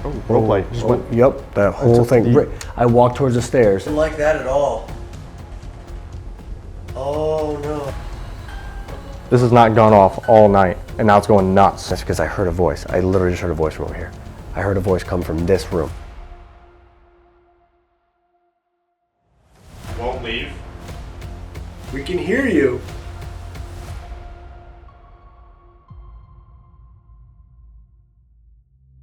Oh, rope light. Just went. Yep, that whole thing. I walked towards the stairs. Didn't like that at all. Oh no. This has not gone off all night, and now it's going nuts. That's because I heard a voice. I literally just heard a voice from over here. I heard a voice come from this room. Won't leave. We can hear you.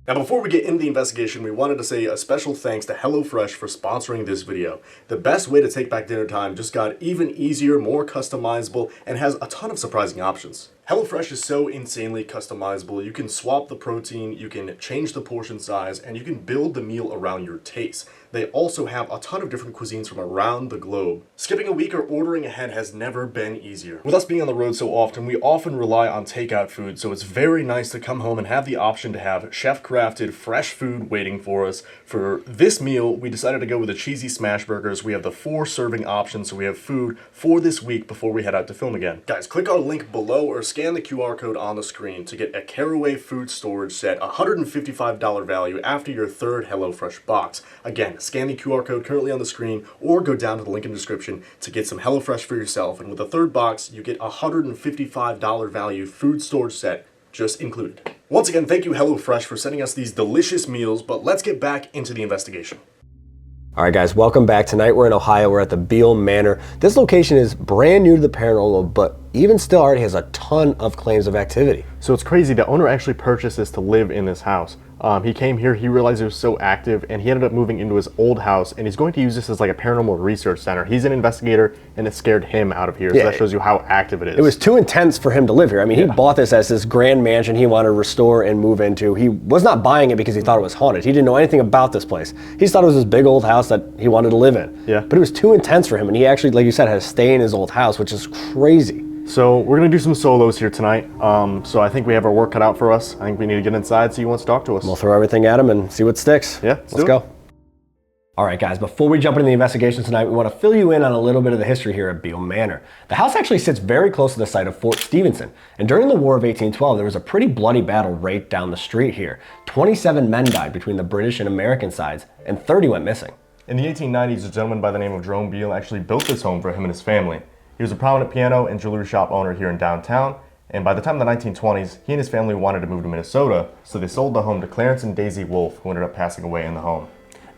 Now, before we get into the investigation, we wanted to say a special thanks to HelloFresh for sponsoring this video. The best way to take back dinner time just got even easier, more customizable, and has a ton of surprising options. HelloFresh is so insanely customizable. You can swap the protein, you can change the portion size, and you can build the meal around your taste. They also have a ton of different cuisines from around the globe. Skipping a week or ordering ahead has never been easier. With us being on the road so often, we often rely on takeout food, so it's very nice to come home and have the option to have chef-crafted, fresh food waiting for us. For this meal, we decided to go with the cheesy smash burgers. We have the 4 serving options, so we have food for this week before we head out to film again. Guys, click our link below or scan the QR code on the screen to get a Caraway food storage set, $155 value after your 3rd HelloFresh box. Again, scan the QR code currently on the screen or go down to the link in the description to get some HelloFresh for yourself. And with the 3rd box, you get a $155 value food storage set just included. Once again, thank you HelloFresh for sending us these delicious meals, but let's get back into the investigation. All right, guys, welcome back. Tonight we're in Ohio. We're at the Bihl Manor. This location is brand new to the paranormal, but even still already has a ton of claims of activity. So it's crazy. The owner actually purchased this to live in this house. He came here, he realized it was so active, and he ended up moving into his old house, and he's going to use this as like a paranormal research center. He's an investigator, and it scared him out of here. So that shows you how active it is. It was too intense for him to live here. I mean, he bought this as this grand mansion he wanted to restore and move into. He was not buying it because he thought it was haunted. He didn't know anything about this place. He just thought it was this big old house that he wanted to live in. Yeah. But it was too intense for him, and he actually, like you said, had to stay in his old house, which is crazy. So we're gonna do some solos here tonight. So I think we have our work cut out for us. I think we need to get inside, see who wants to talk to us. We'll throw everything at him and see what sticks. Yeah, let's go. All right, guys, before we jump into the investigation tonight, we want to fill you in on a little bit of the history here at Bihl Manor. The house actually sits very close to the site of Fort Stephenson, and during the War of 1812, there was a pretty bloody battle right down the street here. 27 men died between the British and American sides, and 30 went missing. In the 1890s, a gentleman by the name of Jerome Bihl actually built this home for him and his family. He was a prominent piano and jewelry shop owner here in downtown, and by the time of the 1920s, he and his family wanted to move to Minnesota, so they sold the home to Clarence and Daisy Wolfe, who ended up passing away in the home.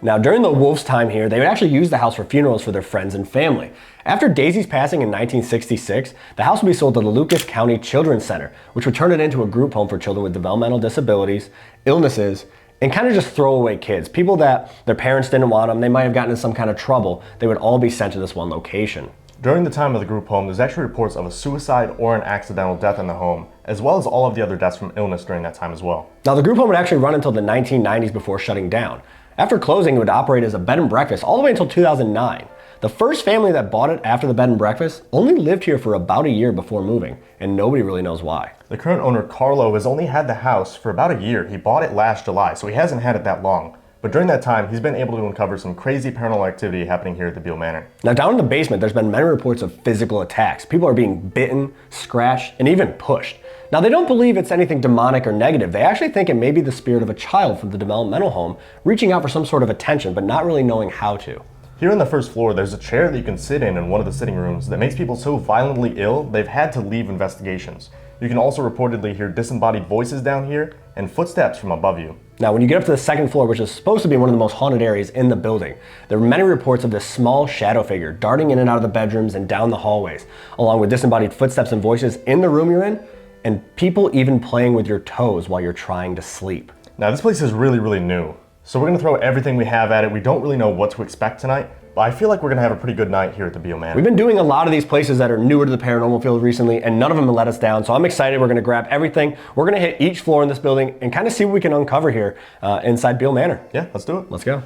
Now, during the Wolf's time here, they would actually use the house for funerals for their friends and family. After Daisy's passing in 1966, the house would be sold to the Lucas County Children's Center, which would turn it into a group home for children with developmental disabilities, illnesses, and kind of just throwaway kids. People that their parents didn't want them, they might have gotten in some kind of trouble, they would all be sent to this one location. During the time of the group home, there's actually reports of a suicide or an accidental death in the home, as well as all of the other deaths from illness during that time as well. Now, the group home would actually run until the 1990s before shutting down. After closing, it would operate as a bed and breakfast all the way until 2009. The first family that bought it after the bed and breakfast only lived here for about a year before moving, and nobody really knows why. The current owner, Carlo, has only had the house for about a year. He bought it last July, so he hasn't had it that long. But during that time, he's been able to uncover some crazy paranormal activity happening here at the Bihl Manor. Now, down in the basement, there's been many reports of physical attacks. People are being bitten, scratched, and even pushed. Now, they don't believe it's anything demonic or negative. They actually think it may be the spirit of a child from the developmental home reaching out for some sort of attention, but not really knowing how to. Here on the first floor, there's a chair that you can sit in one of the sitting rooms that makes people so violently ill, they've had to leave investigations. You can also reportedly hear disembodied voices down here and footsteps from above you. Now, when you get up to the second floor, which is supposed to be one of the most haunted areas in the building, there are many reports of this small shadow figure darting in and out of the bedrooms and down the hallways, along with disembodied footsteps and voices in the room you're in, and people even playing with your toes while you're trying to sleep. Now, this place is really, really new. So we're gonna throw everything we have at it. We don't really know what to expect tonight, but I feel like we're gonna have a pretty good night here at the Bihl Manor. We've been doing a lot of these places that are newer to the paranormal field recently, and none of them have let us down, so I'm excited. We're gonna grab everything. We're gonna hit each floor in this building and kind of see what we can uncover here inside Bihl Manor. Yeah, let's do it. Let's go.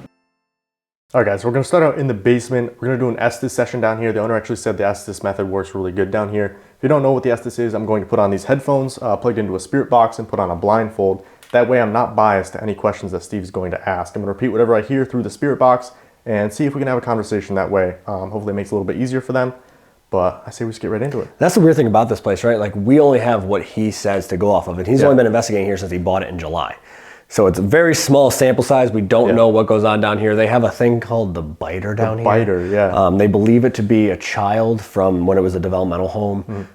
All right, guys, we're gonna start out in the basement. We're gonna do an Estes session down here. The owner actually said the Estes method works really good down here. If you don't know what the Estes is, I'm going to put on these headphones plugged into a spirit box and put on a blindfold. That way I'm not biased to any questions that Steve's going to ask. I'm gonna repeat whatever I hear through the spirit box and see if we can have a conversation that way. Hopefully it makes it a little bit easier for them, but I say we just get right into it. That's the weird thing about this place, right? Like, we only have what he says to go off of, and he's only been investigating here since he bought it in July. So it's a very small sample size. We don't know what goes on down here. They have a thing called the biter down here. Biter, yeah. They believe it to be a child from when it was a developmental home.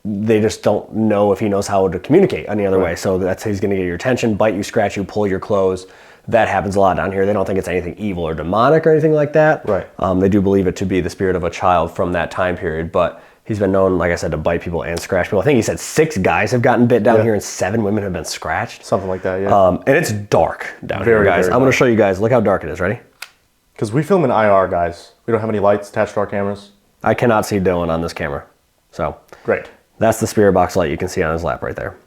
They just don't know if he knows how to communicate any other way. So that's he's going to get your attention, bite you, scratch you, pull your clothes. That happens a lot down here. They don't think it's anything evil or demonic or anything like that. Right. They do believe it to be the spirit of a child from that time period. But he's been known, like I said, to bite people and scratch people. I think he said 6 guys have gotten bit down here and 7 women have been scratched. Something like that, yeah. And it's dark down Very, here, guys. very I'm going dark. to show you guys. Look how dark it is. Ready? Because we film in IR, guys. We don't have any lights attached to our cameras. I cannot see Dylan on this camera. So Great. that's the spirit box light you can see on his lap right there.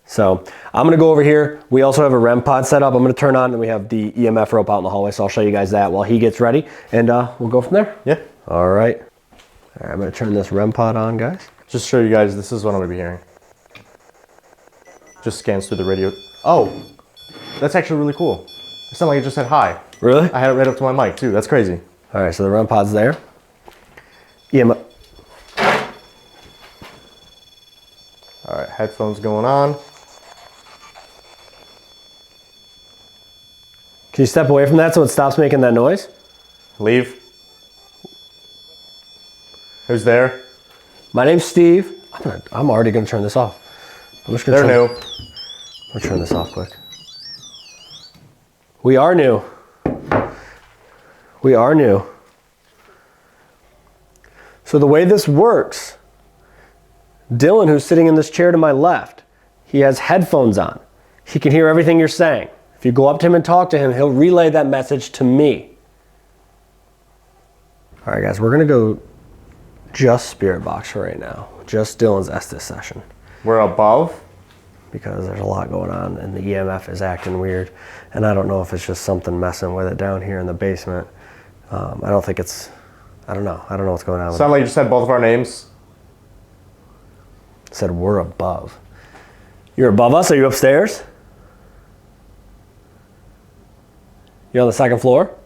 So I'm gonna go over here. We also have a REM pod set up. I'm gonna turn on, and we have the EMF rope out in the hallway. So I'll show you guys that while he gets ready, and we'll go from there. Yeah. All right. All right, I'm gonna turn this REM pod on, guys. Just show you guys, this is what I'm gonna be hearing. Just scans through the radio. Oh, that's actually really cool. It sounded like it just said hi. Really? I had it right up to my mic too. That's crazy. All right, so the REM pod's there. EMF. All right, headphones going on. Can you step away from that so it stops making that noise? Leave. Who's there? My name's Steve. I'm already gonna turn this off. I'm just gonna They're new. I'm gonna turn this off quick. We are new. We are new. So the way this works, Dylan, who's sitting in this chair to my left, he has headphones on. He can hear everything you're saying. If you go up to him and talk to him, he'll relay that message to me. All right, guys, we're gonna go just spirit box for right now. Just Dylan's Estes session. We're above. Because there's a lot going on and the EMF is acting weird. And I don't know if it's just something messing with it down here in the basement. I don't think it's, I don't know. I don't know what's going on with Sound like you just said both of our names. it. Said we're above. You're above us? Are you upstairs? You're on the second floor?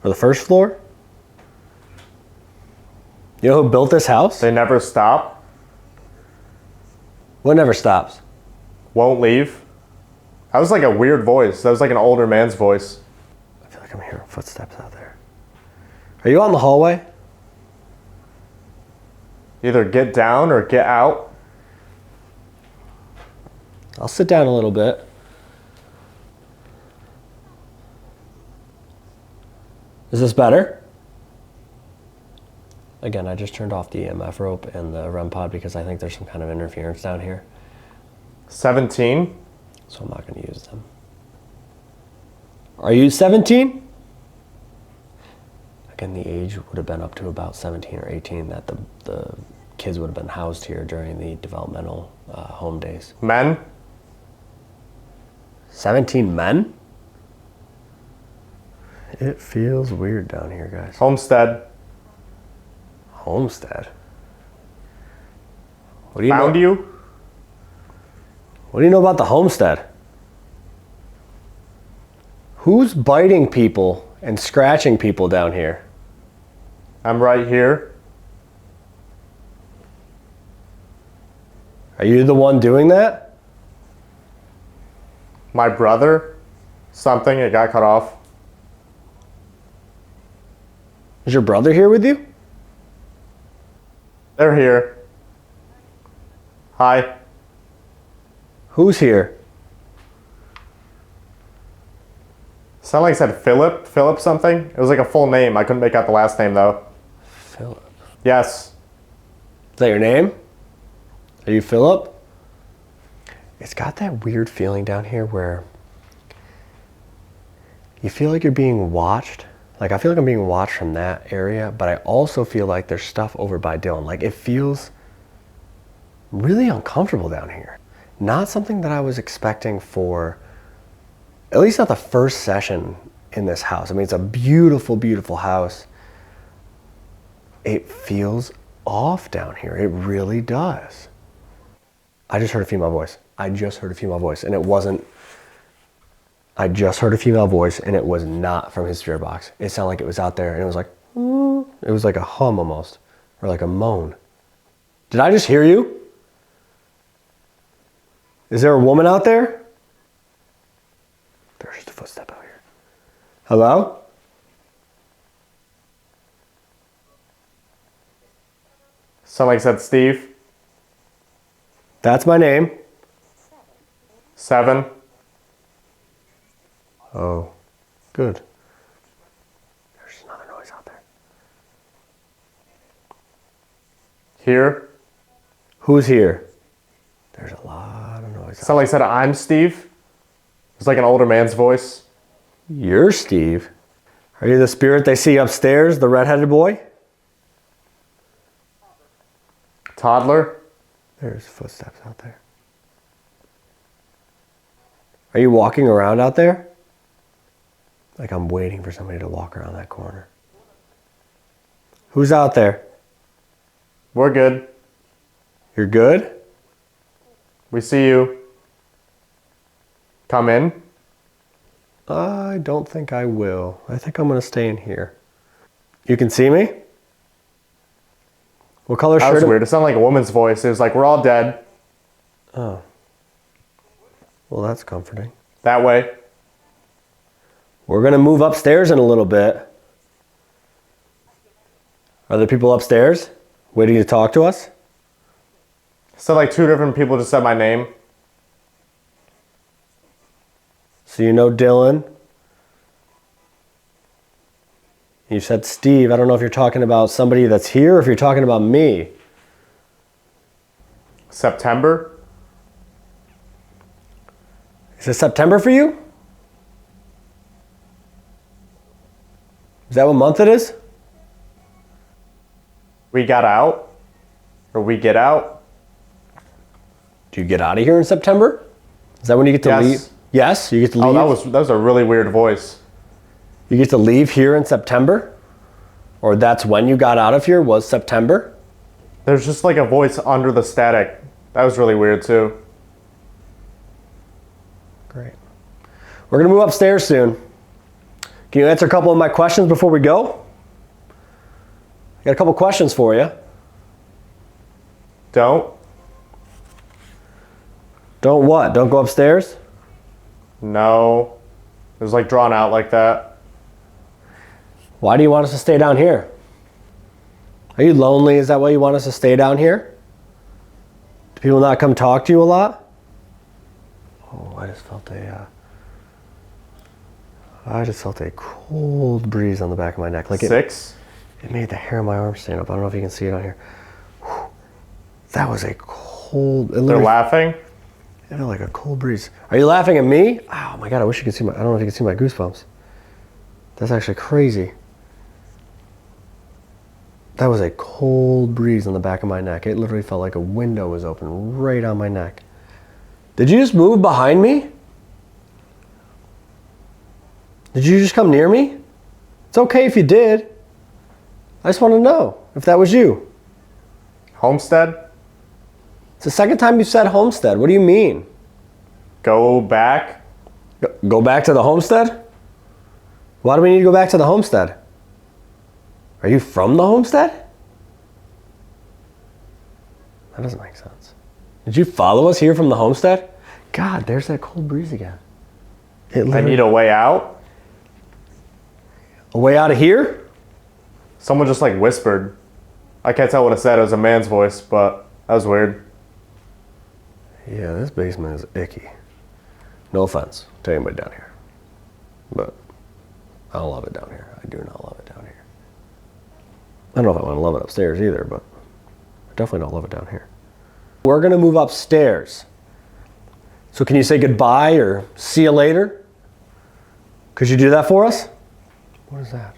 Or the first floor? You know who built this house? They never stop. What never stops? Won't leave. That was like a weird voice. That was like an older man's voice. I feel like I'm hearing footsteps out there. Are you out in the hallway? Either get down or get out. I'll sit down a little bit. Is this better? Again, I just turned off the EMF rope and the REM pod because I think there's some kind of interference down here. 17. So I'm not going to use them. Are you 17? Again, the age would have been up to about 17 or 18 that the kids would have been housed here during the developmental home days. Men. 17 men? It feels weird down here, guys. Homestead. Homestead? What do you Found know? you. What do you know about the homestead? Who's biting people and scratching people down here? I'm right here. Are you the one doing that? My brother. Something. It got cut off. Is your brother here with you? They're here. Hi. Who's here? Sound like it said Philip. Philip something. It was like a full name. I couldn't make out the last name though. Philip. Yes. Is that your name? Are you Philip? It's got that weird feeling down here where you feel like you're being watched. Like I feel like I'm being watched from that area, but I also feel like there's stuff over by Dylan. Like it feels really uncomfortable down here. Not something that I was expecting for, at least not the first session in this house. I mean, it's a beautiful, beautiful house. It feels off down here. It really does. I just heard a female voice. I just heard a female voice, and it wasn't, I just heard a female voice, and it was not from his spirit box. It sounded like it was out there, and it was like, it was like a hum almost, or like a moan. Did I just hear you? Is there a woman out there? footstep out here. Hello? Somebody said Steve. That's my name. 7. Oh, good. There's another noise out there. Here. Who's here? There's a lot of noise out Somebody said I'm Steve. It's like an older man's voice. there. You're Steve. Are you the spirit they see upstairs, the redheaded boy? Toddler. There's footsteps out there. Are you walking around out there? Like I'm waiting for somebody to walk around that corner. Who's out there? We're good. You're good? We see you. Come in. I don't think I will. I think I'm going to stay in here. You can see me? What color That shirt? was weird. It sounded like a woman's voice. It was like, we're all dead. Oh. Well, that's comforting. That way. We're going to move upstairs in a little bit. Are there people upstairs waiting to talk to us? Said like 2 different people just said my name. So you know Dylan. You said Steve. I don't know if you're talking about somebody that's here or if you're talking about me. September. Is it September for you? Is that what month it is? We got out. Or we get out. Do you get out of here in September? Is that when you get to Yes. leave? Yes, you get to leave. Oh, that was a really weird voice. You get to leave here in September? Or that's when you got out of here was September? There's just like a voice under the static. That was really weird too. Great. We're going to move upstairs soon. Can you answer a couple of my questions before we go? I got a couple questions for you. Don't. Don't what? Don't go upstairs? No. It was like drawn out like that. Why do you want us to stay down here? Are you lonely? Is that why you want us to stay down here? Do people not come talk to you a lot? Oh, I just felt a cold breeze on the back of my neck. Like 6. it made the hair on my arm stand up. I don't know if you can see it on here. Whew. That was a cold. They're laughing. It felt like a cold breeze. Are you laughing at me? Oh my God, I wish you could see my, I don't know if you can see my goosebumps. That's actually crazy. That was a cold breeze on the back of my neck. It literally felt like a window was open right on my neck. Did you just move behind me? Did you just come near me? It's okay if you did. I just want to know if that was you. Homestead. It's the second time you've said homestead. What do you mean? Go back. Go back to the homestead? Why do we need to go back to the homestead? Are you from the homestead? That doesn't make sense. Did you follow us here from the homestead? God, there's that cold breeze again. I need a way out. A way out of here? Someone just like whispered. I can't tell what it said. It was a man's voice, but that was weird. Yeah, this basement is icky. No offense to anybody down here, but I don't love it down here. I do not love it down here. I don't know if I want to love it upstairs either, but I definitely don't love it down here. We're gonna move upstairs. So can you say goodbye or see you later? Could you do that for us? What is that?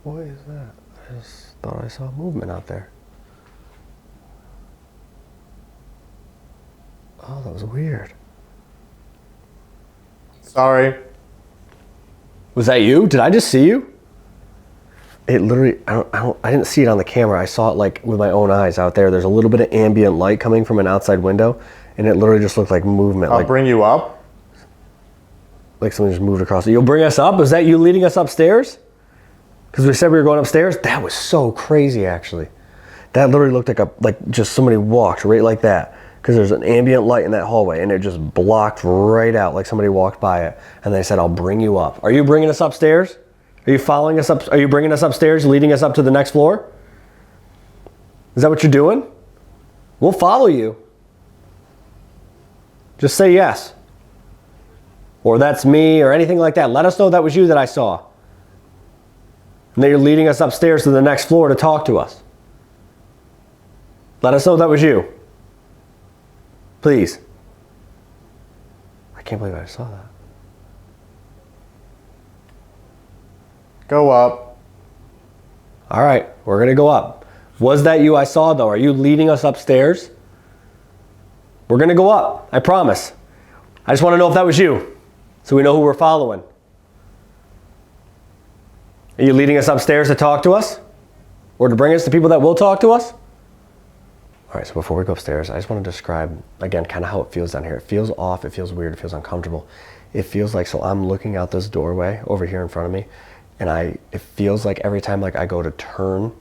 What is that? I just thought I saw movement out there. Oh, that was weird. Sorry. Was that you? Did I just see you? It literally, I didn't see it on the camera. I saw it like with my own eyes out there. There's a little bit of ambient light coming from an outside window, and it literally just looked like movement. I'll bring you up. Like someone just moved across it. You'll bring us up? Is that you leading us upstairs? Because we said we were going upstairs? That was so crazy, actually. That literally looked like just somebody walked right like that. because there's an ambient light in that hallway, and it just blocked right out like somebody walked by it. And they said, I'll bring you up. Are you bringing us upstairs? Are you following us up? Are you bringing us upstairs, leading us up to the next floor? Is that what you're doing? We'll follow you. Just say yes. Or that's me, or anything like that. Let us know that was you that I saw. And that you're leading us upstairs to the next floor to talk to us. Let us know that was you. Please. I can't believe I saw that. Go up. All right, we're going to go up. Was that you I saw, though? Are you leading us upstairs? We're going to go up, I promise. I just want to know if that was you, so we know who we're following. Are you leading us upstairs to talk to us? Or to bring us to people that will talk to us? All right, so before we go upstairs, I just want to describe, again, kind of how it feels down here. It feels off, it feels weird, it feels uncomfortable. It feels like, so I'm looking out this doorway over here in front of me, and it feels like every time like I go to turn,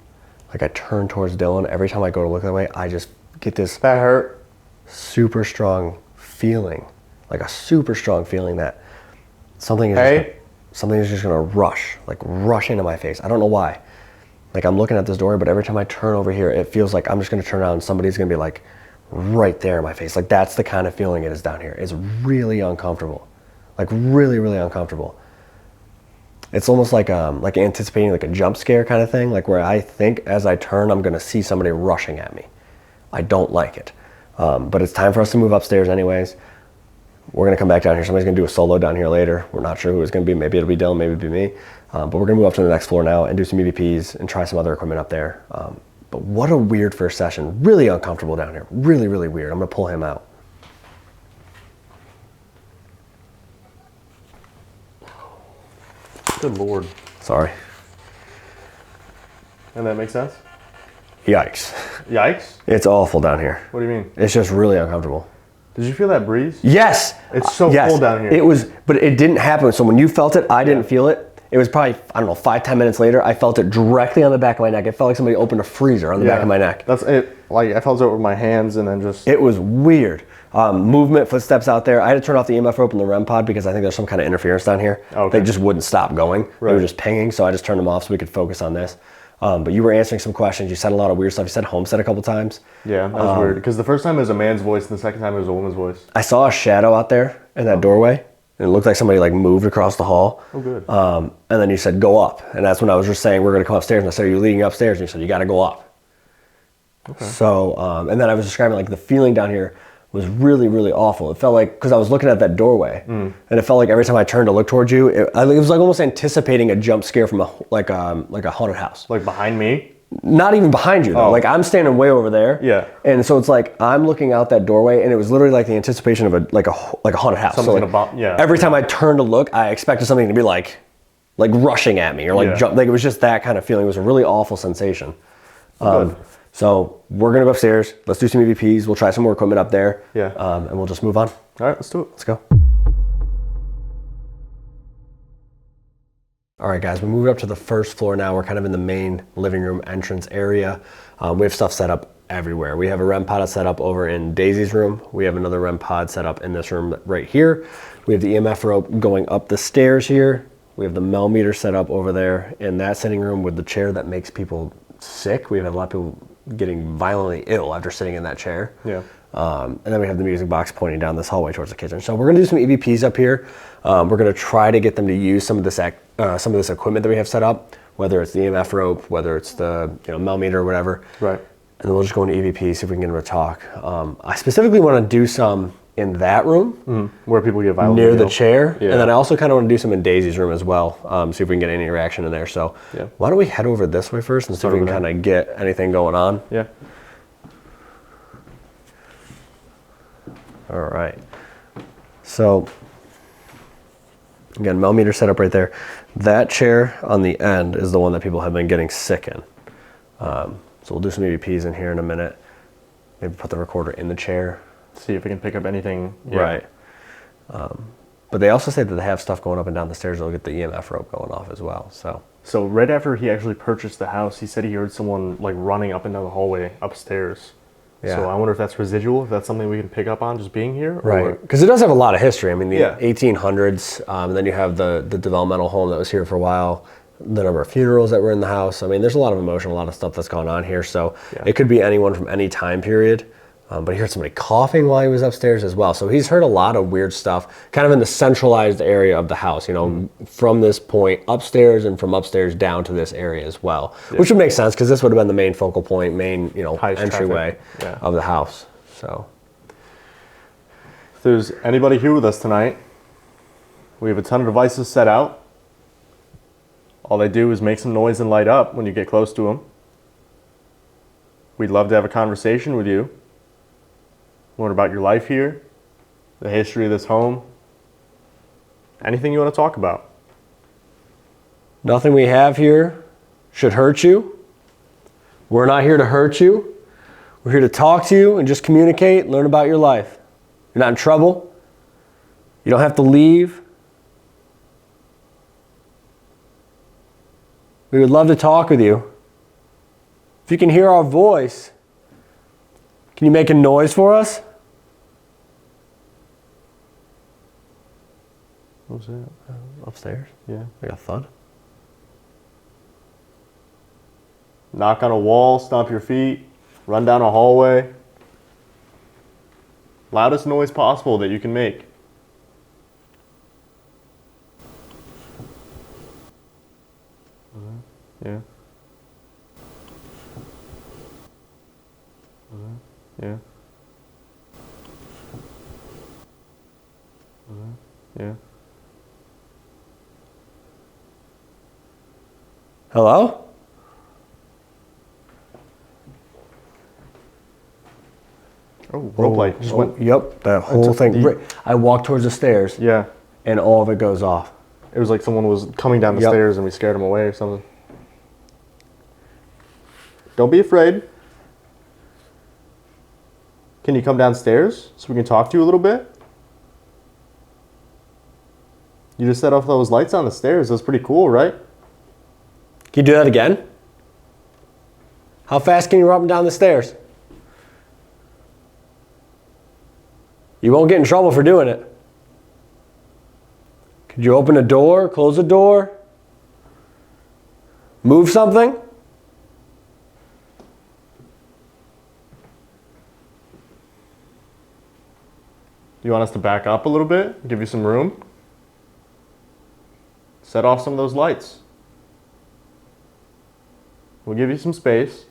like I turn towards Dylan, every time I go to look that way, I just get this That hurt. super strong feeling, like a super strong feeling that something is just gonna rush into my face. I don't know why. Like I'm looking at this door, but every time I turn over here, it feels like I'm just gonna turn around and somebody's gonna be like right there in my face. Like that's the kind of feeling it is down here. It's really uncomfortable, like really, really uncomfortable. It's almost like anticipating like a jump scare kind of thing, like where I think as I turn, I'm gonna see somebody rushing at me. I don't like it. But it's time for us to move upstairs anyways. We're gonna come back down here. Somebody's gonna do a solo down here later. We're not sure who it's gonna be. Maybe it'll be Dylan, maybe it'll be me. But we're gonna move up to the next floor now and do some EVPs and try some other equipment up there. But what a weird first session. Really uncomfortable down here. Really, really weird. I'm gonna pull him out. Good Lord. Sorry. And that makes sense? Yikes. Yikes? It's awful down here. What do you mean? It's just really uncomfortable. Did you feel that breeze? Yes. It's so cold down here. It was, but it didn't happen. So when you felt it, I didn't feel it. It was probably, I don't know, 5-10 minutes later, I felt it directly on the back of my neck. It felt like somebody opened a freezer on the back of my neck. That's it. Like I felt it with my hands and then just... It was weird. Movement, footsteps out there. I had to turn off the EMF rope in the REM pod because I think there's some kind of interference down here. Okay. They just wouldn't stop going. Right. They were just pinging, so I just turned them off so we could focus on this. But you were answering some questions. You said a lot of weird stuff. You said homestead a couple times. Yeah, that was weird. Because the first time it was a man's voice and the second time it was a woman's voice. I saw a shadow out there in that doorway. And it looked like somebody like moved across the hall. Oh, good. And then you said, go up. And that's when I was just saying, we're going to come upstairs. And I said, are you leading upstairs? And you said, you got to go up. Okay. So, and then I was describing like the feeling down here was really, really awful. It felt like, because I was looking at that doorway, and it felt like every time I turned to look towards you, it was like almost anticipating a jump scare from a haunted house. Like behind me? Not even behind you though. Oh. Like I'm standing way over there. Yeah. And so it's like I'm looking out that doorway, and it was literally like the anticipation of a haunted house. Something's gonna bump. Yeah. Every time I turned to look, I expected something to be like rushing at me or like jump. Like it was just that kind of feeling. It was a really awful sensation. So we're gonna go upstairs. Let's do some EVPs. We'll try some more equipment up there. Yeah. And we'll just move on. All right, let's do it. Let's go. All right, guys, we moved up to the first floor now. We're kind of in the main living room entrance area. We have stuff set up everywhere. We have a REM pod set up over in Daisy's room. We have another REM pod set up in this room right here. We have the EMF rope going up the stairs here. We have the Mel meter set up over there in that sitting room with the chair that makes people sick. We've had a lot of people getting violently ill after sitting in that chair. Yeah. And then we have the music box pointing down this hallway towards the kitchen. So we're gonna do some EVPs up here. We're gonna try to get them to use some of this equipment that we have set up, whether it's the EMF rope, whether it's the Mel meter or whatever. Right. And then we'll just go into EVP, see if we can get them to talk. I specifically want to do some in that room, where people get violently near the ill. chair, Yeah. and then I also kind of want to do some in Daisy's room as well. See if we can get any reaction in there. So why don't we head over this way first and see if we can kind of get anything going on. Yeah. All right. So again, Mel meter set up right there. That chair on the end is the one that people have been getting sick in. So we'll do some EVPs in here in a minute. Maybe put the recorder in the chair. See if we can pick up anything. Yeah. Right. But they also say that they have stuff going up and down the stairs. They'll get the EMF rope going off as well. So right after he actually purchased the house, he said he heard someone like running up and down the hallway upstairs. Yeah. So I wonder if that's residual, if that's something we can pick up on just being here. Right, because it does have a lot of history. I mean, the Yeah. 1800s, and then you have the developmental home that was here for a while, the number of funerals that were in the house. I mean, there's a lot of emotion, a lot of stuff that's gone on here. So it could be anyone from any time period. But he heard somebody coughing while he was upstairs as well. So he's heard a lot of weird stuff, kind of in the centralized area of the house, you know, from this point upstairs and from upstairs down to this area as well, which would make sense because this would have been the main focal point, main, you know, Highest entryway traffic. of the house. So If there's anybody here with us tonight, we have a ton of devices set out. All they do is make some noise and light up when you get close to them. We'd love to have a conversation with you. Learn about your life here, the history of this home, anything you want to talk about. nothing we have here should hurt you. We're not here to hurt you. We're here to talk to you and just communicate, learn about your life. You're not in trouble. You don't have to leave. We would love to talk with you. If you can hear our voice, can you make a noise for us? What was that? Upstairs. Yeah. Like a thud. Knock on a wall, stomp your feet, run down a hallway. Loudest noise possible that you can make. Yeah. Yeah. Yeah. Hello? Oh, roleplay. Just went. Yep, that whole took thing. the- I walked towards the stairs Yeah. and all of it goes off. It was like someone was coming down the Yep. stairs and we scared them away or something. Don't be afraid. Can you come downstairs so we can talk to you a little bit? You just set off those lights on the stairs. That's pretty cool, right? Can you do that again? How fast can you run up and down the stairs? You won't get in trouble for doing it. Could you open a door, close a door, move something? You want us to back up a little bit? Give you some room? Set off some of those lights. We'll give you some space.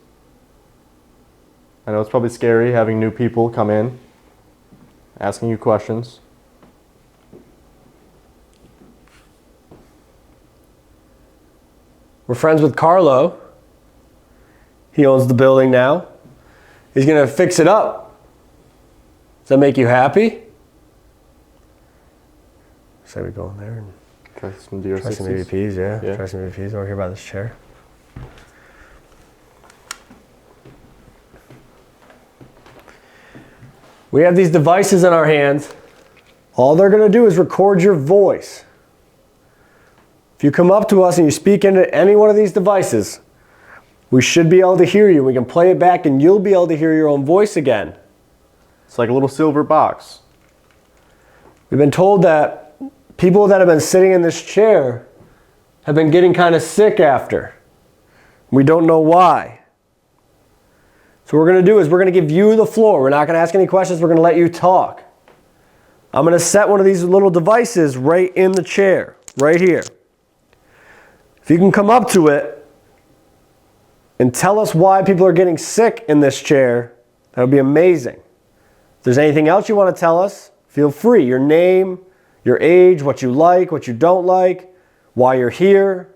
I know it's probably scary having new people come in, asking you questions. We're friends with Carlo. He owns the building now. He's going to fix it up. Does that make you happy? Say we go in there and Try some DR60s. try some EVPs, yeah. Yeah. Try some EVPs over here by this chair. We have these devices in our hands. All they're going to do is record your voice. If you come up to us and you speak into any one of these devices, we should be able to hear you. We can play it back and you'll be able to hear your own voice again. It's like a little silver box. We've been told that people that have been sitting in this chair have been getting kind of sick after. We don't know why. So what we're going to do is we're going to give you the floor. We're not going to ask any questions. We're going to let you talk. I'm going to set one of these little devices right in the chair, right here. If you can come up to it and tell us why people are getting sick in this chair, that would be amazing. If there's anything else you want to tell us, feel free. Your name, your age, what you like, what you don't like, why you're here,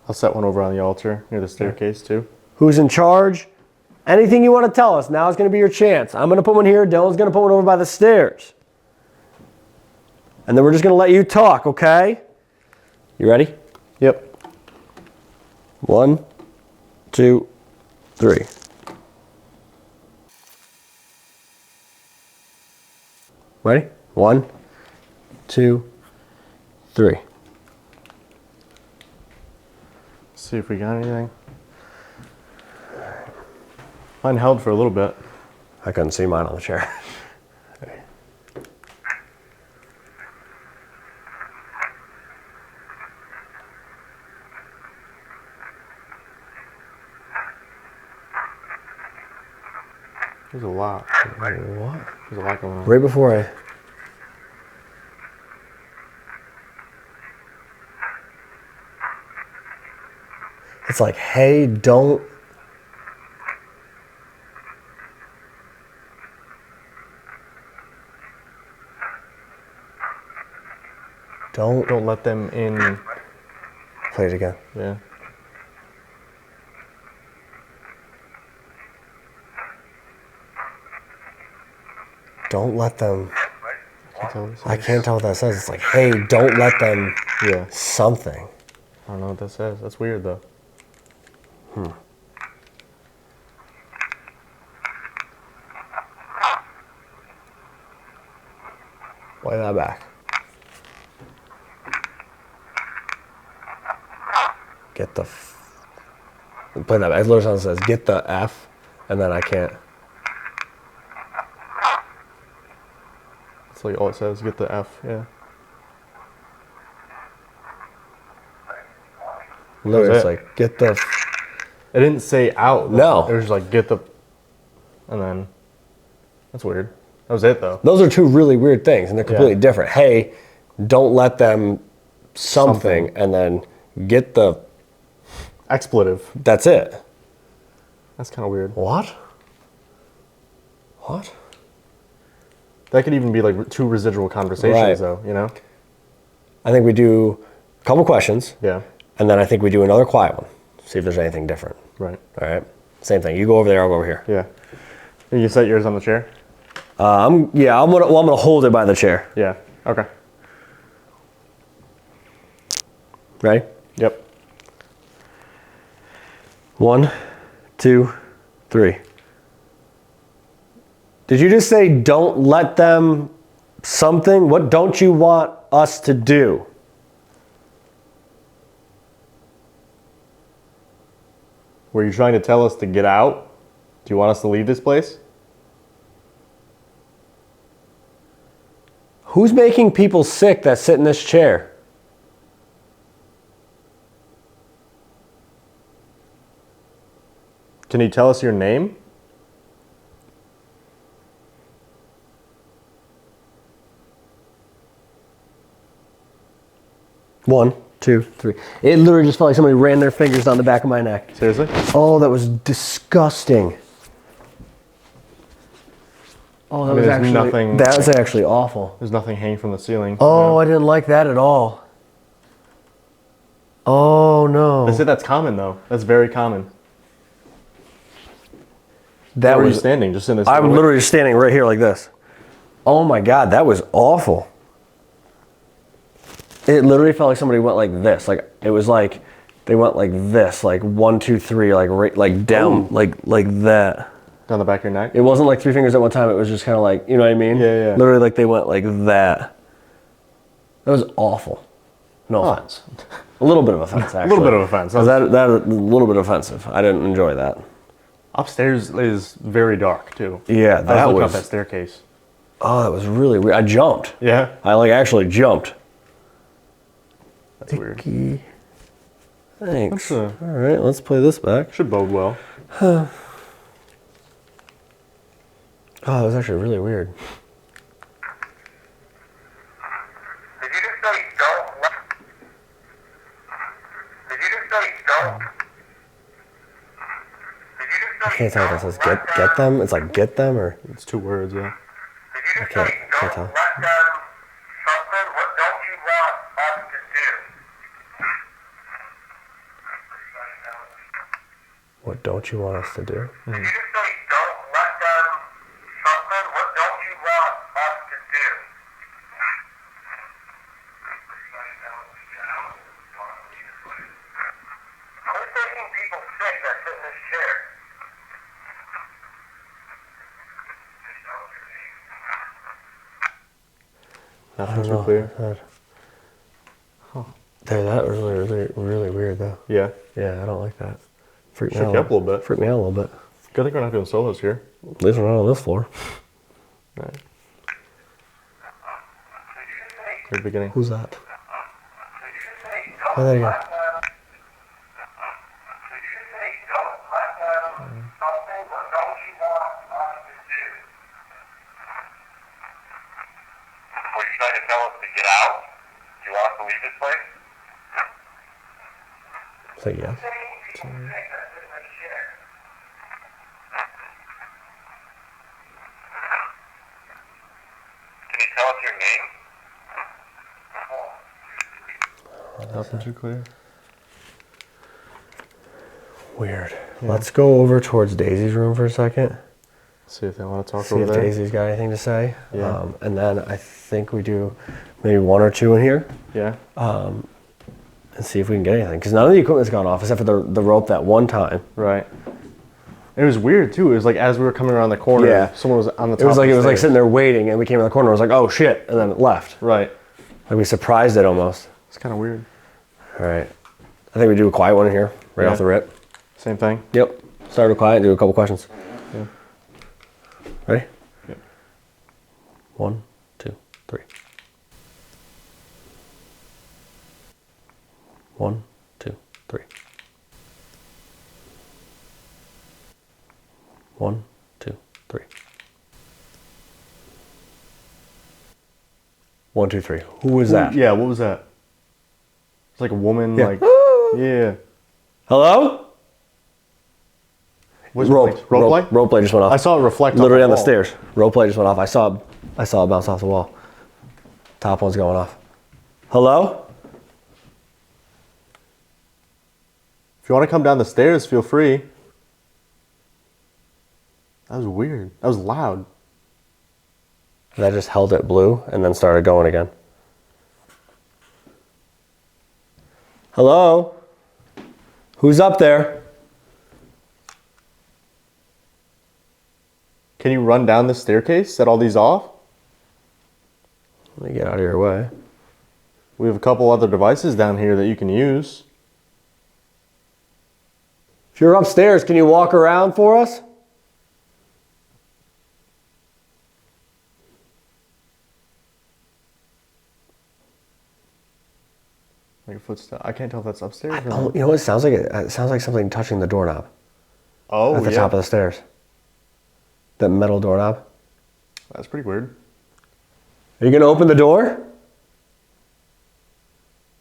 I'll set one over on the altar near the staircase too. who's in charge. Anything you want to tell us, now is going to be your chance. I'm going to put one here. Dylan's going to put one over by the stairs. And then we're just going to let you talk, okay? You ready? Yep. 1, 2, 3. Ready? 1, 2, 3. See if we got anything. Mine held for a little bit. I couldn't see mine on the chair. There's a lot. What? There's a lot going on. Right before I... It's like, hey, don't... Don't let them in. Play it again. Yeah. Don't let them... I I can't tell what that says. It's like, hey, don't let them... Yeah. Something. I don't know what that says. That's weird though. Play that back. Get the... Play that back. It literally says, get the F, and then I can't... That's like all it says. Get the F. Yeah. Literally, it's it. like, get the... It didn't say out. Though. No. It was just like get the, and then. That's weird. That was it though. Those are two really weird things, and they're completely Yeah. different. Hey, don't let them something, and then get the... Expletive. That's it. That's kind of weird. What? What? That could even be like two residual conversations Right. though. You know. I think we do a couple questions, Yeah. and then I think we do another quiet one. See if there's anything different. Right. All right? Same thing. You go over there, I'll go over here. Yeah. You set yours on the chair. I'm gonna hold it by the chair. Yeah. Okay. Ready? Yep. 1, 2, 3. Did you just say don't let them something? What don't you want us to do? Were you trying to tell us to get out? Do you want us to leave this place? Who's making people sick that sit in this chair? Can you tell us your name? One, two, three. It literally just felt like somebody ran their fingers down the back of my neck. Seriously? Oh, that was disgusting. Oh, that I mean, was there's actually nothing- that was actually awful. There's nothing hanging from the ceiling. Oh, I didn't like that at all. Oh no. They said that's common though. That's very common. That Where are you was standing? Just in this. I'm doorway? literally just standing right here like this. Oh my god, that was awful. It literally felt like somebody went like this. Like it was like they went like this, like 1, 2, 3, like right, like down, like that. down the back of your neck. It wasn't like 3 fingers at one time. It was just kind of like, you know what I mean? Yeah, yeah. Literally like they went like that. That was awful. No offense. A little bit of offense, actually. A little bit of offense. 'Cause that a little bit offensive. I didn't enjoy that. Upstairs is very dark too. Yeah, I was that looking up was. that staircase. Oh, that was really weird. I jumped. Yeah, I like actually jumped. that's weird. Thanks. That's, All right, let's play this back. Should bode well. Oh, that was actually really weird. Did you just say don't? Did you just say don't? Did you just I say can't tell if it says get them. It's like get them or It's 2 words. Yeah. Did you just can't- say can't don't tell. let them something? What don't you want us to do? what don't you want us to do? Did you just say don't let them something? What don't you want us to do? Who's making people sick that sit in this chair? Nothing too clear. There, that was really, really, really weird though. Yeah. Yeah, I don't like that. Freaked me Shook out. you up a little bit. Freaked me out a little bit. Good thing we're not doing solos here. At least we're not on this floor. All right. Very beginning. Who's that? Say that again. Were you trying to tell us to get out? Do you want us to leave this place? Say yes. Can you tell us your name? Nothing too clear. Weird. Let's go over towards Daisy's room for a second. See if they want to talk See over if there. Daisy's got anything to say. Yeah. And then I think we do maybe one or two in here Yeah. and see if we can get anything. Because none of the equipment's gone off except for the rope that one time. Right. It was weird too. It was like as we were coming around the corner, Yeah. someone was on the top. It was like of the it was like stairs. sitting there waiting, and we came around the corner. and was like, oh shit, and then it left. Right. Like we surprised it almost. It's kind of weird. All right. I think we do a quiet one in here right Yeah. off the rip. Same thing. Yep. Start with quiet and do a couple questions. Yeah. Ready? Yep. 1, 2, 3. 1, 2, 3. 1, 2, 3. 1, 2, 3. Who was that? Yeah. What was that? It's like a woman. Yeah. Like. Yeah. Hello? What's Rope play? Rope play just went off. I saw it reflect. Literally off on the wall. stairs. Rope play just went off. I saw it bounce off the wall. Top one's going off. Hello? If you want to come down the stairs, feel free. That was weird. That was loud. And I just held it blue and then started going again. Hello? Who's up there? Can you run down the staircase? Set all these off? Let me get out of your way. We have a couple other devices down here that you can use. If you're upstairs, can you walk around for us? Like a footstep. I can't tell if that's upstairs or Oh, not. you know what it sounds like? It sounds like something touching the doorknob Oh, at the yeah. top of the stairs. That metal doorknob. That's pretty weird. Are you going to open the door?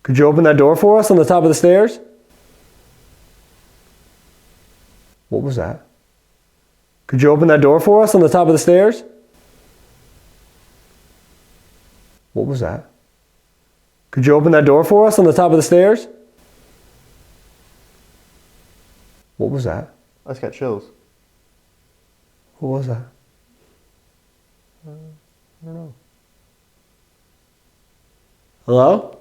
Could you open that door for us on the top of the stairs? What was that? Could you open that door for us on the top of the stairs? What was that? Could you open that door for us on the top of the stairs? What was that? I just got chills. What was that? I don't know. Hello?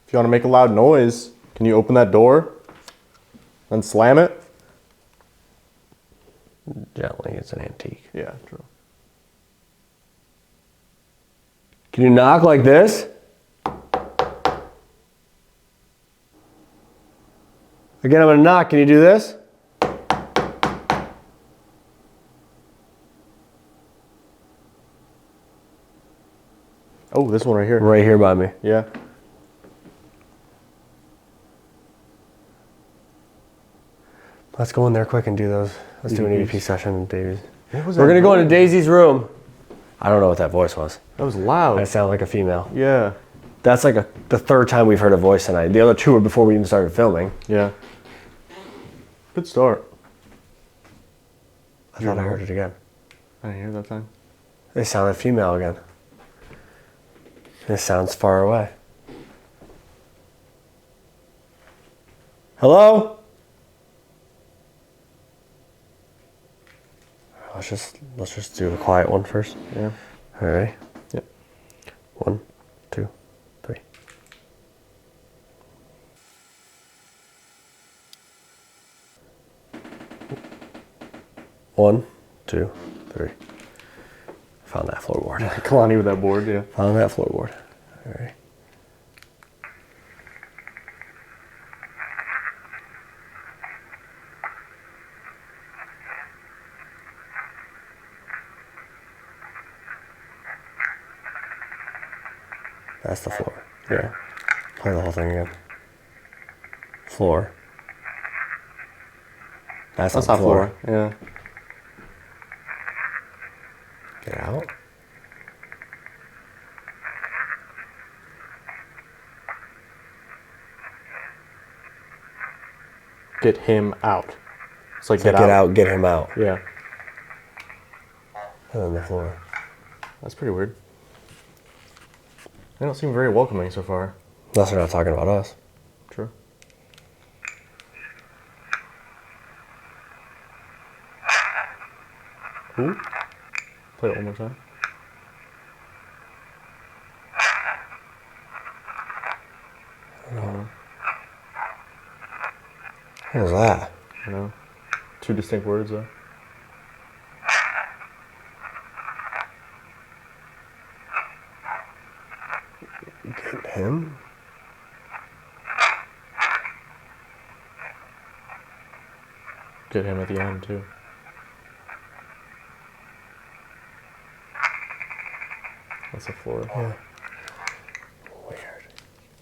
If you want to make a loud noise, can you open that door and slam it? Gently, it's an antique. Yeah, true. Can you knock like this? Again, I'm gonna knock. Can you do this? Oh, this one right here. Right here by me. Yeah. Let's go in there quick and do those. Let's do an EVPs. EVP session in Daisy's. What was We're that gonna go into noise? Daisy's room. I don't know what that voice was. That was loud. That sounded like a female. Yeah. That's like the third time we've heard a voice tonight. The other two were before we even started filming. Yeah. Good start. I thought I heard it again. I didn't hear that time. It sounded female again. It sounds far away. Hello? Let's just do a quiet one first. Yeah. All right. Yep. 1, 2, 3. 1, 2, 3. Found that floorboard. Kalani with that board, yeah. Found that floorboard. All right. That's the floor. Yeah. Play the whole thing again. Floor. That's That's not not floor. floor. Yeah. Get out. Get him out. It's like Get out, get him out. Yeah. And then the floor. That's pretty weird. They don't seem very welcoming so far. Unless they're not talking about us. True. Who? Play it one more time. What was that? You know, two distinct words though. Get him? Get him at the end too. That's a floor. Yeah. Weird.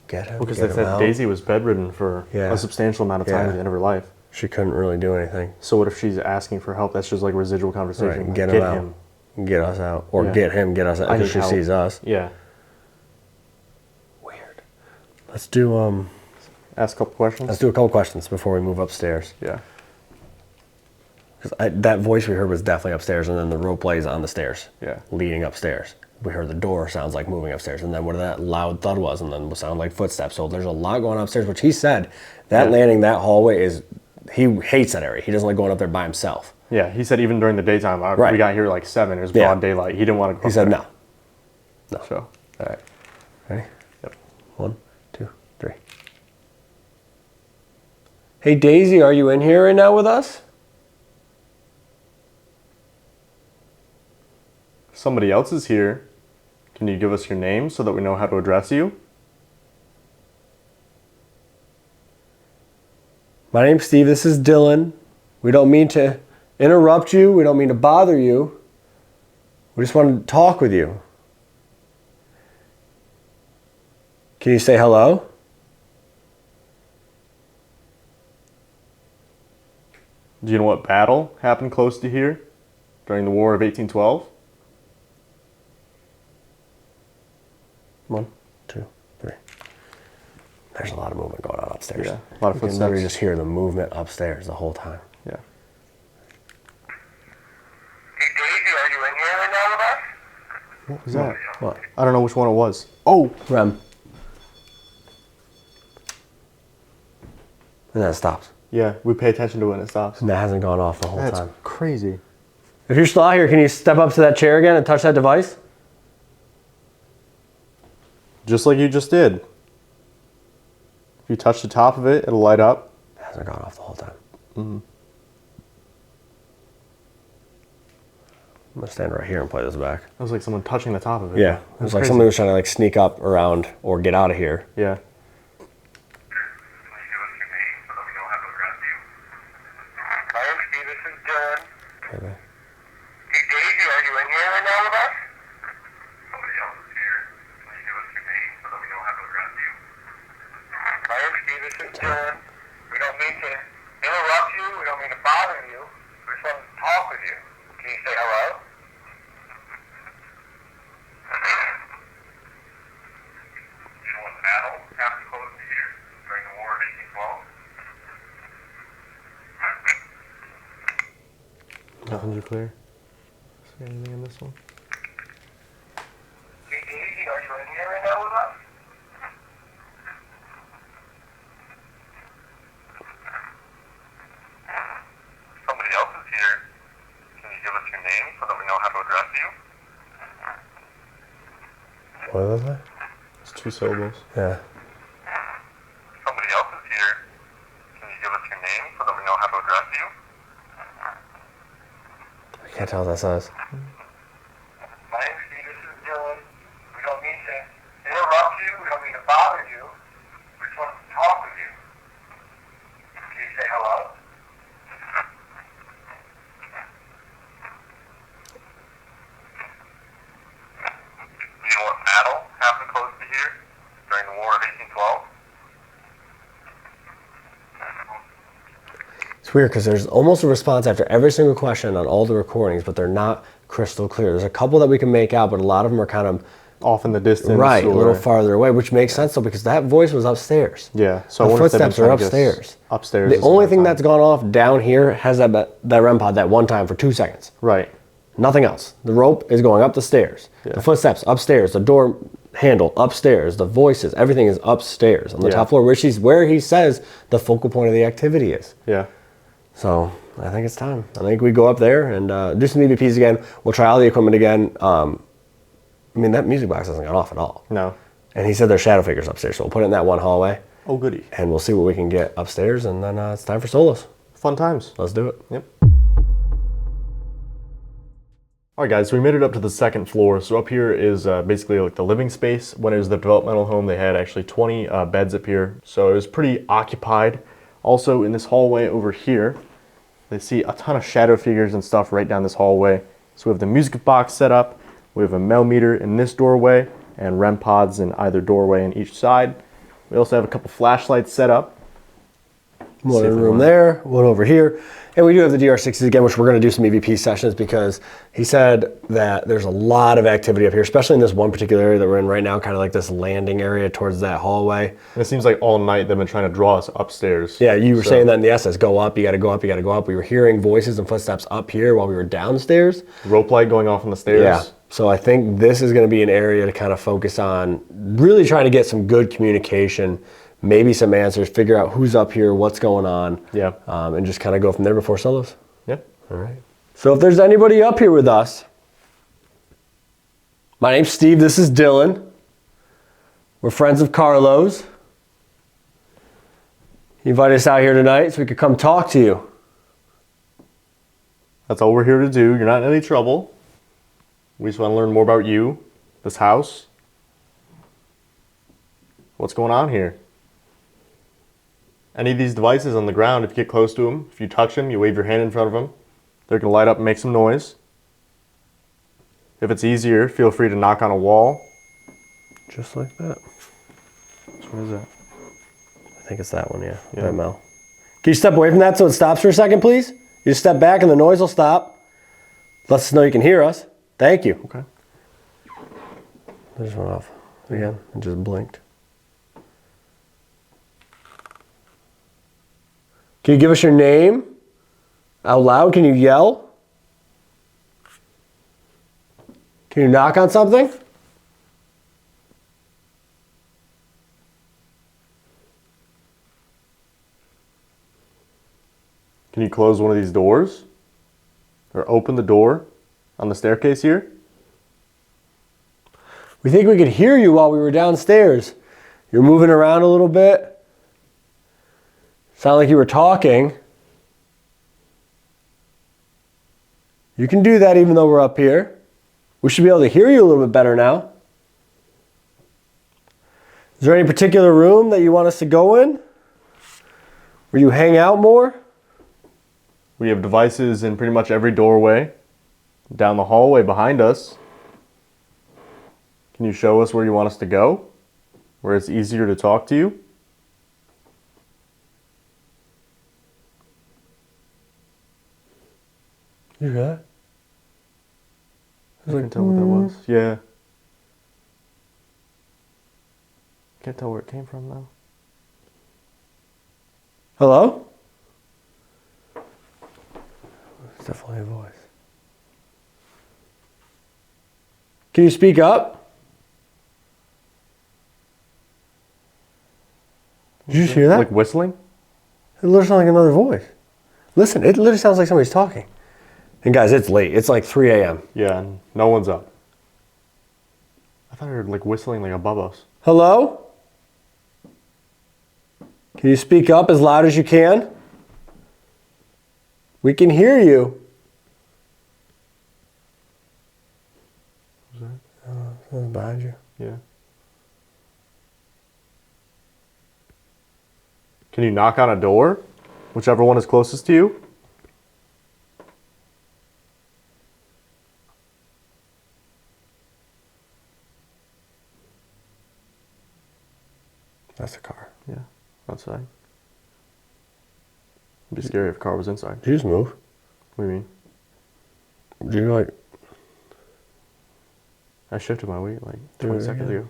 Get him. Because get they him said out. Daisy was bedridden for Yeah. a substantial amount of time Yeah. at the end of her life. She couldn't really do anything. So what if she's asking for help? That's just like residual conversation. Right. Like, Get him out. Get us out. Or Yeah. get him, get us out. I Because need she help. sees us. Yeah. Weird. Let's do Ask a couple questions. let's do a couple questions before we move upstairs. Yeah. Because that voice we heard was definitely upstairs, and then the role plays on the stairs. Yeah. Leading upstairs. We heard the door sounds like moving upstairs, and then what that loud thud was, and then it sounded like footsteps. So there's a lot going on upstairs, which he said that Yeah. landing, that hallway is, he hates that area. He doesn't like going up there by himself. Yeah. He said even during the daytime, Right. we got here like 7. It was Yeah. broad daylight. He didn't want to go. He up said there. no. So. All right. Ready? Yep. 1, 2, 3. Hey Daisy, are you in here right now with us? Somebody else is here. Can you give us your name so that we know how to address you? My name's Steve. This is Dylan. We don't mean to interrupt you. We don't mean to bother you. We just want to talk with you. Can you say hello? Do you know what battle happened close to here during the War of 1812? 1, 2, 3. There's a lot of movement going on upstairs. Yeah, a lot of You can footsteps. literally just hear the movement upstairs the whole time. Yeah. Hey, Daisy, are you in here right now with us? What was that? What? I don't know which one it was. Oh! Rem. And then it stops. Yeah, we pay attention to it when it stops. And that hasn't gone off the whole That's time. crazy. If you're still out here, can you step up to that chair again and touch that device? Just like you just did. If you touch the top of it, it'll light up. It hasn't gone off the whole time. Mm-hmm. I'm gonna stand right here and play this back. It was like someone touching the top of it. Yeah, it was like crazy. somebody was trying to like sneak up around or get out of here. Yeah. Can you give us your name so that we know how to address you? My name's Steve. This is Dylan. Okay. Hey, Daisy, are you in here right now with us? Somebody else is here. Can you give us your name so that we know how to address you? My name's Steve. This is Dylan. We don't mean to interrupt you. We don't mean to bother you. We just want to talk with you. Can you say hello? You know what battle happened close to here during the War of 1812? Nothing's clear. See anything in this one? Hey, Daisy, are you in here right now with us? Somebody else is here. Can you give us your name so that we know how to address you? What was that? It's 2 syllables. Yeah. Somebody else is here. Can you give us your name so that we know how to address you? I can't tell what that says. My name's Steve. This is Dylan. We don't mean to interrupt you. We don't mean to bother you. We just want to talk with you. Can you say hello? Do you know what battle happened close to here It's weird because there's almost a response after every single question on all the recordings, but they're not crystal clear. There's a couple that we can make out, but a lot of them are kind of Off in the distance. right, a or, little farther away, which makes sense though because that voice was upstairs. Yeah. So I The wonder if they've been footsteps are trying to get us upstairs. Upstairs. The this only whole thing time. that's gone off down here has that REM pod that one time for 2 seconds. Right. Nothing else. The rope is going up the stairs. Yeah. The footsteps upstairs. The door handle upstairs. The voices. Everything is upstairs on the Yeah. top floor, where he says the focal point of the activity is. Yeah. So I think it's time. I think we go up there and do some EVPs again. We'll try all the equipment again. I mean, that music box hasn't gone off at all. No. And he said there's shadow figures upstairs, so we'll put it in that one hallway. Oh, goody. And we'll see what we can get upstairs, and then it's time for solos. Fun times. Let's do it. Yep. All right, guys, so we made it up to the second floor. So up here is basically like the living space. When it was the developmental home, they had actually 20 beds up here. So it was pretty occupied. Also in this hallway over here, they see a ton of shadow figures and stuff right down this hallway. So we have the music box set up. We have a mail meter in this doorway and REM pods in either doorway on each side. We also have a couple flashlights set up. One See in if the we room want- there, one over here. And we do have the DR60s again, which we're going to do some EVP sessions because he said that there's a lot of activity up here, especially in this one particular area that we're in right now, kind of like this landing area towards that hallway. And it seems like all night they've been trying to draw us upstairs. Yeah, you were So- saying that in the SS, go up, you got to go up, you got to go up. We were hearing voices and footsteps up here while we were downstairs. Rope light going off on the stairs. Yeah. So I think this is going to be an area to kind of focus on really trying to get some good communication, maybe some answers, figure out who's up here, what's going on. Yeah. And just kind of go from there before solos. Yep. All right. So if there's anybody up here with us, my name's Steve, this is Dylan. We're friends of Carlo's. He invited us out here tonight so we could come talk to you. That's all we're here to do. You're not in any trouble. We just want to learn more about you, this house. What's going on here? Any of these devices on the ground, if you get close to them, if you touch them, you wave your hand in front of them, they're going to light up and make some noise. If it's easier, feel free to knock on a wall. Just like that. So what is that? I think it's that one, yeah. Yeah. Right, Mel. Can you step away from that so it stops for a second, please? You just step back and the noise will stop. Let us know you can hear us. Thank you. Okay. I just went off again and just blinked. Can you give us your name out loud? Can you yell? Can you knock on something? Can you close one of these doors? Or open the door on the staircase here? We think we could hear you while we were downstairs. You're moving around a little bit. Sound like you were talking. You can do that even though we're up here. We should be able to hear you a little bit better now. Is there any particular room that you want us to go in? Where you hang out more? We have devices in pretty much every doorway. Down the hallway behind us. Can you show us where you want us to go? Where it's easier to talk to you? You got it? I can tell what that was. Yeah. Can't tell where it came from though. Hello? It's definitely a voice. Can you speak up? Did you just hear that? Like whistling? It literally sounds like another voice. Listen, it literally sounds like somebody's talking. And guys, it's late. It's like 3 a.m. Yeah, and no one's up. I thought I heard like whistling like above us. Hello? Can you speak up as loud as you can? We can hear you. Was that? Someone's behind you. Yeah. Can you knock on a door? Whichever one is closest to you? That's a car. Yeah, outside. It'd be scary if a car was inside. Did you just move? What do you mean? Did you like... I shifted my weight like 20 seconds ago.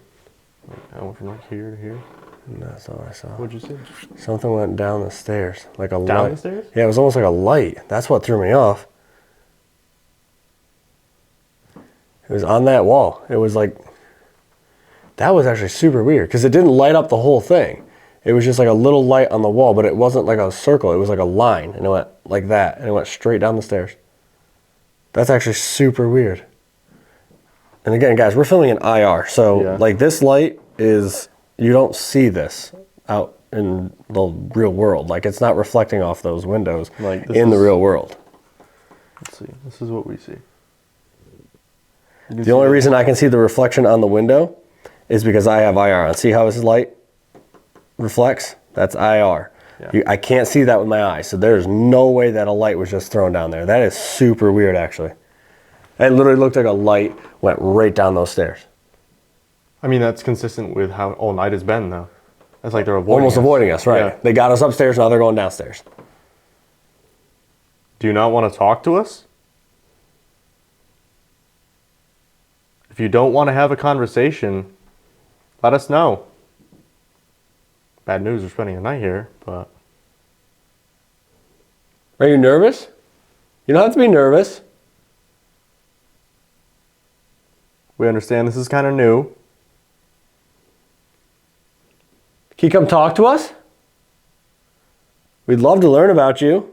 Like, I went from like here to here. No, that's not what I saw. What'd you see? Something went down the stairs. Like a light. Down the stairs? Yeah, it was almost like a light. That's what threw me off. It was on that wall. It was like... That was actually super weird because it didn't light up the whole thing. It was just like a little light on the wall, but it wasn't like a circle. It was like a line, and it went like that, and it went straight down the stairs. That's actually super weird. And again, guys, we're filming in IR, so like this light is, you don't see this out in the real world. Like it's not reflecting off those windows like in the real world. Let's see. This is what we see. The only reason I can see the reflection on the window is because I have IR on. See how this light reflects? That's IR. Yeah. I can't see that with my eyes, so there's no way that a light was just thrown down there. That is super weird, actually. It literally looked like a light went right down those stairs. I mean, that's consistent with how all night has been, though. It's like they're avoiding Almost avoiding us, right? Yeah. They got us upstairs, now they're going downstairs. Do you not want to talk to us? If you don't want to have a conversation, let us know. Bad news, we're spending the night here, but... Are you nervous? You don't have to be nervous. We understand this is kind of new. Can you come talk to us? We'd love to learn about you,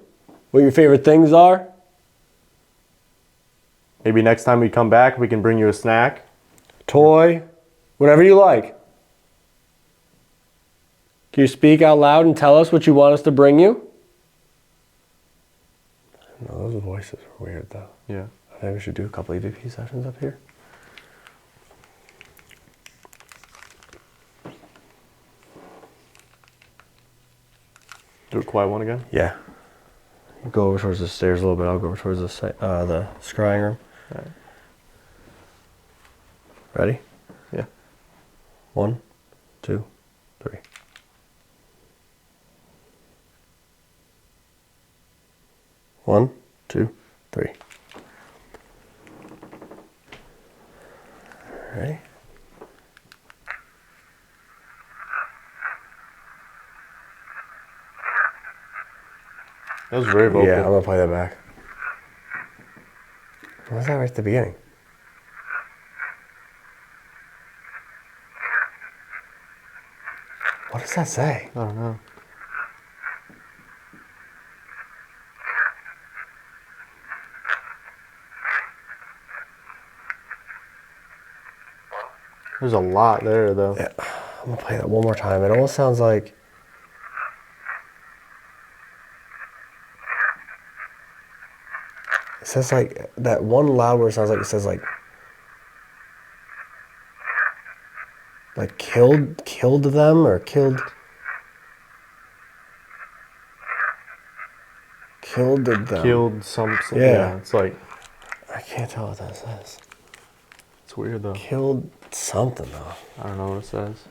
what your favorite things are. Maybe next time we come back, we can bring you a snack. Toy, whatever you like. Can you speak out loud and tell us what you want us to bring you? No, those voices are weird though. Yeah. I think we should do a couple EVP sessions up here. Do a quiet one again? Yeah. You go over towards the stairs a little bit. I'll go over towards the scrying room. All right. Ready? Yeah. 1, 2, 3. One, two, three. Ready? That was very vocal. Yeah, I'm gonna play that back. What was that right at the beginning? What does that say? I don't know. There's a lot there, though. Yeah, I'm gonna play that one more time. It almost sounds like... It says like, that one loud word sounds like it says like killed them or killed them. Killed something. Yeah, it's like... I can't tell what that says. It's weird, though. Killed something, though. I don't know what it says.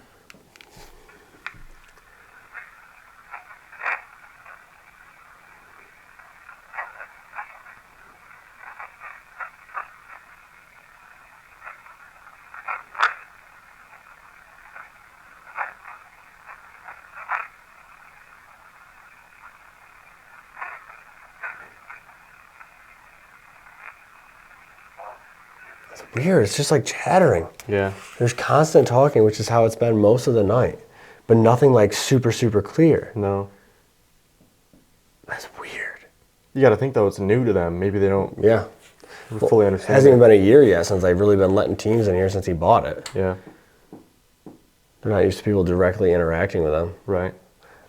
It's weird. It's just like chattering. Yeah. There's constant talking, which is how it's been most of the night. But nothing like super, super clear. No. That's weird. You got to think, though, it's new to them. Maybe they don't fully understand. It hasn't even been a year yet since they've really been letting teams in here since he bought it. Yeah. They're not used to people directly interacting with them. Right.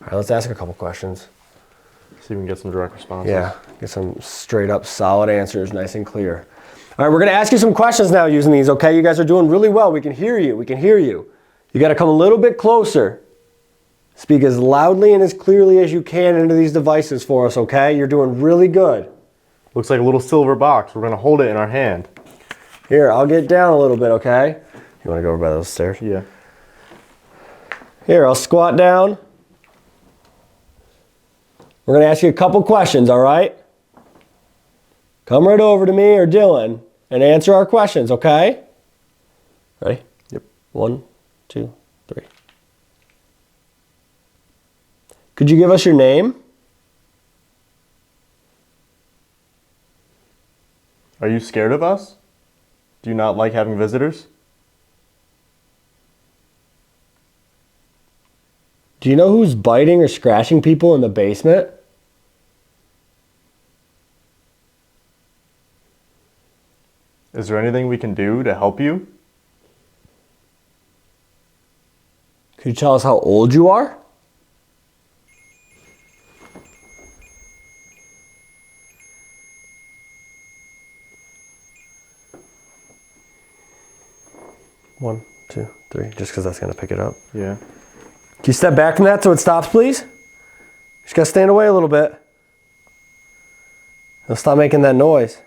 All right, let's ask a couple questions. See if we can get some direct responses. Yeah, get some straight up solid answers, nice and clear. All right, we're gonna ask you some questions now using these, okay? You guys are doing really well. We can hear you, we can hear you. You gotta come a little bit closer. Speak as loudly and as clearly as you can into these devices for us, okay? You're doing really good. Looks like a little silver box. We're gonna hold it in our hand. Here, I'll get down a little bit, okay? You wanna go over by those stairs? Yeah. Here, I'll squat down. We're going to ask you a couple questions, all right? Come right over to me or Dylan and answer our questions, okay? Ready? Yep. 1, 2, 3. Could you give us your name? Are you scared of us? Do you not like having visitors? Do you know who's biting or scratching people in the basement? Is there anything we can do to help you? Could you tell us how old you are? One, two, three, just because that's going to pick it up. Yeah. Can you step back from that so it stops, please? Just got to stand away a little bit. It'll stop making that noise.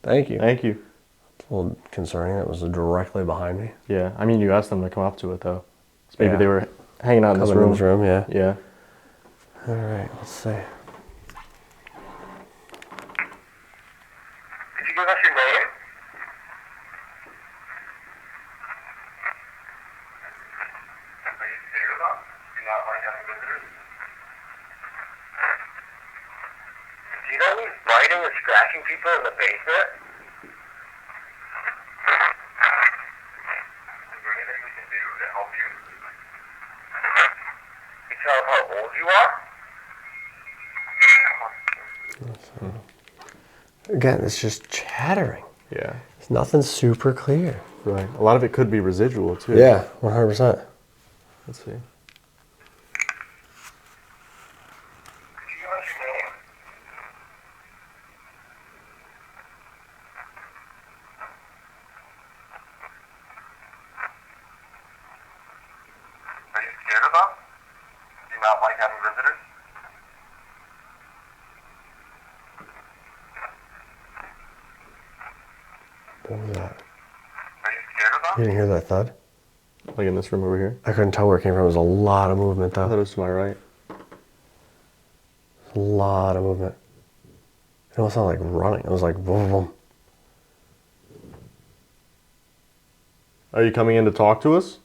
Thank you. Thank you. A little concerning. It was directly behind me. Yeah. I mean, you asked them to come up to it, though. So maybe Yeah. they were hanging out in this Coming room. in this room, yeah. Yeah. All right, let's see. Did you give us your name? Are you scared of us? Do you not like having visitors? Do you know who's biting or scratching people in the basement? Is there anything we can do to help you? Can you tell us how old you are? Again, it's just chattering. Yeah. It's nothing super clear. Right. A lot of it could be residual, too. Yeah, 100%. Let's see. Did you give us your name? Are you scared of us? Do you not like having visitors? What was that? Are you scared of us? You didn't hear that thud? Like in this room over here. I couldn't tell where it came from. It was a lot of movement, I thought it though. was to my right. A lot of movement. It almost sounded like running. It was like boom, boom. Are you coming in to talk to us?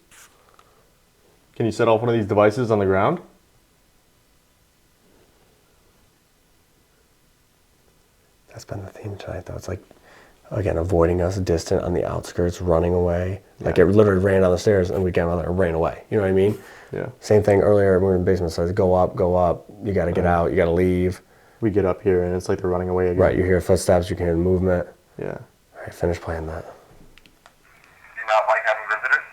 Can you set off one of these devices on the ground? That's been the theme tonight, though. It's like, again, avoiding us, distant, on the outskirts, running away. Like, Yeah. it literally ran down the stairs, and we came out there and ran away. You know what I mean? Yeah. Same thing earlier, we were in the basement, so it's go up, you gotta get out, you gotta leave. We get up here and it's like they're running away again. Right, you hear footsteps, you can hear movement. Yeah. All right, finish playing that. Do you not like having visitors?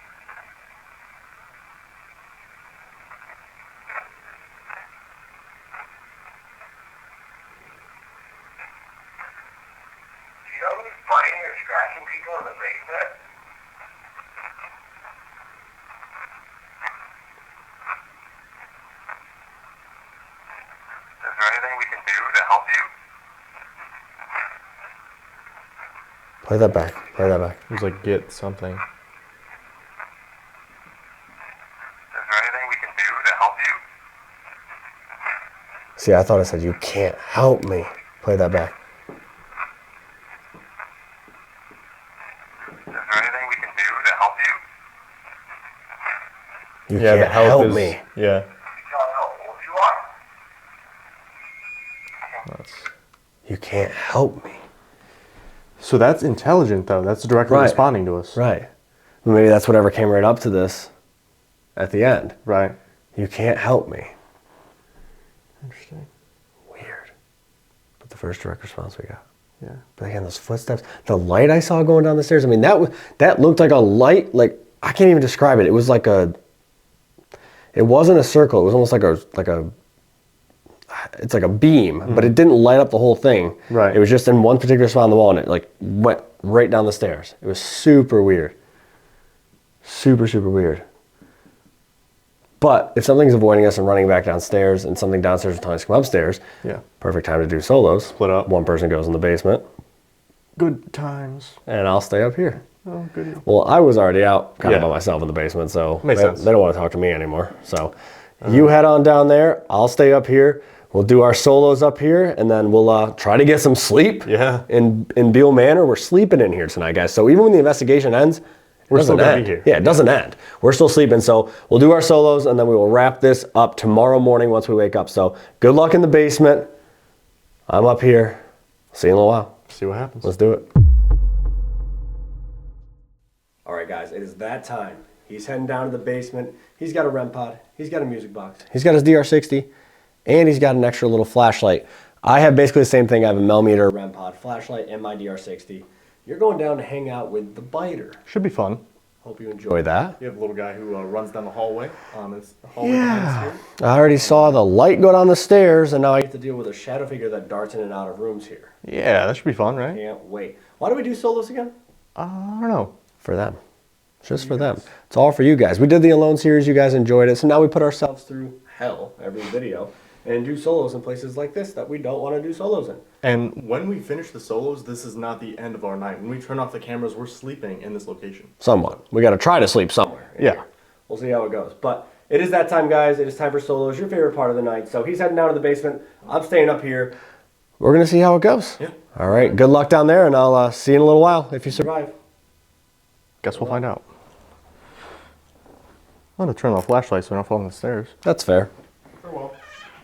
Do you know who's biting or scratching people in the basement? Is there anything we can do to help you? Play that back, play that back. It was like get something. Is there anything we can do to help you? See, I thought I said, you can't help me. Play that back. Is there anything we can do to help you? You Yeah, the can't help help is, me. Yeah. Can you tell me how old you are? That's, You can't help me. so that's intelligent, though. That's directly Right. responding to us. Right. Well, maybe that's whatever came right up to this at the end. Right. You can't help me. Interesting. Weird. But the first direct response we got. Yeah. But again, those footsteps, the light I saw going down the stairs, I mean, that looked like a light, like, I can't even describe it. It was like it wasn't a circle. It was almost it's like a beam, but it didn't light up the whole thing. Right. It was just in one particular spot on the wall, and it like went right down the stairs. It was super weird. Super, super weird. But if something's avoiding us and running back downstairs, and something downstairs is telling us to come upstairs, Yeah. perfect time to do solos. Split up. One person goes in the basement, Good times. and I'll stay up here. Oh, goody. Well, I was already out kind of Yeah. by myself in the basement, so Makes they, sense. they don't want to talk to me anymore. So you head on down there. I'll stay up here. We'll do our solos up here, and then we'll try to get some sleep. Yeah. In Bihl Manor, we're sleeping in here tonight, guys. So even when the investigation ends, We're still doesn't gonna end. be here. Yeah, it doesn't end. We're still sleeping. So we'll do our solos, and then we will wrap this up tomorrow morning once we wake up. So good luck in the basement. I'm up here. See you in a little while. See what happens. Let's do it. All right, guys, it is that time. He's heading down to the basement. He's got a REM pod. He's got a music box. He's got his DR60, and he's got an extra little flashlight. I have basically the same thing. I have a millimeter REM pod flashlight and my DR60. You're going down to hang out with the biter. Should be fun. Hope you enjoy that. You have a little guy who runs down the hallway. It's the hallway Yeah. behind us I already saw the light go down the stairs, and now I get to deal with a shadow figure that darts in and out of rooms here. here. Yeah, that should be fun, right? Can't wait. Why do we do solos again? I don't know. For them. Just for them. It's all for you guys. We did the Alone series. You guys enjoyed it. So now we put ourselves through hell every video and do solos in places like this that we don't want to do solos in. And when we finish the solos, this is not the end of our night. When we turn off the cameras, we're sleeping in this location. Somewhat. We got to try to sleep somewhere. Yeah. We'll see how it goes. But it is that time, guys. It is time for solos. Your favorite part of the night. So he's heading down to the basement. I'm staying up here. We're going to see how it goes. Yeah. All right. Good luck down there, and I'll see you in a little while if you survive. Guess we'll find out. I'm gonna turn on the flashlight so we don't fall on the stairs. That's fair. Farewell.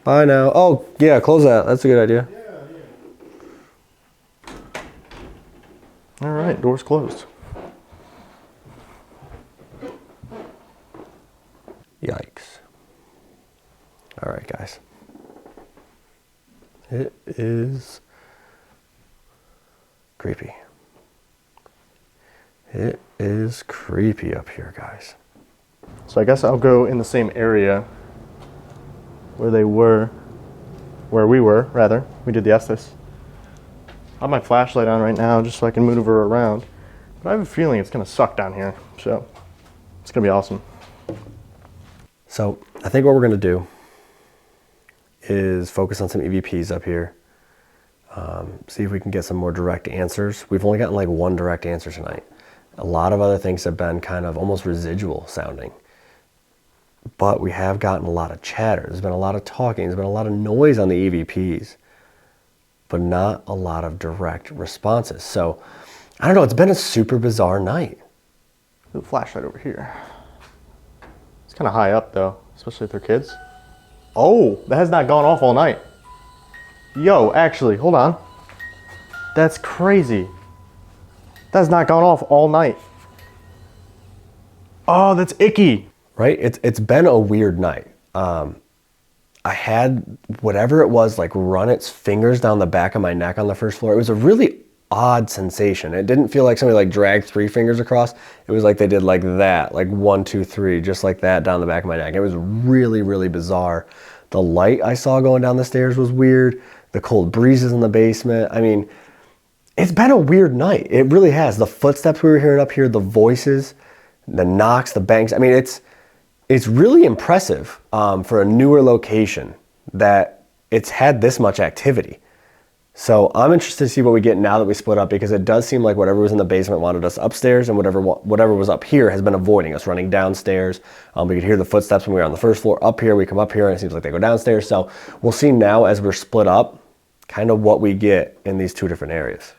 Bye now. Oh, yeah, close that. That's a good idea. All right, door's closed. Yikes. All right, guys. It is creepy. It is creepy up here, guys. So I guess I'll go in the same area where we were, rather. We did the Estes. I have my flashlight on right now just so I can maneuver around. But I have a feeling it's gonna suck down here, so it's gonna be awesome. So I think what we're gonna do is focus on some EVPs up here. See if we can get some more direct answers. We've only gotten like one direct answer tonight. A lot of other things have been kind of almost residual sounding. But we have gotten a lot of chatter. There's been a lot of talking. There's been a lot of noise on the EVPs, but not a lot of direct responses. So I don't know. It's been a super bizarre night. The flashlight over here. It's kind of high up though, especially if they're kids. Oh, that has not gone off all night. Yo, actually, hold on. That's crazy. That's not gone off all night. Oh, that's icky. Right? It's been a weird night. I had whatever it was like run its fingers down the back of my neck on the first floor. It was a really odd sensation. It didn't feel like somebody like dragged 3 fingers across. It was like they did like that, like 1, 2, 3, just like that down the back of my neck. It was really, really bizarre. The light I saw going down the stairs was weird. The cold breezes in the basement. I mean, it's been a weird night. It really has. The footsteps we were hearing up here, the voices, the knocks, the bangs. I mean, it's really impressive for a newer location that it's had this much activity. So I'm interested to see what we get now that we split up, because it does seem like whatever was in the basement wanted us upstairs, and whatever was up here has been avoiding us, running downstairs. We could hear the footsteps when we were on the first floor. Up here, we come up here and it seems like they go downstairs. So we'll see now as we're split up kind of what we get in these 2 different areas.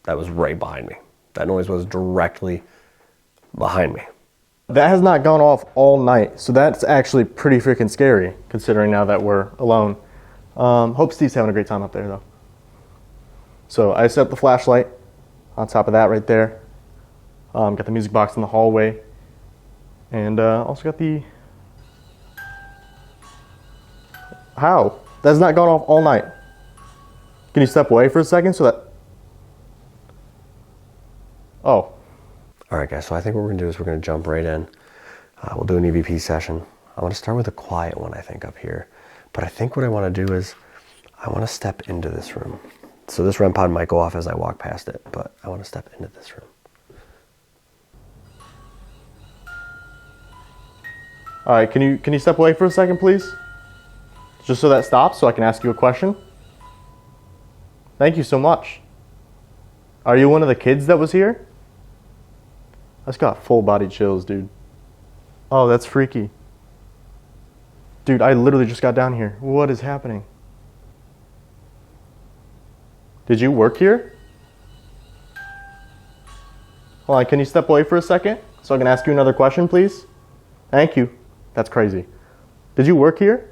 That was right behind me. That noise was directly behind me. That has not gone off all night, so that's actually pretty freaking scary, considering now that we're alone. Hope Steve's having a great time up there, though. So I set up the flashlight on top of that right there. Got the music box in the hallway. And also got the... How? That's not gone off all night. Can you step away for a second so that... Oh. All right, guys, so I think what we're gonna do is we're gonna jump right in. We'll do an EVP session. I wanna start with a quiet one, I think, up here. But I think what I wanna do is I wanna step into this room. So this REM pod might go off as I walk past it, but I wanna step into this room. All right, can you step away for a second, please? Just so that stops, so I can ask you a question. Thank you so much. Are you one of the kids that was here? I just got full body chills, dude. Oh, that's freaky. Dude, I literally just got down here. What is happening? Did you work here? Hold on, can you step away for a second so I can ask you another question, please? Thank you. That's crazy. Did you work here?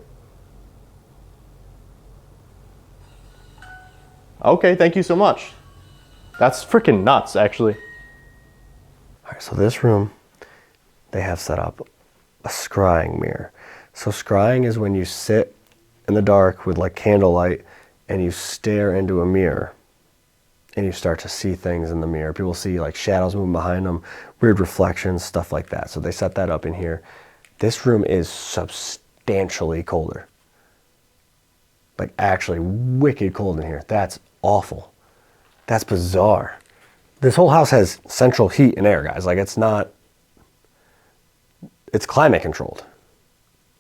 Okay, thank you so much. That's freaking nuts, actually. All right, so this room, they have set up a scrying mirror. So scrying is when you sit in the dark with like candlelight and you stare into a mirror and you start to see things in the mirror. People see like shadows moving behind them, weird reflections, stuff like that. So they set that up in here. This room is substantially colder. Like actually wicked cold in here. That's awful. That's bizarre. This whole house has central heat and air, guys. Like it's climate controlled.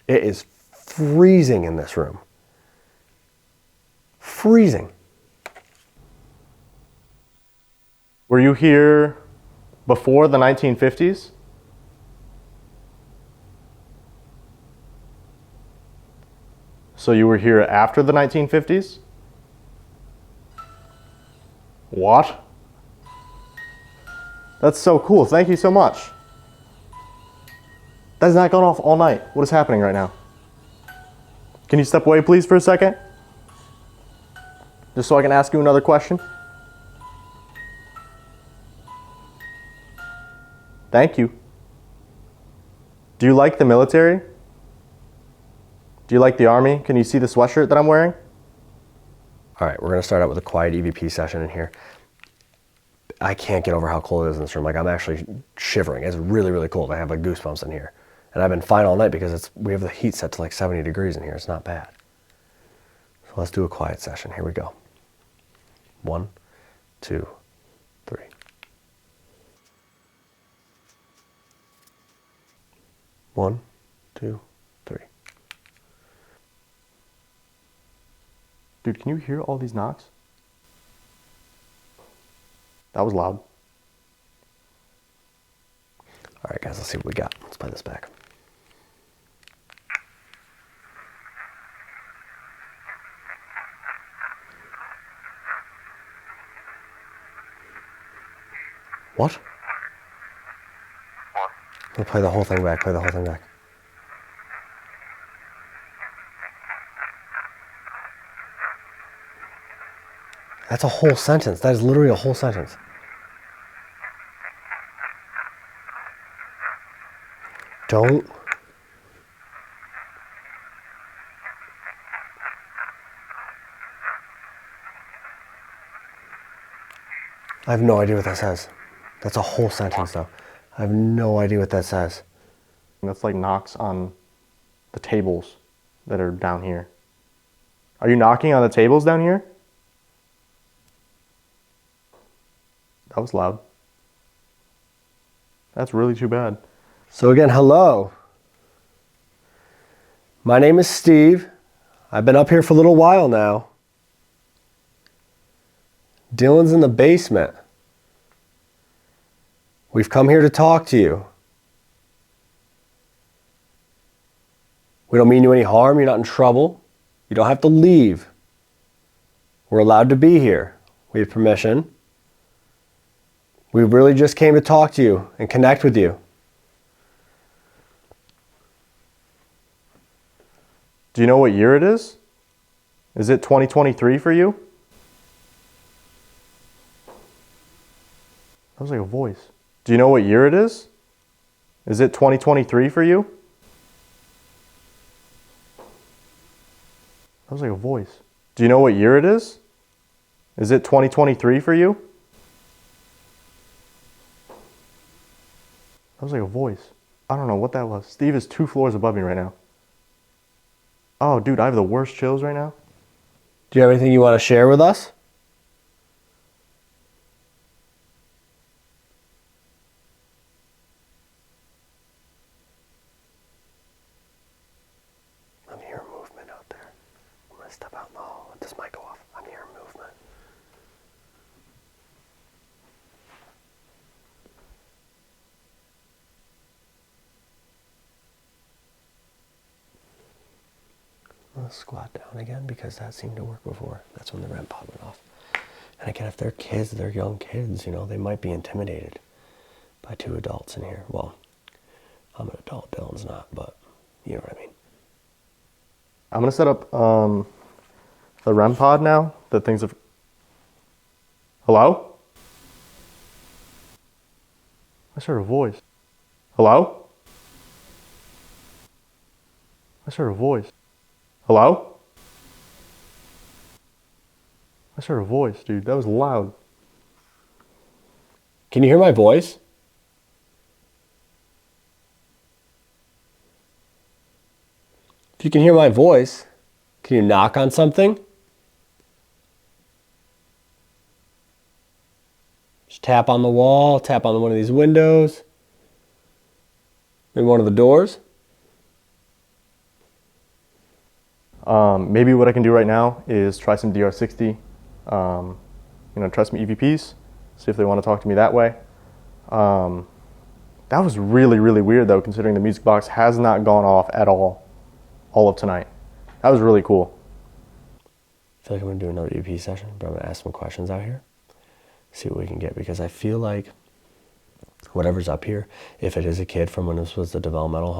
It is freezing in this room. Freezing. Were you here before the 1950s? So you were here after the 1950s? What? That's so cool. Thank you so much. That's not gone off all night. What is happening right now? Can you step away, please, for a second? Just so I can ask you another question. Thank you. Do you like the military? Do you like the army? Can you see the sweatshirt that I'm wearing? All right, we're gonna start out with a quiet EVP session in here. I can't get over how cold it is in this room. Like I'm actually shivering. It's really, really cold. I have like goosebumps in here. And I've been fine all night because we have the heat set to like 70 degrees in here. It's not bad. So let's do a quiet session. Here we go. 1, 2, 3. One, two, three. Dude, can you hear all these knocks? That was loud. All right, guys, let's see what we got. Let's play this back. What? We'll play the whole thing back. Play the whole thing back. That's a whole sentence. That is literally a whole sentence. Don't. I have no idea what that says. That's a whole sentence, though. I have no idea what that says. That's like knocks on the tables that are down here. Are you knocking on the tables down here? That was loud. That's really too bad. So again, hello. My name is Steve. I've been up here for a little while now. Dylan's in the basement. We've come here to talk to you. We don't mean you any harm. You're not in trouble. You don't have to leave. We're allowed to be here. We have permission. We really just came to talk to you and connect with you. Do you know what year it is? Is it 2023 for you? That was like a voice. Do you know what year it is? Is it 2023 for you? That was like a voice. Do you know what year it is? Is it 2023 for you? That was like a voice. I don't know what that was. Steve is 2 floors above me right now. Oh, dude, I have the worst chills right now. Do you have anything you want to share with us? I'm hearing movement out there. I'm going to step out in the hall. Let this mic go off. I'm hearing movement. to squat down again because that seemed to work before. That's when the REM pod went off. And again, if they're kids, they're young kids, you know, they might be intimidated by two adults in here. Well, I'm an adult, Dylan's not, but you know what I mean. I'm going to set up the REM pod now. The things have... Hello? I heard a voice. Hello? I heard a voice. Hello? I heard a voice, dude. That was loud. Can you hear my voice? If you can hear my voice, can you knock on something? Just tap on the wall, tap on one of these windows. Maybe one of the doors. Maybe what I can do right now is try some DR60, try some EVPs, see if they want to talk to me that way. That was really, really weird though, considering the music box has not gone off at all of tonight. That was really cool. I feel like I'm going to do another EP session, but I'm going to ask some questions out here, see what we can get, because I feel like whatever's up here, if it is a kid from when this was the developmental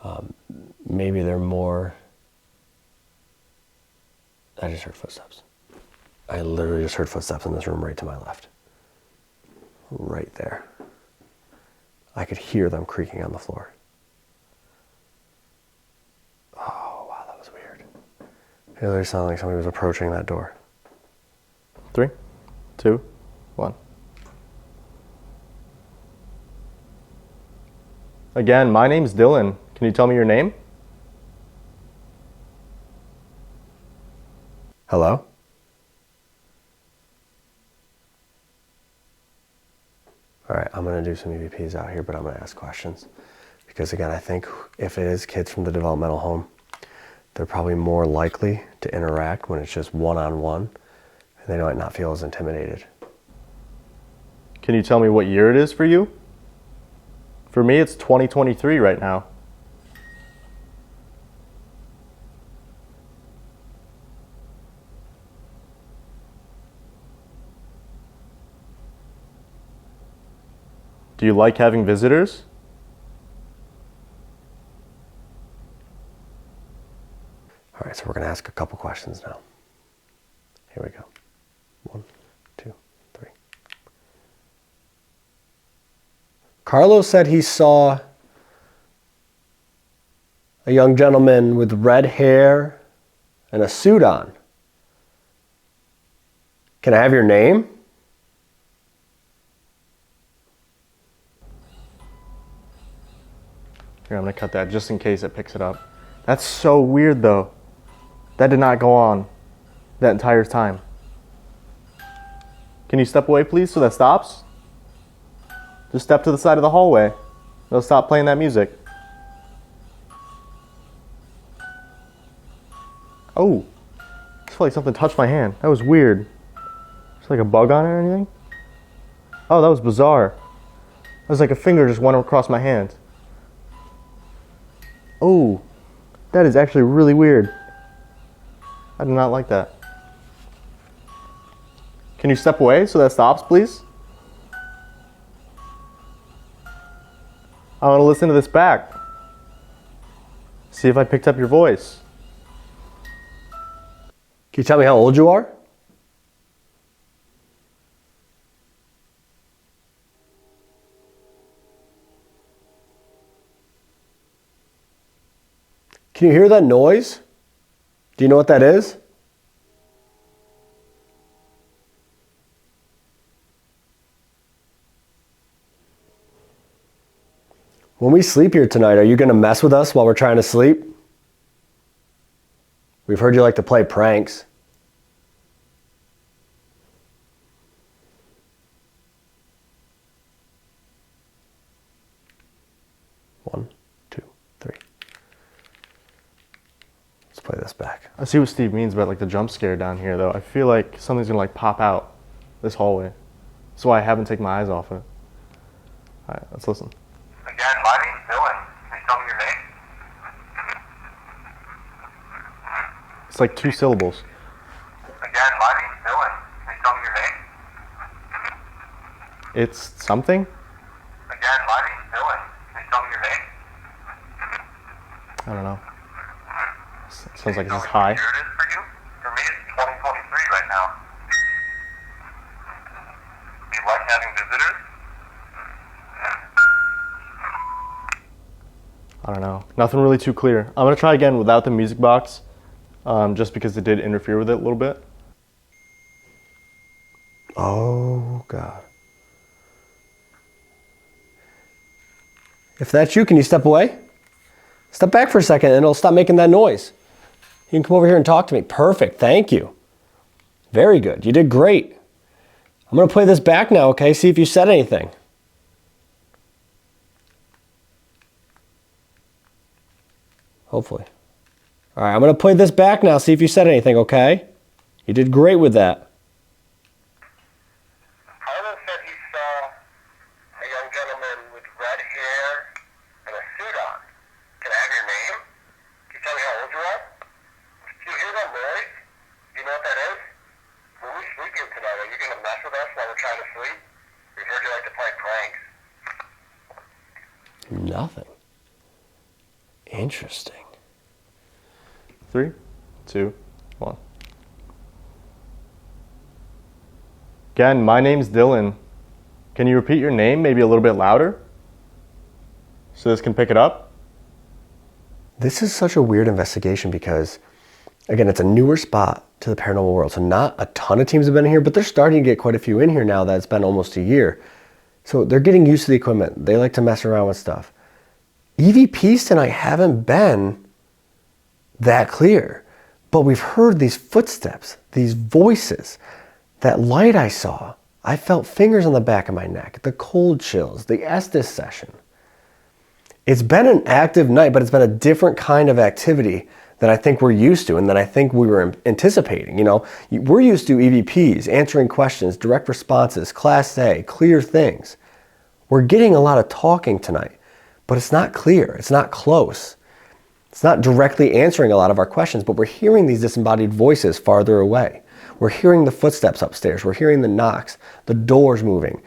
home, maybe they're more... I just heard footsteps. I literally just heard footsteps in this room right to my left. Right there. I could hear them creaking on the floor. Oh, wow, that was weird. It literally sounded like somebody was approaching that door. 3, 2, 1. Again, my name's Dylan. Can you tell me your name? Hello? All right, I'm gonna do some EVPs out here, but I'm gonna ask questions. Because again, I think if it is kids from the developmental home, they're probably more likely to interact when it's just one-on-one, and they might not feel as intimidated. Can you tell me what year it is for you? For me, it's 2023 right now. Do you like having visitors? All right, so we're gonna ask a couple questions now. Here we go. 1, 2, 3. Carlos said he saw a young gentleman with red hair and a suit on. Can I have your name? Here, I'm gonna cut that just in case it picks it up. That's so weird though. That did not go on that entire time. Can you step away please so that stops? Just step to the side of the hallway. They'll stop playing that music. Oh, I feel like something touched my hand. That was weird. Is like a bug on it or anything? Oh, that was bizarre. It was like a finger just went across my hand. Oh, that is actually really weird. I do not like that. Can you step away so that stops, please? I want to listen to this back. See if I picked up your voice. Can you tell me how old you are? Can you hear that noise? Do you know what that is? When we sleep here tonight, are you going to mess with us while we're trying to sleep? We've heard you like to play pranks. One, two, three. Let's play this back. I see what Steve means about like the jump scare down here though. I feel like something's gonna like pop out this hallway. That's why I haven't taken my eyes off it. Alright, let's listen. Again, my name's Dylan. Can you tell me your name? It's like 2 syllables. Again, my name's Dylan. Can you tell me your name? It's something? Again, my name's Dylan. Can you tell me your name? I don't know. Sounds like Tell it's me high. what year it is for you? For me, it's 2023 right now. Do you like having visitors? I don't know. Nothing really too clear. I'm gonna try again without the music box, just because it did interfere with it a little bit. Oh, God. If that's you, can you step away? Step back for a second and it'll stop making that noise. You can come over here and talk to me. Perfect, thank you. Very good, you did great. I'm gonna play this back now, okay? See if you said anything. Hopefully. All right, I'm gonna play this back now, see if you said anything, okay? You did great with that. Harlan said he saw a young gentleman with red hair and a suit on. Can I have your name? Can you tell me how old you are? Do you hear that noise? Do you know what that is? When we sleep here tonight, are you going to mess with us while we're trying to sleep? We've heard you like to play pranks. Nothing. Interesting. 3, 2, 1. Again, my name's Dylan. Can you repeat your name maybe a little bit louder so this can pick it up? This is such a weird investigation because, again, it's a newer spot to the paranormal world. So not a ton of teams have been in here, but they're starting to get quite a few in here now that it's been almost a year. So they're getting used to the equipment. They like to mess around with stuff. EVPs tonight haven't been that clear, but we've heard these footsteps, these voices. That light I saw, I felt fingers on the back of my neck, the cold chills, the Estes session. It's been an active night, but it's been a different kind of activity than I think we're used to and that I think we were anticipating. You know, we're used to EVPs, answering questions, direct responses, Class A, clear things. We're getting a lot of talking tonight, but it's not clear, it's not close. It's not directly answering a lot of our questions, but we're hearing these disembodied voices farther away. We're hearing the footsteps upstairs. We're hearing the knocks, the doors moving,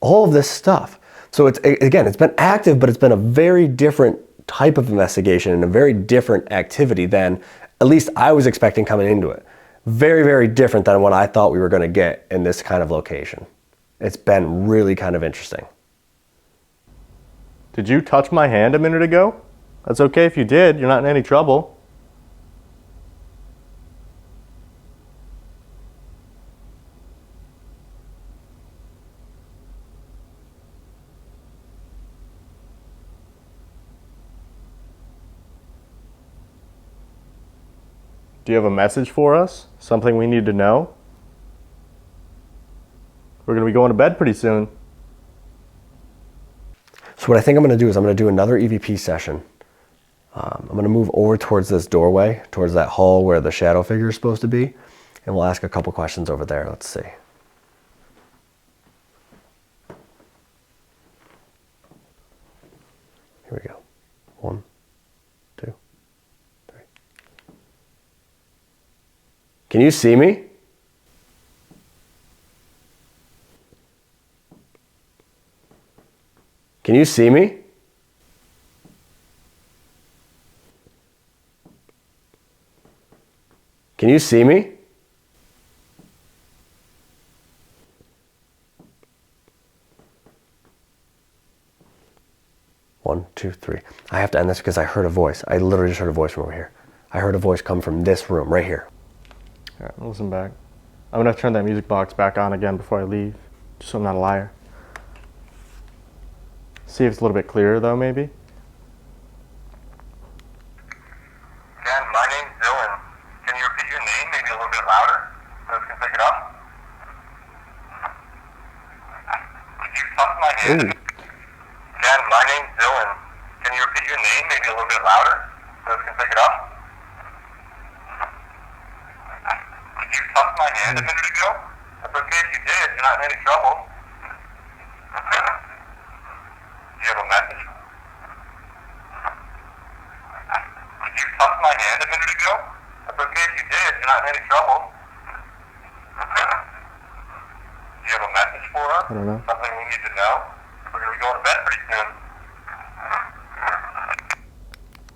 all of this stuff. So it's, again, it's been active, but it's been a very different type of investigation and a very different activity than at least I was expecting coming into it. Very, very different than what I thought we were going to get in this kind of location. It's been really kind of interesting. Did you touch my hand a minute ago? That's okay if you did. You're not in any trouble. Do you have a message for us? Something we need to know? We're going to be going to bed pretty soon. So what I think I'm going to do is I'm going to do another EVP session. I'm going to move over towards this doorway, towards that hall where the shadow figure is supposed to be, and we'll ask a couple questions over there. Let's see. Here we go. 1, 2, 3. Can you see me? Can you see me? Can you see me? One, two, three. I have to end this because I heard a voice. I literally just heard a voice from over here. I heard a voice come from this room right here. All right, listen back. I'm going to turn that music box back on again before I leave, just so I'm not a liar. See if it's a little bit clearer though, maybe. Again, my name's Dylan. Can you repeat your name maybe a little bit louder so we can pick it up? Did you touch my hand? Ooh. Again, my name's Dylan. Can you repeat your name maybe a little bit louder so we can pick it up? Did you touch my hand a minute ago? That's okay if you did. You're not in any trouble. Do you have a message? Did you touch my hand a minute ago? It's okay if you did. You're not in any trouble. Do you have a message for us? I don't know. Something we need to know? We're going to be going to bed pretty soon.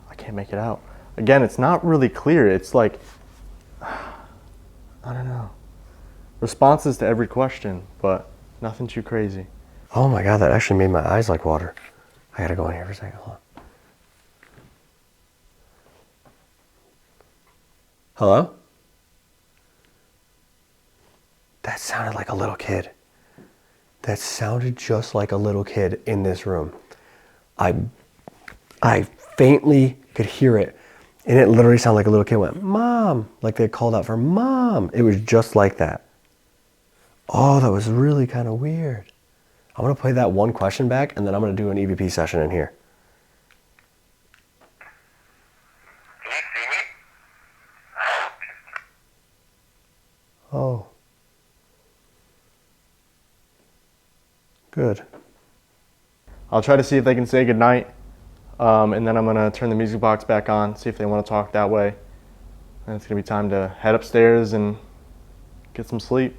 I can't make it out. Again, it's not really clear. It's like, I don't know. Responses to every question, but nothing too crazy. Oh my God, that actually made my eyes like water. I gotta go in here for a second, hold on. Hello? That sounded like a little kid. That sounded just like a little kid in this room. I faintly could hear it, and it literally sounded like a little kid went, Mom, like they called out for Mom. It was just like that. Oh, that was really kind of weird. I'm gonna play that one question back, and then I'm gonna do an EVP session in here. Can you see me? Oh. Good. I'll try to see if they can say goodnight, and then I'm gonna turn the music box back on, see if they want to talk that way. And it's gonna be time to head upstairs and get some sleep.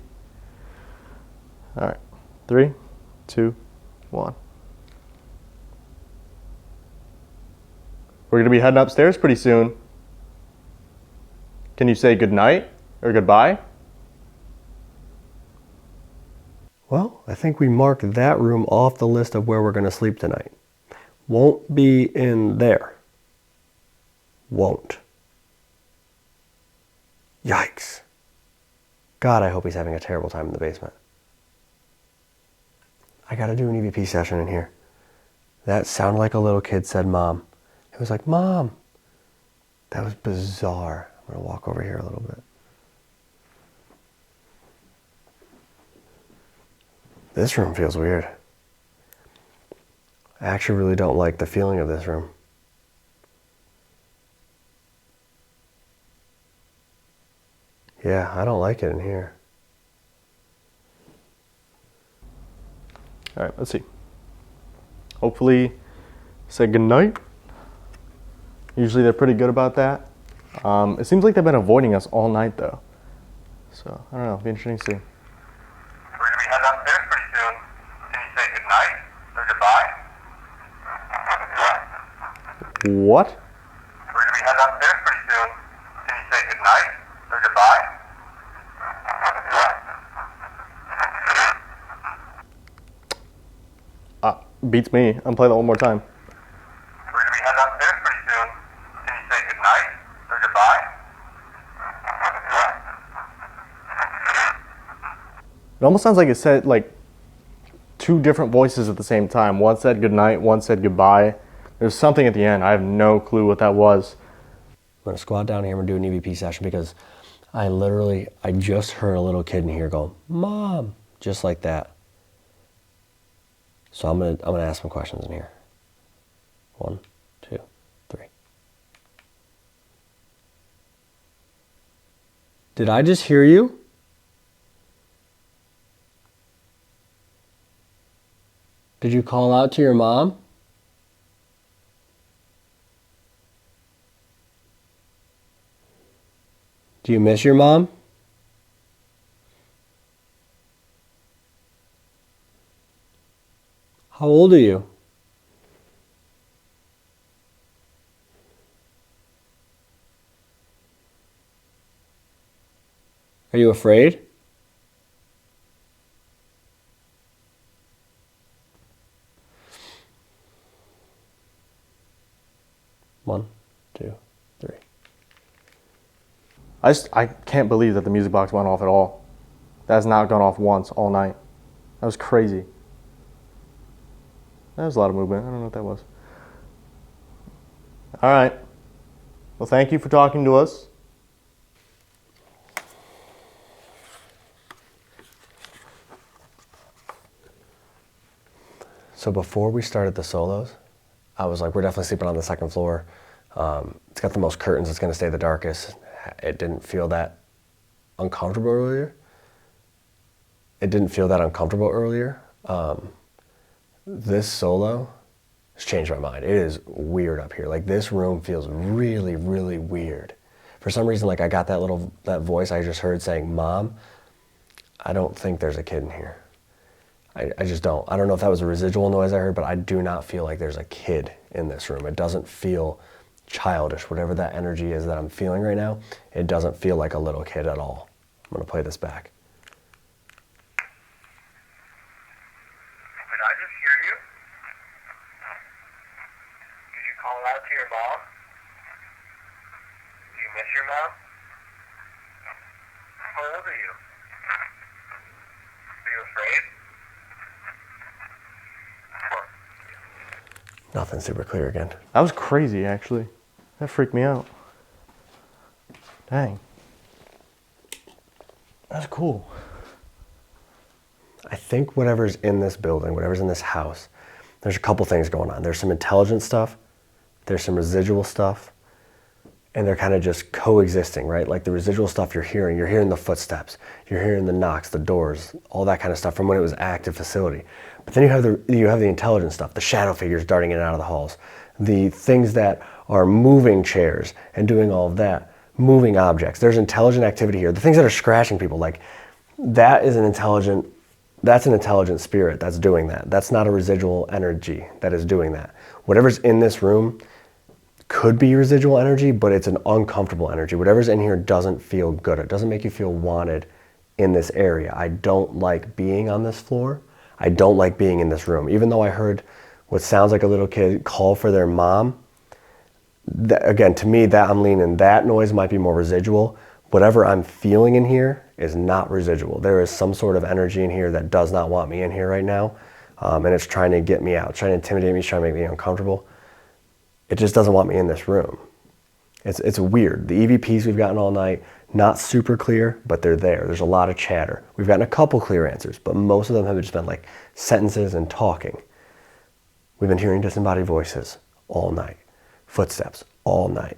All right, 3, 2, 1. We're gonna be heading upstairs pretty soon. Can you say goodnight or goodbye? Well, I think we marked that room off the list of where we're gonna sleep tonight. Won't be in there. Won't. Yikes. God, I hope he's having a terrible time in the basement. I gotta do an EVP session in here. That sounded like a little kid said Mom. It was like, Mom. That was bizarre. I'm gonna walk over here a little bit. This room feels weird. I actually really don't like the feeling of this room. Yeah, I don't like it in here. All right, let's see. Hopefully, say goodnight. Usually they're pretty good about that. It seems like they've been avoiding us all night though. So, I don't know, it'll be interesting to see. We're going to be heading upstairs pretty soon. Can you say goodnight or goodbye? What? We're going to be heading upstairs pretty soon. Can you say goodnight or goodbye? Beats me. I'm playing that one more time. We're going to be heading upstairs pretty soon. Can you say goodnight or goodbye? It almost sounds like it said like 2 different voices at the same time. One said goodnight, one said goodbye. There's something at the end. I have no clue what that was. I'm gonna squat down here and do an EVP session because I just heard a little kid in here go, Mom, just like that. So I'm gonna ask some questions in here. 1, 2, 3. Did I just hear you? Did you call out to your mom? Do you miss your mom? How old are you? Are you afraid? One, 2, 3. I can't believe that the music box went off at all. That has not gone off once all night. That was crazy. That was a lot of movement. I don't know what that was. All right. Well, thank you for talking to us. So before we started the solos, I was like, we're definitely sleeping on the second floor. It's got the most curtains. It's going to stay the darkest. It didn't feel that uncomfortable earlier. This solo has changed my mind. It is weird up here. Like, this room feels really, really weird. For some reason, like I got that voice I just heard saying, Mom, I don't think there's a kid in here. I just don't. I don't know if that was a residual noise I heard, but I do not feel like there's a kid in this room. It doesn't feel childish, whatever that energy is that I'm feeling right now. It doesn't feel like a little kid at all. I'm gonna play this back. Did I just hear you? Did you call out to your mom? Do you miss your mom? How old are you? Are you afraid? Nothing super clear again. That was crazy, actually. That freaked me out. Dang. That's cool. I think whatever's in this building, whatever's in this house, there's a couple things going on. There's some intelligent stuff, there's some residual stuff, and they're kind of just coexisting, right? Like the residual stuff you're hearing the footsteps, you're hearing the knocks, the doors, all that kind of stuff from when it was active facility. But then you have the intelligent stuff, the shadow figures darting in and out of the halls, the things that are moving chairs and doing all of that, moving objects. There's intelligent activity here. The things that are scratching people, like that's an intelligent spirit that's doing that. That's not a residual energy that is doing that. Whatever's in this room could be residual energy, but it's an uncomfortable energy. Whatever's in here doesn't feel good. It doesn't make you feel wanted in this area. I don't like being on this floor. I don't like being in this room. Even though I heard what sounds like a little kid call for their mom, again, to me, that I'm leaning, that noise might be more residual. Whatever I'm feeling in here is not residual. There is some sort of energy in here that does not want me in here right now. And it's trying to get me out, trying to intimidate me, trying to make me uncomfortable. It just doesn't want me in this room. It's weird. The EVPs we've gotten all night, not super clear, but they're there. There's a lot of chatter. We've gotten a couple clear answers, but most of them have just been like sentences and talking. We've been hearing disembodied voices all night, footsteps all night.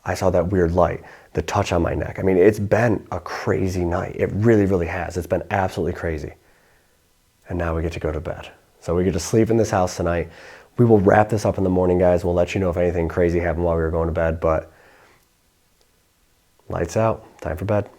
I saw that weird light, the touch on my neck. I mean, it's been a crazy night. It really, really has. It's been absolutely crazy. And now we get to go to bed. So we get to sleep in this house tonight. We will wrap this up in the morning, guys. We'll let you know if anything crazy happened while we were going to bed, but lights out, time for bed.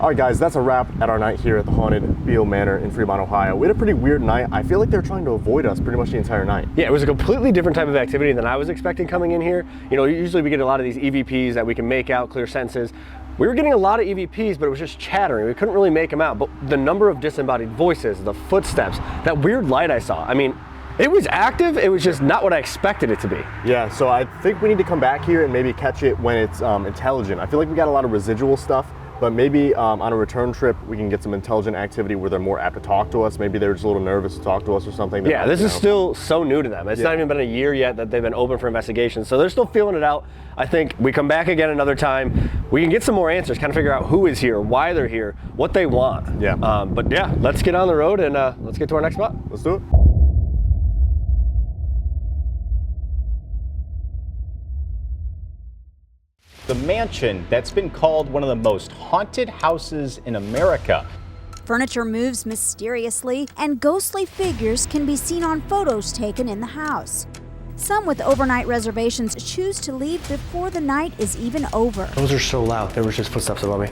All right, guys, that's a wrap at our night here at the haunted Bihl Manor in Fremont, Ohio. We had a pretty weird night. I feel like they're trying to avoid us pretty much the entire night. Yeah, it was a completely different type of activity than I was expecting coming in here. You know, usually we get a lot of these EVPs that we can make out, clear sentences. We were getting a lot of EVPs, but it was just chattering. We couldn't really make them out. But the number of disembodied voices, the footsteps, that weird light I saw, I mean, it was active, it was just not what I expected it to be. Yeah, so I think we need to come back here and maybe catch it when it's intelligent. I feel like we got a lot of residual stuff, but maybe on a return trip, we can get some intelligent activity where they're more apt to talk to us. Maybe they're just a little nervous to talk to us or something. Yeah, this is still so new to them. It's not even been a year yet that they've been open for investigation, so they're still feeling it out. I think we come back again another time, we can get some more answers, kind of figure out who is here, why they're here, what they want. Yeah. But yeah, let's get on the road and let's get to our next spot. Let's do it. The mansion that's been called one of the most haunted houses in America. Furniture moves mysteriously, and ghostly figures can be seen on photos taken in the house. Some with overnight reservations choose to leave before the night is even over. Those are so loud. There was just footsteps above me.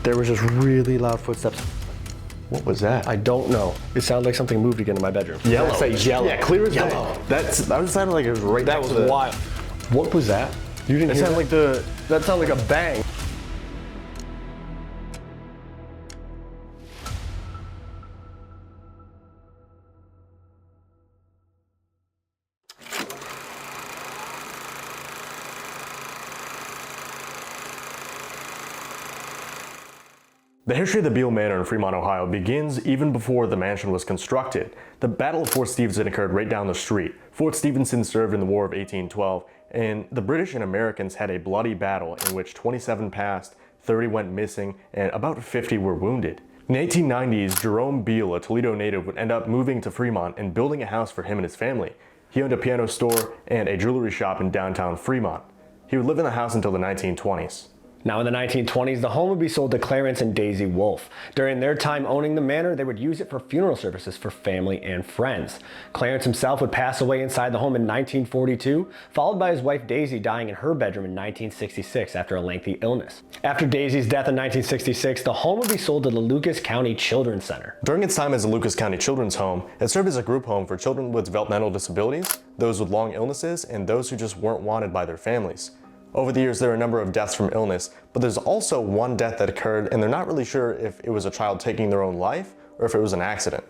There was just really loud footsteps. What was that? I don't know. It sounded like something moved again in my bedroom. Yellow. I say yellow. Yeah, clear as yellow. day. That sounded like it was right That next was to the... wild. What was that? You didn't It hear sounded that? like That sounded like a bang. The history of the Bihl Manor in Fremont, Ohio begins even before the mansion was constructed. The Battle of Fort Stephenson occurred right down the street. Fort Stephenson served in the War of 1812, and the British and Americans had a bloody battle in which 27 passed, 30 went missing, and about 50 were wounded. In the 1890s, Jerome Bihl, a Toledo native, would end up moving to Fremont and building a house for him and his family. He owned a piano store and a jewelry shop in downtown Fremont. He would live in the house until the 1920s. Now in the 1920s, the home would be sold to Clarence and Daisy Wolfe. During their time owning the manor, they would use it for funeral services for family and friends. Clarence himself would pass away inside the home in 1942, followed by his wife Daisy dying in her bedroom in 1966 after a lengthy illness. After Daisy's death in 1966, the home would be sold to the Lucas County Children's Center. During its time as a Lucas County Children's Home, it served as a group home for children with developmental disabilities, those with long illnesses, and those who just weren't wanted by their families. Over the years, there are a number of deaths from illness, but there's also one death that occurred and they're not really sure if it was a child taking their own life or if it was an accident.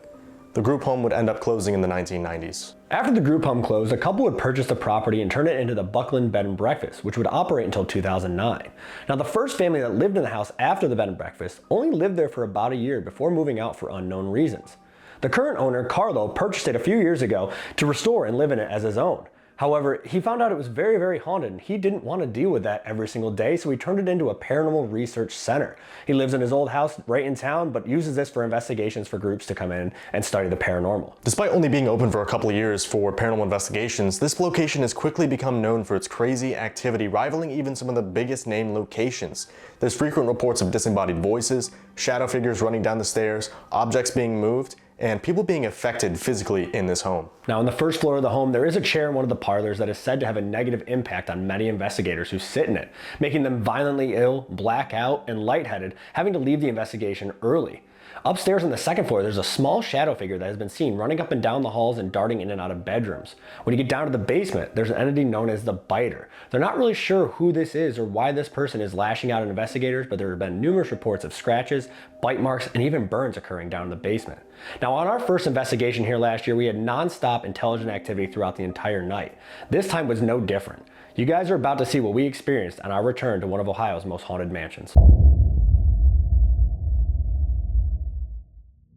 The group home would end up closing in the 1990s. After the group home closed, a couple would purchase the property and turn it into the Buckland Bed and Breakfast, which would operate until 2009. Now, the first family that lived in the house after the bed and breakfast only lived there for about a year before moving out for unknown reasons. The current owner, Carlo, purchased it a few years ago to restore and live in it as his own. However, he found out it was very, very haunted and he didn't want to deal with that every single day, so he turned it into a paranormal research center. He lives in his old house right in town, but uses this for investigations for groups to come in and study the paranormal. Despite only being open for a couple of years for paranormal investigations, this location has quickly become known for its crazy activity, rivaling even some of the biggest name locations. There's frequent reports of disembodied voices, shadow figures running down the stairs, objects being moved, and people being affected physically in this home. Now, on the first floor of the home, there is a chair in one of the parlors that is said to have a negative impact on many investigators who sit in it, making them violently ill, black out, and lightheaded, having to leave the investigation early. Upstairs on the second floor, there's a small shadow figure that has been seen running up and down the halls and darting in and out of bedrooms. When you get down to the basement, there's an entity known as the Biter. They're not really sure who this is or why this person is lashing out at investigators, but there have been numerous reports of scratches, bite marks, and even burns occurring down in the basement. Now, on our first investigation here last year, we had non-stop intelligent activity throughout the entire night. This time was no different. You guys are about to see what we experienced on our return to one of Ohio's most haunted mansions.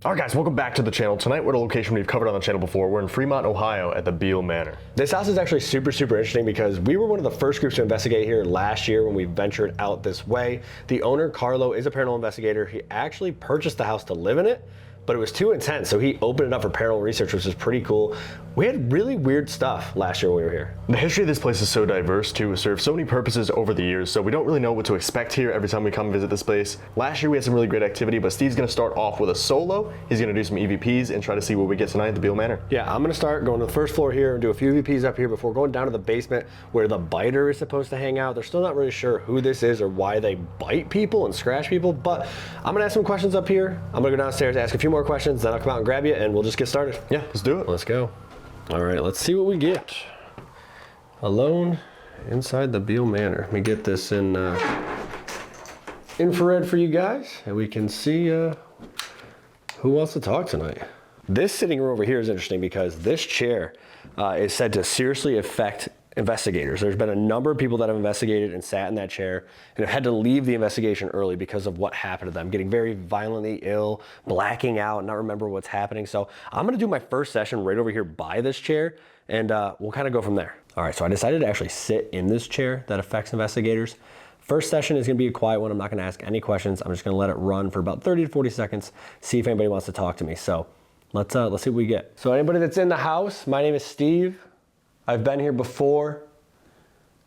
Alright guys, welcome back to the channel. Tonight we're at a location we've covered on the channel before. We're in Fremont, Ohio at the Bihl Manor. This house is actually super interesting because we were one of the first groups to investigate here last year when we ventured out this way. The owner, Carlo, is a paranormal investigator. He actually purchased the house to live in it, but it was too intense, so he opened it up for paranormal research, which is pretty cool. We had really weird stuff last year when we were here. The history of this place is so diverse too. It served so many purposes over the years, so we don't really know what to expect here every time we come visit this place. Last year we had some really great activity, but Steve's gonna start off with a solo. He's gonna do some EVPs and try to see what we get tonight at the Bihl Manor. Yeah, I'm gonna start going to the first floor here and do a few EVPs up here before going down to the basement where the Biter is supposed to hang out. They're still not really sure who this is or why they bite people and scratch people, but I'm gonna ask some questions up here. I'm gonna go downstairs, ask a few more questions, then I'll come out and grab you and we'll just get started. Yeah, let's do it. Let's go. All right, let's see what we get. Alone inside the Bihl Manor. Let me get this in infrared for you guys and we can see who wants to talk tonight. This sitting room over here is interesting because this chair is said to seriously affect investigators. There's been a number of people that have investigated and sat in that chair and have had to leave the investigation early because of what happened to them, getting very violently ill, blacking out, not remember what's happening. So I'm gonna do my first session right over here by this chair and we'll kind of go from there. All right, so I decided to actually sit in this chair that affects investigators. First session is gonna be a quiet one. I'm not gonna ask any questions. I'm just gonna let it run for about 30 to 40 seconds, see if anybody wants to talk to me. So let's see what we get. So anybody that's in the house, my name is Steve. I've been here before,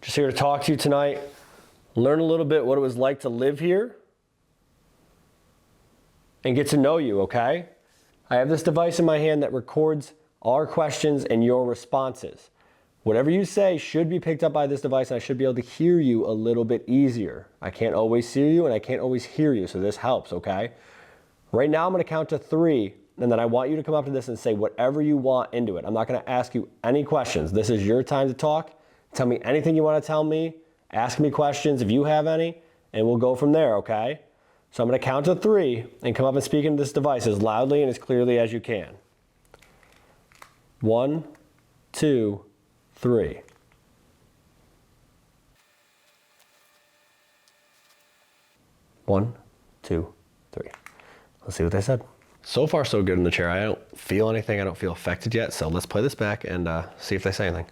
just here to talk to you tonight, learn a little bit what it was like to live here, and get to know you, okay? I have this device in my hand that records our questions and your responses. Whatever you say should be picked up by this device and I should be able to hear you a little bit easier. I can't always see you and I can't always hear you, so this helps, okay? Right now I'm gonna count to 3. And then I want you to come up to this and say whatever you want into it. I'm not gonna ask you any questions. This is your time to talk. Tell me anything you wanna tell me. Ask me questions if you have any, and we'll go from there, okay? So I'm gonna count to 3 and come up and speak into this device as loudly and as clearly as you can. 1, 2, 3. One, two, three. Let's see what they said. So far, so good in the chair. I don't feel anything. I don't feel affected yet. So let's play this back and see if they say anything.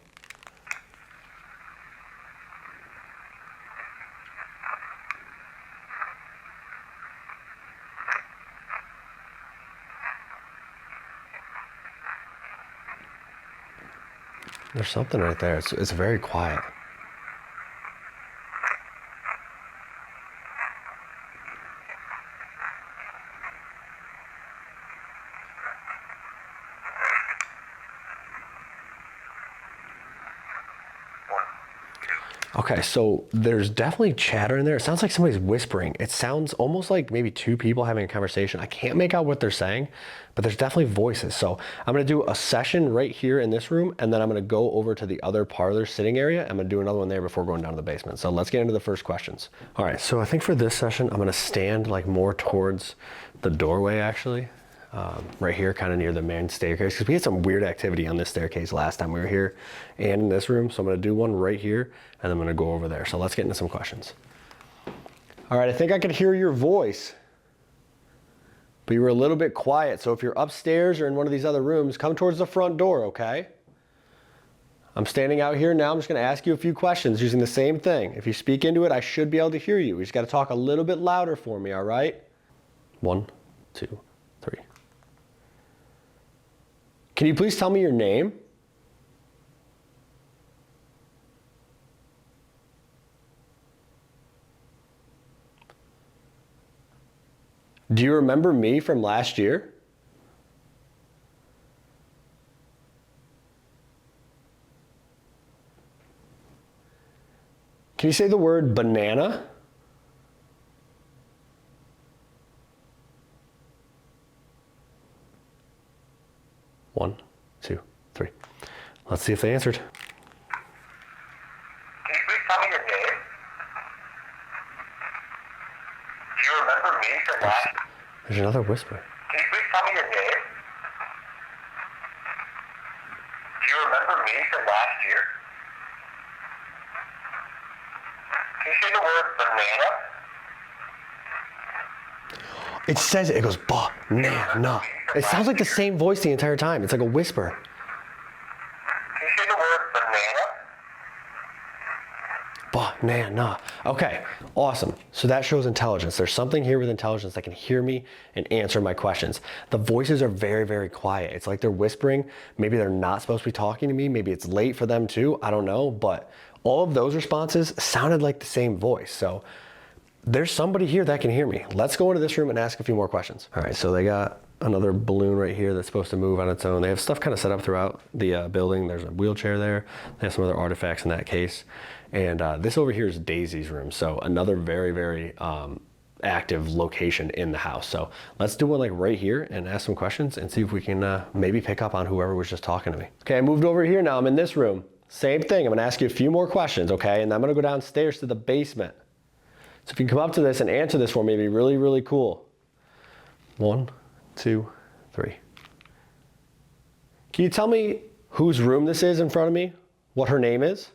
There's something right there. It's very quiet. Okay, so there's definitely chatter in there. It sounds like somebody's whispering. It sounds almost like maybe two people having a conversation. I can't make out what they're saying, but there's definitely voices. So I'm gonna do a session right here in this room, and then I'm gonna go over to the other parlor sitting area. I'm gonna do another one there before going down to the basement. So let's get into the first questions. All right, so I think for this session, I'm gonna stand like more towards the doorway actually. Right here, kind of near the main staircase, because we had some weird activity on this staircase last time we were here and in this room. So I'm going to do one right here, and I'm going to go over there. So let's get into some questions. All right, I think I could hear your voice, but you were a little bit quiet. So if you're upstairs or in one of these other rooms, come towards the front door, okay? I'm standing out here now. I'm just going to ask you a few questions using the same thing. If you speak into it, I should be able to hear you. You just got to talk a little bit louder for me, all right? 1, 2, 3. Can you please tell me your name? Do you remember me from last year? Can you say the word banana? One, 2, 3. Let's see if they answered. Can you please tell me your name? Do you remember me from last? There's another whisper. Can you please tell me your name? Do you remember me from last year? Can you say the word banana? It says it goes banana. It sounds like the same voice the entire time. It's like a whisper. Can you say the word banana? Banana. Okay, awesome. So that shows intelligence. There's something here with intelligence that can hear me and answer my questions. The voices are very, very quiet. It's like they're whispering. Maybe they're not supposed to be talking to me. Maybe it's late for them too. I don't know. But all of those responses sounded like the same voice. So there's somebody here that can hear me. Let's go into this room and ask a few more questions. All right, so they got another balloon right here that's supposed to move on its own. They have stuff kind of set up throughout the building. There's a wheelchair there. They have some other artifacts in that case. And this over here is Daisy's room. So another very, very active location in the house. So let's do one like right here and ask some questions and see if we can maybe pick up on whoever was just talking to me. Okay, I moved over here now. I'm in this room. Same thing. I'm gonna ask you a few more questions, okay? And I'm gonna go downstairs to the basement. So if you can come up to this and answer this for me, it'd be really, really cool. 1, 2, 3. Can you tell me whose room this is in front of me? What her name is?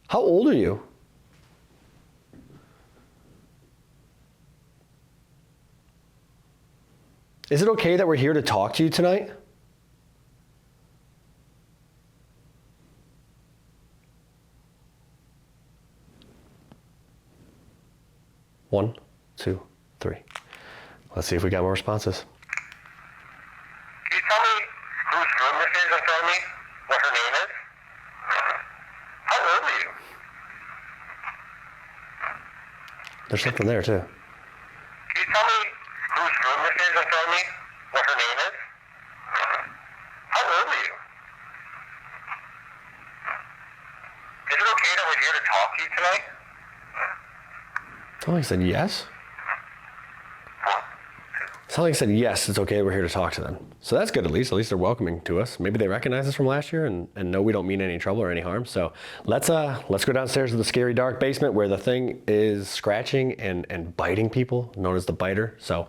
How old are you? Is it okay that we're here to talk to you tonight? One, 2, 3. Let's see if we got more responses. Can you tell me whose room this is in front of me? What her name is? How old are you? There's something there too. Can you tell me whose room this is in front of me? What her name is? How old are you? Is it okay that we're here to talk to you tonight? Somebody said yes. Somebody said yes, it's okay, we're here to talk to them. So that's good at least. At least they're welcoming to us. Maybe they recognize us from last year and know we don't mean any trouble or any harm. So let's go downstairs to the scary dark basement where the thing is scratching and biting people, known as the biter. So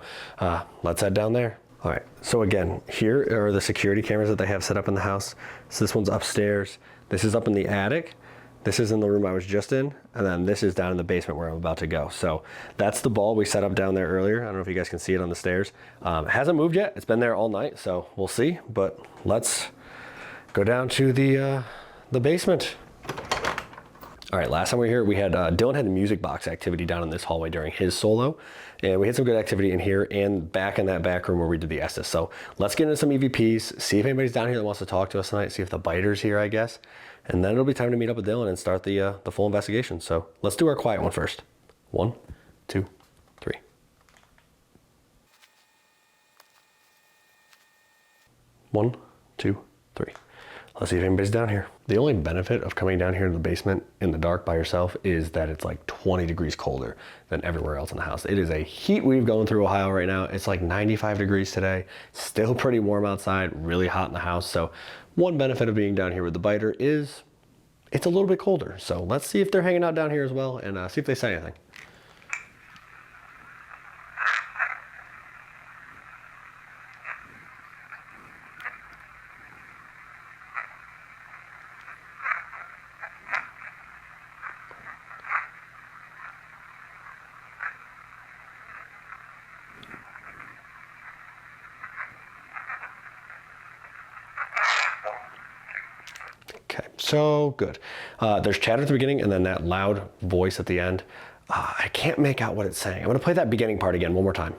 let's head down there. All right, so again, here are the security cameras that they have set up in the house. So this one's upstairs. This is up in the attic. This is in the room I was just in, and then this is down in the basement where I'm about to go. So that's the ball we set up down there earlier. I don't know if you guys can see it on the stairs. It hasn't moved yet. It's been there all night, so we'll see. But let's go down to the basement. All right, last time we were here, we had Dylan had a music box activity down in this hallway during his solo, and we had some good activity in here and back in that back room where we did the Estes. So let's get into some EVPs, see if anybody's down here that wants to talk to us tonight, see if the biter's here, I guess. And then it'll be time to meet up with Dylan and start the full investigation. So let's do our quiet one first. 1, 2, 3. 1, 2, 3. Let's see if anybody's down here. The only benefit of coming down here to the basement in the dark by yourself is that it's like 20 degrees colder than everywhere else in the house. It is a heat wave going through Ohio right now. It's like 95 degrees today. Still pretty warm outside, really hot in the house. So one benefit of being down here with the biter is it's a little bit colder. So let's see if they're hanging out down here as well and see if they say anything. Okay, so good. There's chatter at the beginning and then that loud voice at the end. I can't make out what it's saying. I'm gonna play that beginning part again one more time.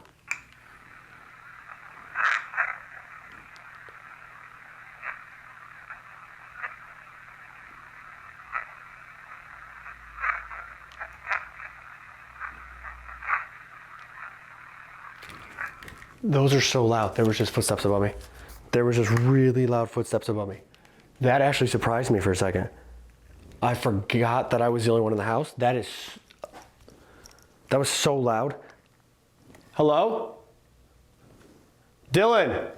Those are so loud. There was just footsteps above me. There was just really loud footsteps above me. That actually surprised me for a second. I forgot that I was the only one in the house. That was so loud. Hello? Dylan?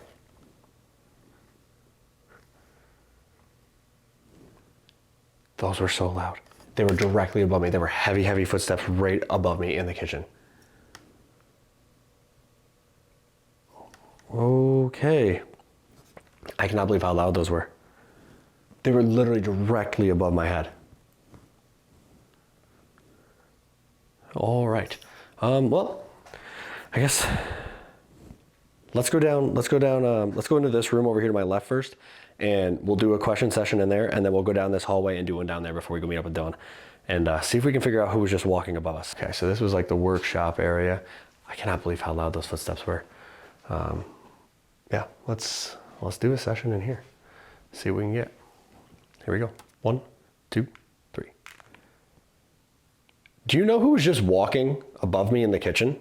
Those were so loud. They were directly above me. They were heavy, heavy footsteps right above me in the kitchen. Okay. I cannot believe how loud those were. They were literally directly above my head. All right. Well, I guess let's go into this room over here to my left first, and we'll do a question session in there, and then we'll go down this hallway and do one down there before we go meet up with Dylan, and see if we can figure out who was just walking above us. Okay, so this was like the workshop area. I cannot believe how loud those footsteps were. Yeah, let's do a session in here. See what we can get. Here we go. 1, 2, 3. Do you know who was just walking above me in the kitchen?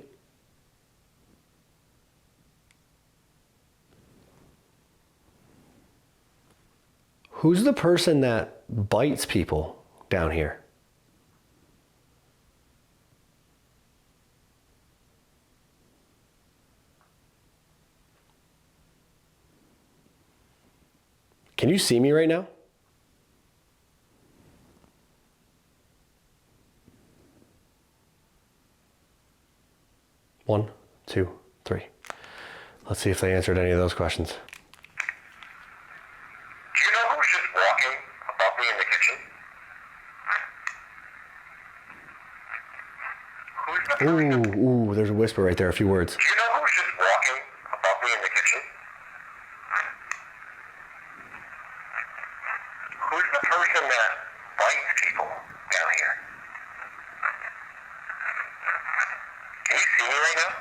Who's the person that bites people down here? Can you see me right now? One, 2, 3. Let's see if they answered any of those questions. Do you know who's just walking above me in the kitchen? Who's the person? Ooh, there's a whisper right there, a few words. Do you know who's just walking above me in the kitchen? Who's the person that bites people down here? Can you see me right now?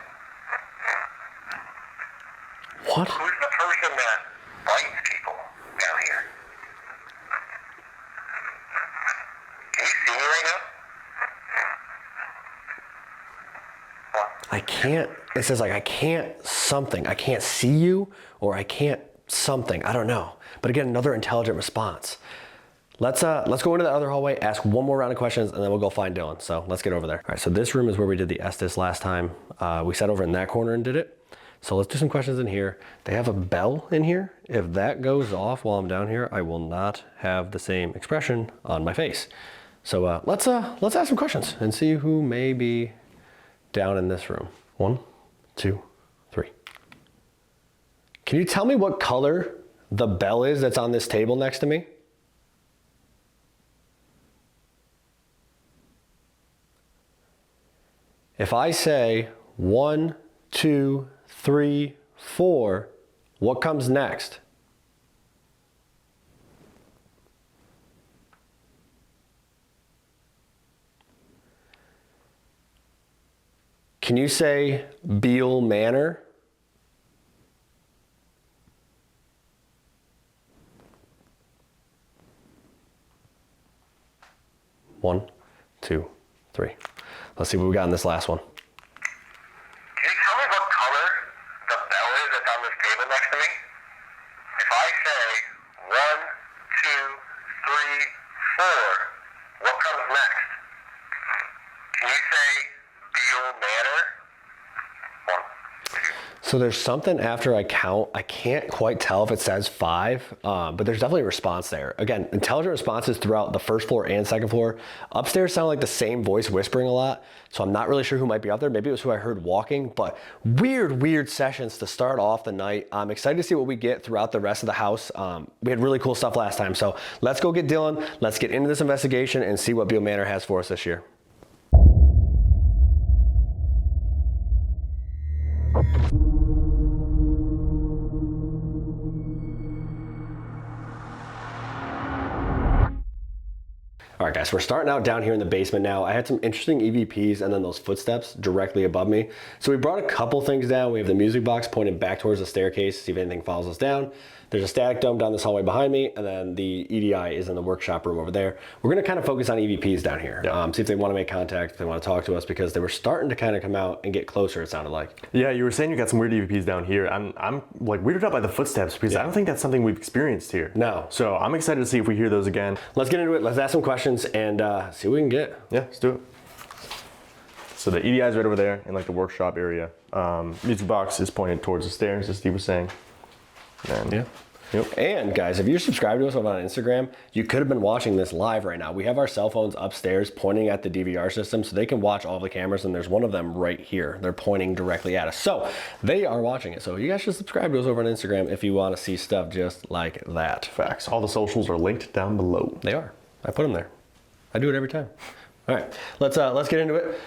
What? Who's the person that bites people down here? Can you see me right now? What? I can't, it says like, I can't something. I can't see you, or I can't something. I don't know. But again, another intelligent response. Let's go into the other hallway, ask one more round of questions, and then we'll go find Dylan. So let's get over there. All right, so this room is where we did the Estes last time. We sat over in that corner and did it. So let's do some questions in here. They have a bell in here. If that goes off while I'm down here, I will not have the same expression on my face. So let's ask some questions and see who may be down in this room. 1, 2, 3. Can you tell me what color the bell is that's on this table next to me? If I say 1, 2, 3, 4, what comes next? Can you say Bihl Manor? One, 2, 3. Let's see what we got in this last one. Can you tell me what color the bell is that's on this table next to me? If So there's something after I count. I can't quite tell if it says 5, but there's definitely a response there. Again, intelligent responses throughout the first floor and second floor. Upstairs sound like the same voice whispering a lot, so I'm not really sure who might be out there. Maybe it was who I heard walking, but weird sessions to start off the night. I'm excited to see what we get throughout the rest of the house. We had really cool stuff last time, so let's go get Dylan. Let's get into this investigation and see what Bihl Manor has for us this year. All right, guys, we're starting out down here in the basement now. I had some interesting EVPs and then those footsteps directly above me. So we brought a couple things down. We have the music box pointed back towards the staircase to see if anything follows us down. There's a static dome down this hallway behind me, and then the EDI is in the workshop room over there. We're gonna kind of focus on EVPs down here. See if they wanna make contact, if they wanna talk to us, because they were starting to kind of come out and get closer, it sounded like. Yeah, you were saying you got some weird EVPs down here. I'm like weirded out by the footsteps because I don't think that's something we've experienced here. No. So I'm excited to see if we hear those again. Let's get into it. Let's ask some questions and see what we can get. Yeah, let's do it. So the EDI is right over there in like the workshop area. Music box is pointed towards the stairs, as Steve was saying. And yeah. Yep. And guys, if you're subscribed to us on Instagram, you could have been watching this live right now. We have our cell phones upstairs pointing at the DVR system so they can watch all the cameras, and there's one of them right here. They're pointing directly at us. So they are watching it. So you guys should subscribe to us over on Instagram if you want to see stuff just like that. Facts. All the socials are linked down below. They are. I put them there. I do it every time. All right, let's get into it.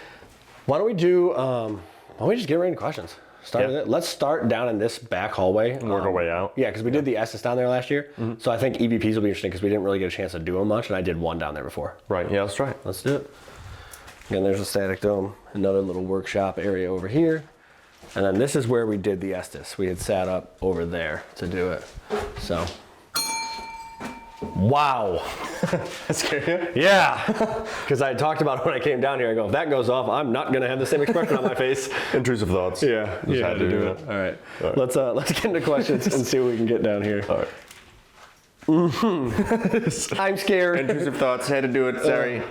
Why don't we just get right into questions? Start with it. Let's start down in this back hallway. And work our way out. Yeah, because we did the Estes down there last year. So I think EVPs will be interesting because we didn't really get a chance to do them much, and I did one down there before. Right, yeah, let's try it. Let's do it. Again, there's a static dome, another little workshop area over here. And then this is where we did the Estes. We had sat up over there to do it. So, wow. That scared you? Yeah, because I talked about it when I came down here. I go, if that goes off, I'm not gonna have the same expression on my face. Intrusive thoughts. Yeah, Just had to do it. All right, let's get into questions and see what we can get down here. All right. I'm scared. Intrusive thoughts, had to do it, sorry.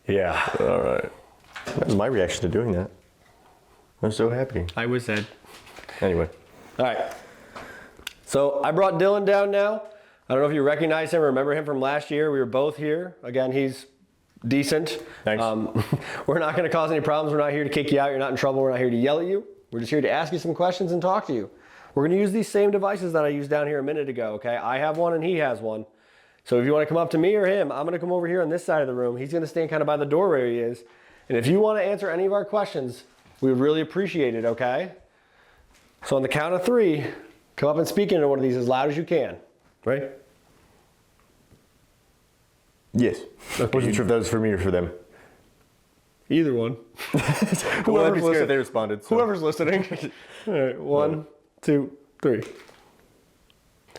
Yeah. All right. That was my reaction to doing that. I'm so happy. I was sad. Anyway. All right. So I brought Dylan down now. I don't know if you recognize him or remember him from last year. We were both here. Again, he's decent. Thanks. We're not going to cause any problems. We're not here to kick you out. You're not in trouble. We're not here to yell at you. We're just here to ask you some questions and talk to you. We're going to use these same devices that I used down here a minute ago, okay? I have one and he has one. So if you want to come up to me or him, I'm going to come over here on this side of the room. He's going to stand kind of by the door where he is. And if you want to answer any of our questions, we would really appreciate it, okay? So on the count of 3, come up and speak into one of these as loud as you can. Ready? Yes. Okay. Wasn't sure if that was for me or for them. Either one. Whoever's listening, they responded. So. Whoever's listening. All right, 1, 2, 3.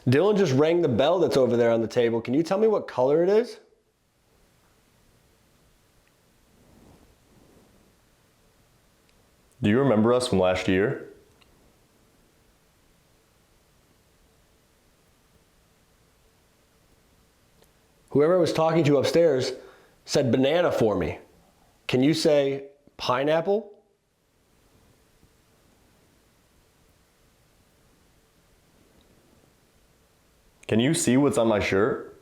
Dylan just rang the bell that's over there on the table. Can you tell me what color it is? Do you remember us from last year? Whoever I was talking to upstairs said banana for me. Can you say pineapple? Can you see what's on my shirt?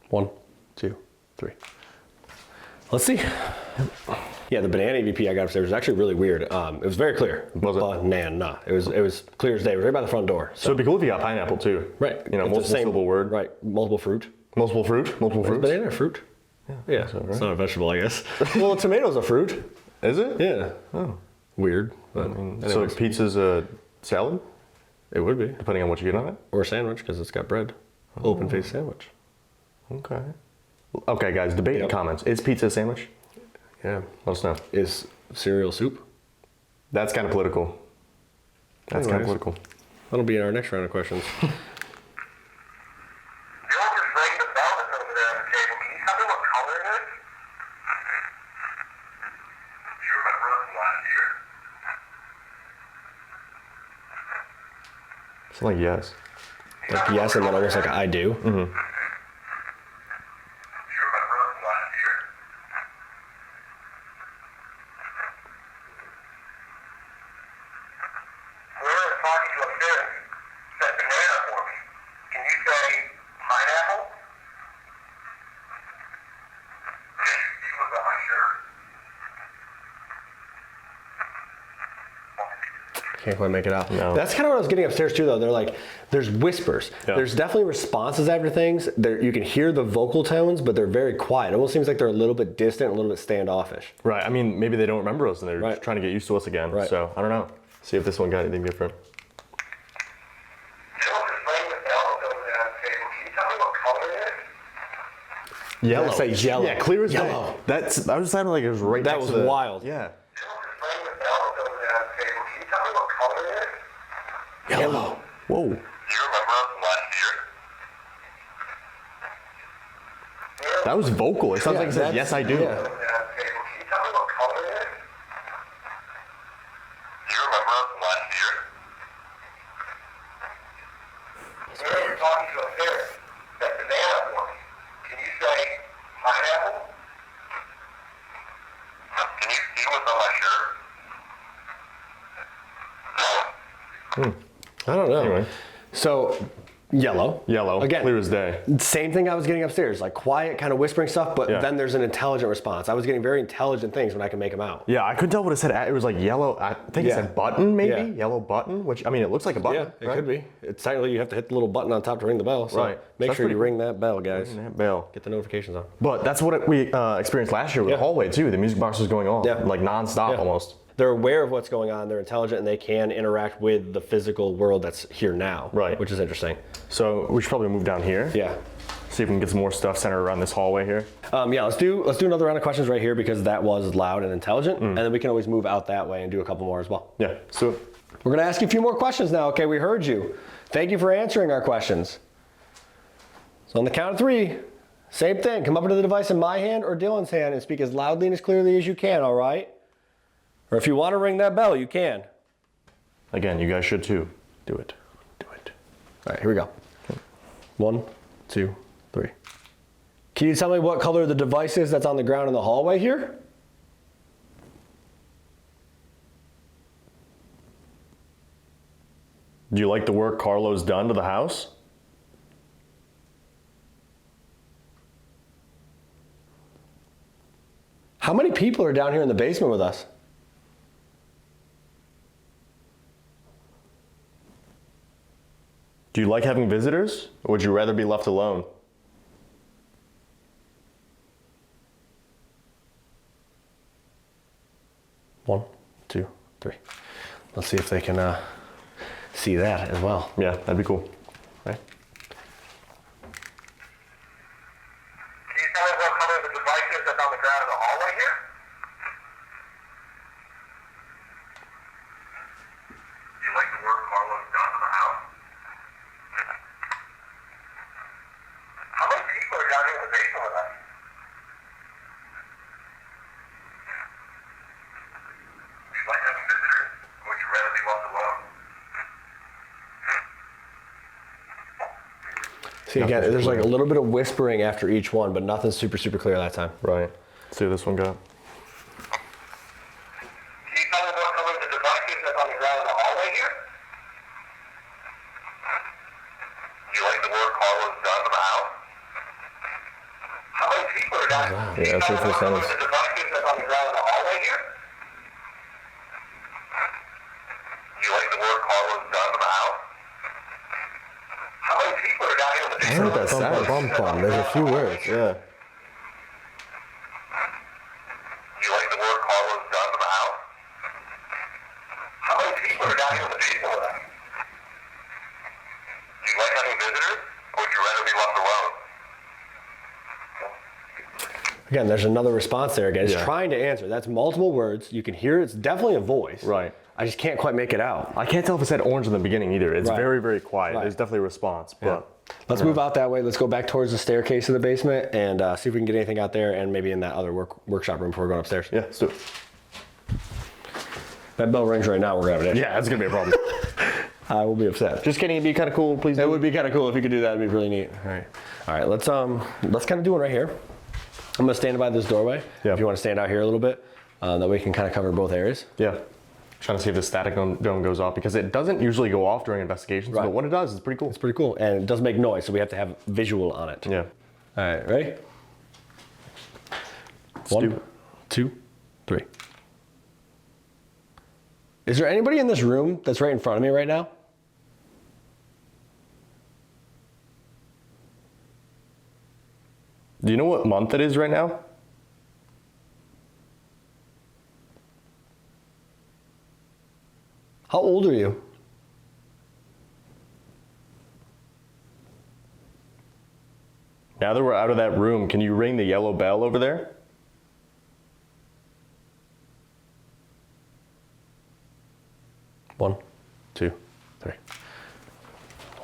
One, 2, 3. Let's see. Yeah, the banana EVP I got upstairs was actually really weird. It was very clear. Was it? Banana. It was clear as day. It was right by the front door. So it'd be cool if you got pineapple too. Right. You know, It's the multiple syllable word. Right. Multiple fruit. Multiple fruit. Multiple fruits. Banana a fruit? Yeah. so, right? It's not a vegetable, I guess. Well, a tomato's a fruit. Is it? Yeah. Oh. Weird. But So pizza's a salad, it would be. depending on what you get on it? Or a sandwich because it's got bread. Open faced sandwich. Okay. Okay, guys, debate in comments. Is pizza a sandwich? Yeah. Let us know. Is cereal soup? That's kind of political. That's kind of Anyways. political. That'll be in our next round of questions. Bill just rang the bell that's over there on the table. Can you tell me what color it is? Do you remember us from last year? It's like yes. Like yes, and then almost like I do. Do you remember us from Can't quite make it out. No. That's kind of what I was getting upstairs too, though. They're like, there's whispers. Yeah. There's definitely responses after things. You can hear the vocal tones, but they're very quiet. It almost seems like they're a little bit distant, a little bit standoffish. Right. I mean, maybe they don't remember us and they're Right. just trying to get used to us again. Right. So I don't know. See if this one got anything different. Yellow. I'd say yellow. Yeah, clear as Yellow. day. That's. I was sounding like it was right. That next was to the, wild. Yeah. Yellow. Whoa. Do you remember us from last year? That was vocal. It sounds like it says, that's- "Yes, I do." yeah. Can you tell me what color it is? Do you remember us from last year? Where you're talking to upstairs, that banana one. Can you say pineapple? Can you see what's on my shirt? I don't know. Anyway. So, yellow. Yellow. Again. Clear as day. Same thing I was getting upstairs, like quiet, kind of whispering stuff, but Yeah. then there's an intelligent response. I was getting very intelligent things when I could make them out. Yeah, I couldn't tell what it said. It was like yellow. I think it Yeah. said button, maybe Yeah. yellow button. Which I mean, it looks like a button. Yeah, it right? could be. It's technically you have to hit the little button on top to ring the bell. So Right. make That's sure you pretty ring that bell, guys. Ring that bell. Get the notifications on. But that's what we experienced last year with Yeah. the hallway too. The music box was going on, Yeah. like nonstop Yeah. almost. They're aware of what's going on. They're intelligent, and they can interact with the physical world that's here now. Right. Which is interesting. So we should probably move down here. Yeah. See if we can get some more stuff centered around this hallway here. Yeah. Let's do another round of questions right here because that was loud and intelligent, and then we can always move out that way and do a couple more as well. Yeah. So We're gonna ask you a few more questions now. Okay, we heard you. Thank you for answering our questions. So on the count of 3, same thing. Come up to the device in my hand or Dylan's hand and speak as loudly and as clearly as you can. All right. Or if you want to ring that bell, you can. again, you guys should too. Do it. Do it. All right, here we go. 1, 2, 3. Can you tell me what color the device is that's on the ground in the hallway here? Do you like the work Carlo's done to the house? How many people are down here in the basement with us? Do you like having visitors, or would you rather be left alone? One, 2, 3. Let's see if they can see that as well. Yeah, that'd be cool. Right? Can you tell me what color the device is that's on the ground in the hallway here? Do you like the work Carlo's done to the house? How many people are down here in the basement with us? Do you like having visitors, or would you rather be left alone? See, again, there's like a little bit of whispering after each one, but nothing super clear that time. Right. Let's see what this one got. Can you tell me what color the device is that's on the ground in the hallway here? Do you like the work Carlo's done to the house? How many people are down here? Yeah, that's what this Can you tell me what color sounds. the device is that's on the ground in the hallway here? Do you like the work Carlo's done to the house? How many people are down here in the I don't know what that sounds. There's a few words. Yeah. Do you like the work Carlo's done to the house? How many people are down here in the basement with us? Do you like having visitors, or would you rather be left alone? Again, there's another response there again. It's Yeah. trying to answer. That's multiple words. You can hear it. It's definitely a voice. Right. I just can't quite make it out. I can't tell if it said orange in the beginning either. It's Right. very quiet. Right. There's definitely a response, but Let's move out that way. Let's go back towards the staircase of the basement and see if we can get anything out there and maybe in that other workshop room before we're going upstairs. yeah, let's do it. That bell rings right now. We're going to have an issue. Yeah, that's gonna be a problem. I will be upset. Just kidding. It'd be kind of cool. Please. It would be kind of cool if you could do that. It'd be really neat. All right. Let's kind of do one right here. I'm gonna stand by this doorway. Yeah. If you want to stand out here a little bit, that way we can kind of cover both areas. Yeah. Trying to see if the static dome goes off because it doesn't usually go off during investigations, Right. but when it does, it's pretty cool. It's pretty cool, and it does make noise, so we have to have visual on it. Yeah. All right. Ready? do 1, it. 2, 3. Is there anybody in this room that's right in front of me right now? Do you know what month it is right now? How old are you? Now that we're out of that room, can you ring the yellow bell over there? One, two, three.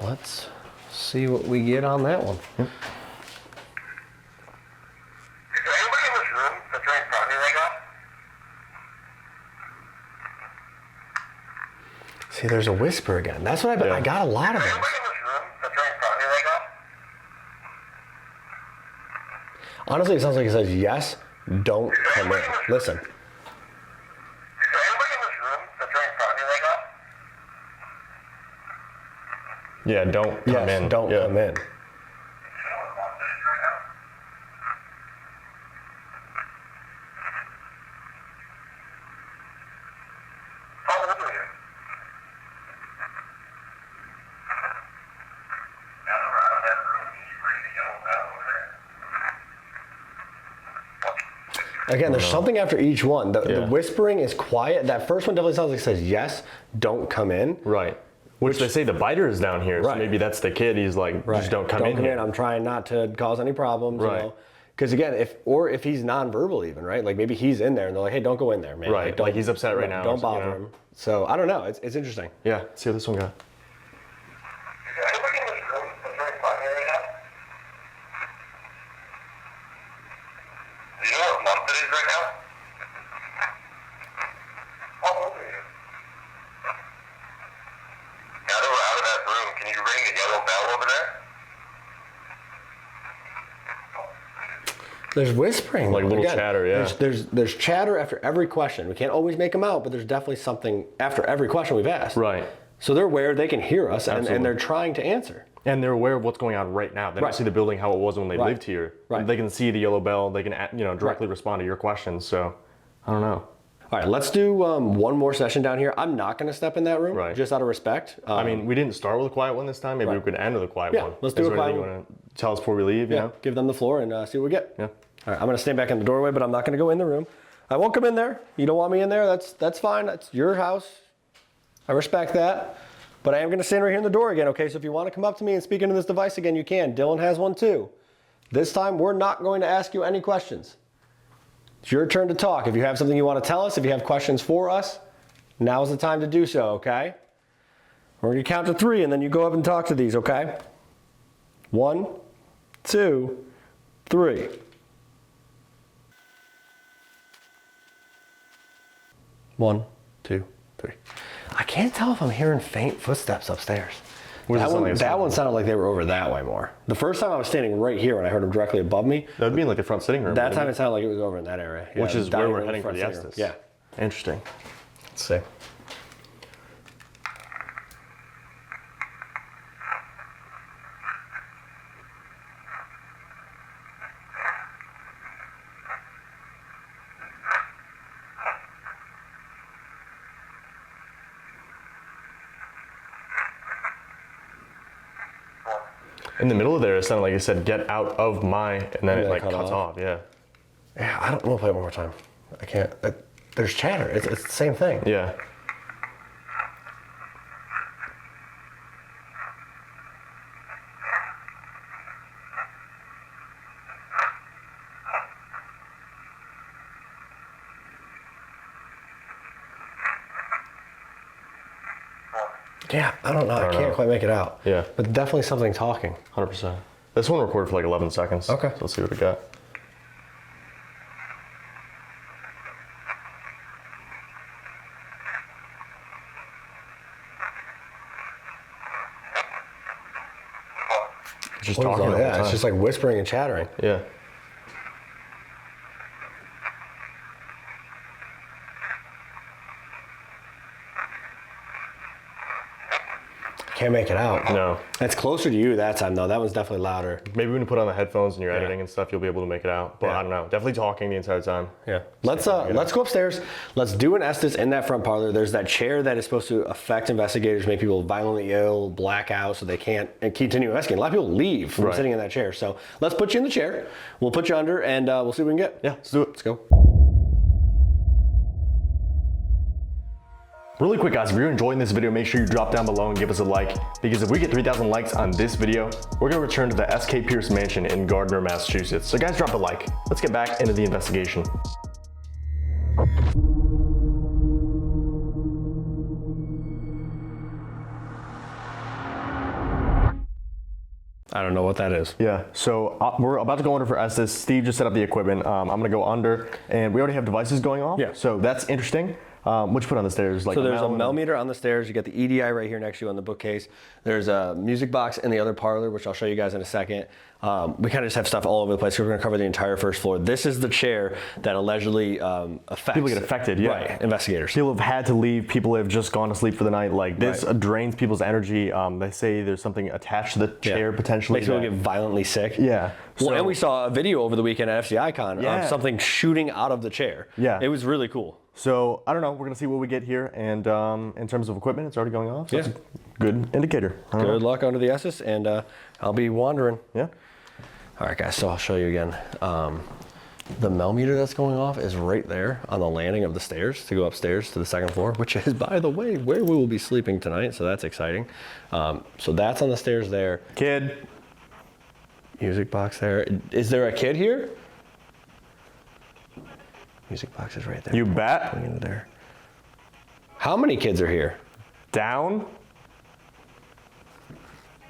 Let's see what we get on that one. Is there anybody in this room that's right in front of me right now? See, there's a whisper again. That's what I got a lot of Is there those. anybody in this room that's right in front of me right now? Honestly, it sounds like it says yes, don't come in. Listen. Is there anybody in this room that's right in front of me right now? Yeah, don't come Yes, in. don't Yeah. come in. You know what month it is right now? How old are you? Now that we're out of that room, can you ring the yellow bell over there? Again, there's something after each one. The Yeah. whispering is quiet. That first one definitely sounds like it says yes, don't come in. Right. Which they say the biter is down here, so Right. maybe that's the kid. He's like, just don't come in here. I'm trying not to cause any problems. Right. You know? Because again, if he's nonverbal even, right? Like maybe he's in there and they're like, hey, don't go in there, man. Right, don't- like he's upset right now, Don't you bother know? him. So I don't know. It's interesting. Yeah, let's see what this one got. Is there anybody in this room that's right in front of me right now? Do you know what month it is right now? How old are you? Now that we're out of that room, can you ring the yellow bell over there? There's whispering. Like little Again, chatter, yeah. There's chatter after every question. We can't always make them out, but there's definitely something after every question we've asked. Right. So they're aware they can hear us and Absolutely. they're trying to answer. And they're aware of what's going on right now. They don't Right. see the building how it was when they Right. lived here. Right. They can see the yellow bell. They can, directly respond to your questions. So, I don't know. All right, let's do one more session down here. I'm not going to step in that room, Right. just out of respect. I mean, we didn't start with a quiet one this time. Maybe Right. we could end with a quiet Yeah, one. let's do Is a there quiet anything one. you want to tell us before we leave? You know? give them the floor and see what we get. Yeah. All right, I'm going to stand back in the doorway, but I'm not going to go in the room. I won't come in there. You don't want me in there. That's fine. That's your house. I respect that. But I am going to stand right here in the door again, okay? So if you want to come up to me and speak into this device again, you can. Dylan has one too. This time, we're not going to ask you any questions. It's your turn to talk. If you have something you want to tell us, if you have questions for us, now's the time to do so, okay? We're going to count to 3, and then you go up and talk to these, okay? 1, 2, 3. One, two, three. I can't tell if I'm hearing faint footsteps upstairs. What does it sound like? That one sounded like they were over that way more. The first time I was standing right here when I heard them directly above me. That would be in like the front sitting room. That wouldn't time it? it sounded like it was over in that area. Yeah, Which is dining where we're room, heading for front the sitting room. Estes. Yeah. Interesting. Let's see. In the middle of there, it sounded like it said, get out of my, and then it like cut cuts off. off. Yeah. Yeah, I don't want to play it one more time. I can't. There's chatter. It's the same thing. Yeah. Yeah, I don't know. I can't know. quite make it out. Yeah. But definitely something talking. 100%. This one recorded for like 11 seconds. Okay. So let's see what we got. Just What is talking all the whole that? It's time. just like whispering and chattering. Yeah. can't make it out. No. It's closer to you that time though. That one's definitely louder. Maybe when you put on the headphones and you're editing and stuff, you'll be able to make it out. But I don't know. Definitely talking the entire time. Yeah. Let's go upstairs. Let's do an Estes in that front parlor. There's that chair that is supposed to affect investigators, make people violently ill, black out, so they can't continue investigating. A lot of people leave from sitting in that chair. So let's put you in the chair. We'll put you under and we'll see what we can get. Yeah, let's do it. Let's go. Really quick guys, if you're enjoying this video, make sure you drop down below and give us a like, because if we get 3,000 likes on this video, we're gonna return to the S.K. Pierce Mansion in Gardner, Massachusetts. So guys, drop a like. Let's get back into the investigation. I don't know what that is. Yeah, so we're about to go under for Estes. Steve just set up the equipment. I'm gonna go under, and we already have devices going off. Yeah. So that's interesting. What you put on the stairs? Like so there's a Melmeter on the stairs. You got the EDI right here next to you on the bookcase. There's a music box in the other parlor, which I'll show you guys in a second. We kind of just have stuff all over the place. So we're going to cover the entire first floor. This is the chair that allegedly affects people get affected. Yeah, right, investigators. People have had to leave. People have just gone to sleep for the night. Like this drains people's energy. They say there's something attached to the chair potentially. Makes people get violently sick. Yeah. Well, and we saw a video over the weekend at FCICon of something shooting out of the chair. Yeah. It was really cool. So I don't know. We're gonna see what we get here, and in terms of equipment, it's already going off. So that's a good indicator. Good luck under the Estes, and I'll be wandering. Yeah. All right, guys. So I'll show you again. The Melmeter that's going off is right there on the landing of the stairs to go upstairs to the second floor, which is, by the way, where we will be sleeping tonight. So that's exciting. So that's on the stairs there. Kid. Music box there. Is there a kid here? Music box is right there. You bet. Going into there. How many kids are here? Down.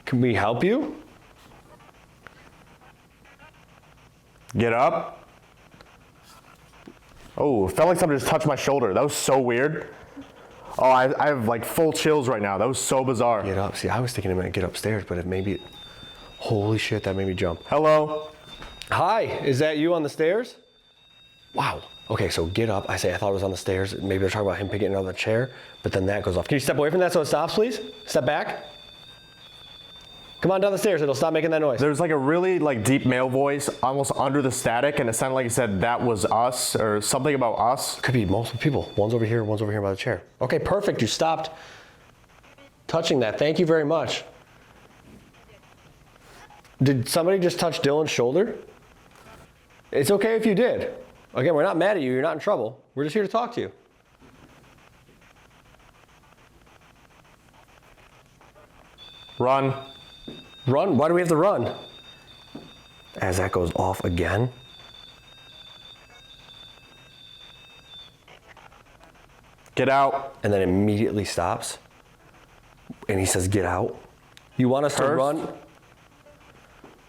Can we help you? Get up. Oh, it felt like somebody just touched my shoulder. That was so weird. Oh, I have like full chills right now. That was so bizarre. Get up. See, I was thinking it might get upstairs, but it maybe. Holy shit, that made me jump. Hello. Hi, is that you on the stairs? Wow. Okay, so get up. I thought it was on the stairs. Maybe they're talking about him getting out of the chair, but then that goes off. Can you step away from that so it stops, please? Step back. Come on down the stairs. It'll stop making that noise. There's like a really like deep male voice almost under the static, and it sounded like he said that was us or something about us. Could be multiple people. One's over here by the chair. Okay, perfect. You stopped touching that. Thank you very much. Did somebody just touch Dylan's shoulder? It's okay if you did. Again, we're not mad at you. You're not in trouble. We're just here to talk to you. Run. Run? Why do we have to run? As that goes off again. Get out. And then immediately stops. And he says, get out. You want us to run?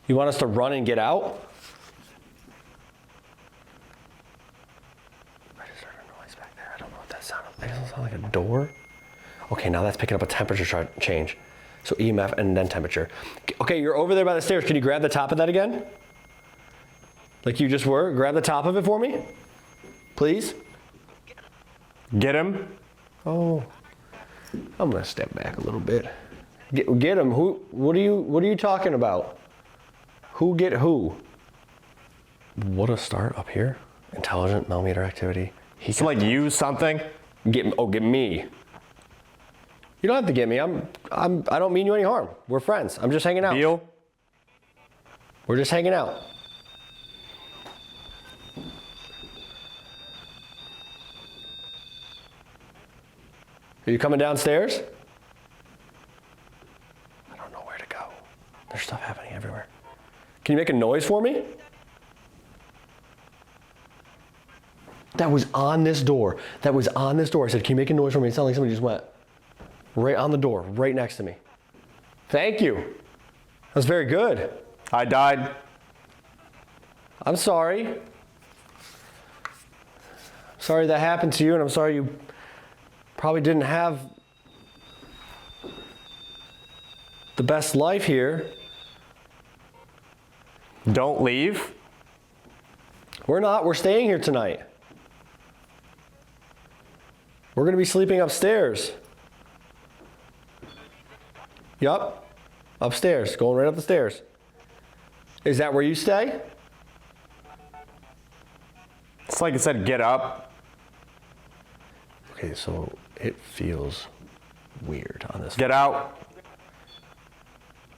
You want us to run and get out? I just heard a noise back there. I don't know what that sounded like. Does it sound like a door? Okay, now that's picking up a temperature change. So EMF and then temperature. Okay, you're over there by the stairs. Can you grab the top of that again? Like you just were? Grab the top of it for me? Please? Get him. Oh. I'm gonna step back a little bit. Get him. What are you talking about? Who get who? What a start up here. Intelligent Melmeter activity. So like use something. Get me. You don't have to get me. I don't mean you any harm. We're friends. I'm just hanging out. Bihl. We're just hanging out. Are you coming downstairs? I don't know where to go. There's stuff happening everywhere. Can you make a noise for me? That was on this door. That was on this door. I said, can you make a noise for me? It sounded like somebody just went right on the door, right next to me. Thank you. That was very good. I died. I'm sorry. Sorry that happened to you, and I'm sorry you probably didn't have the best life here. Don't leave. We're not. We're staying here tonight. We're going to be sleeping upstairs. Yup. Upstairs, going right up the stairs. Is that where you stay? It's like it said, get up. Okay, so it feels weird on this. Get out.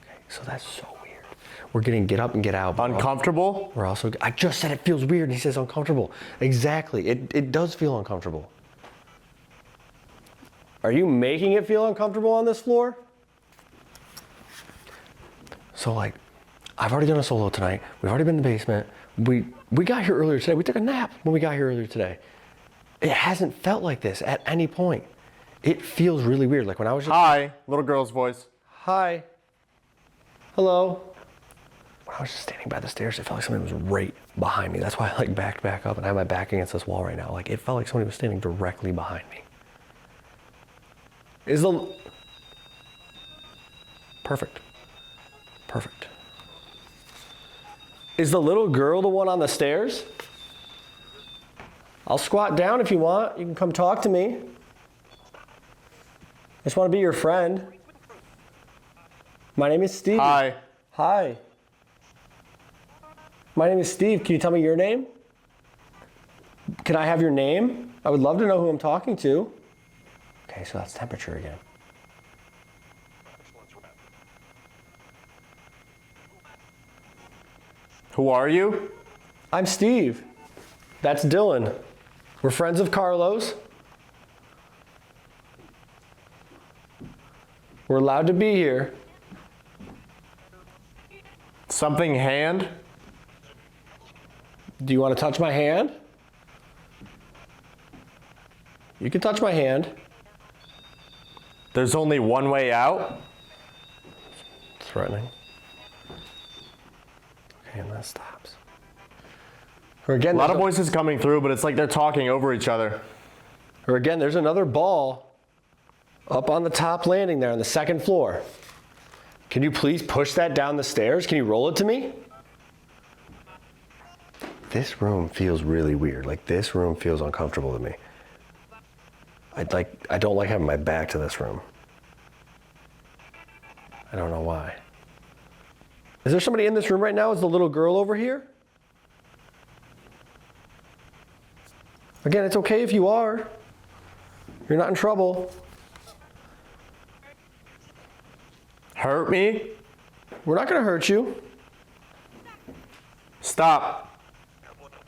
Okay, so that's so weird. We're getting get up and get out. Uncomfortable? We're also, I just said it feels weird and he says uncomfortable. Exactly, it does feel uncomfortable. Are you making it feel uncomfortable on this floor? So like, I've already done a solo tonight. We've already been in the basement. We got here earlier today. We took a nap when we got here earlier today. It hasn't felt like this at any point. It feels really weird. Like when I was just... Hi, little girl's voice. Hi. Hello. When I was just standing by the stairs, it felt like somebody was right behind me. That's why I like backed back up and I have my back against this wall right now. Like it felt like somebody was standing directly behind me. Is the... Perfect. Perfect. Is the little girl the one on the stairs? I'll squat down if you want. You can come talk to me. I just want to be your friend. My name is Steve. Hi. Hi. My name is Steve. Can you tell me your name? Can I have your name? I would love to know who I'm talking to. Okay, so that's temperature again. Who are you? I'm Steve. That's Dylan. We're friends of Carlos. We're allowed to be here. Something hand? Do you want to touch my hand? You can touch my hand. There's only one way out? Threatening. Okay, and that stops. Or again, A lot of voices coming through, but it's like they're talking over each other. Or again, there's another ball up on the top landing there on the second floor. Can you please push that down the stairs? Can you roll it to me? This room feels really weird. Like this room feels uncomfortable to me. I don't like having my back to this room. I don't know why. Is there somebody in this room right now? Is the little girl over here? Again, it's okay if you are. You're not in trouble. Hurt me? We're not gonna hurt you. Stop.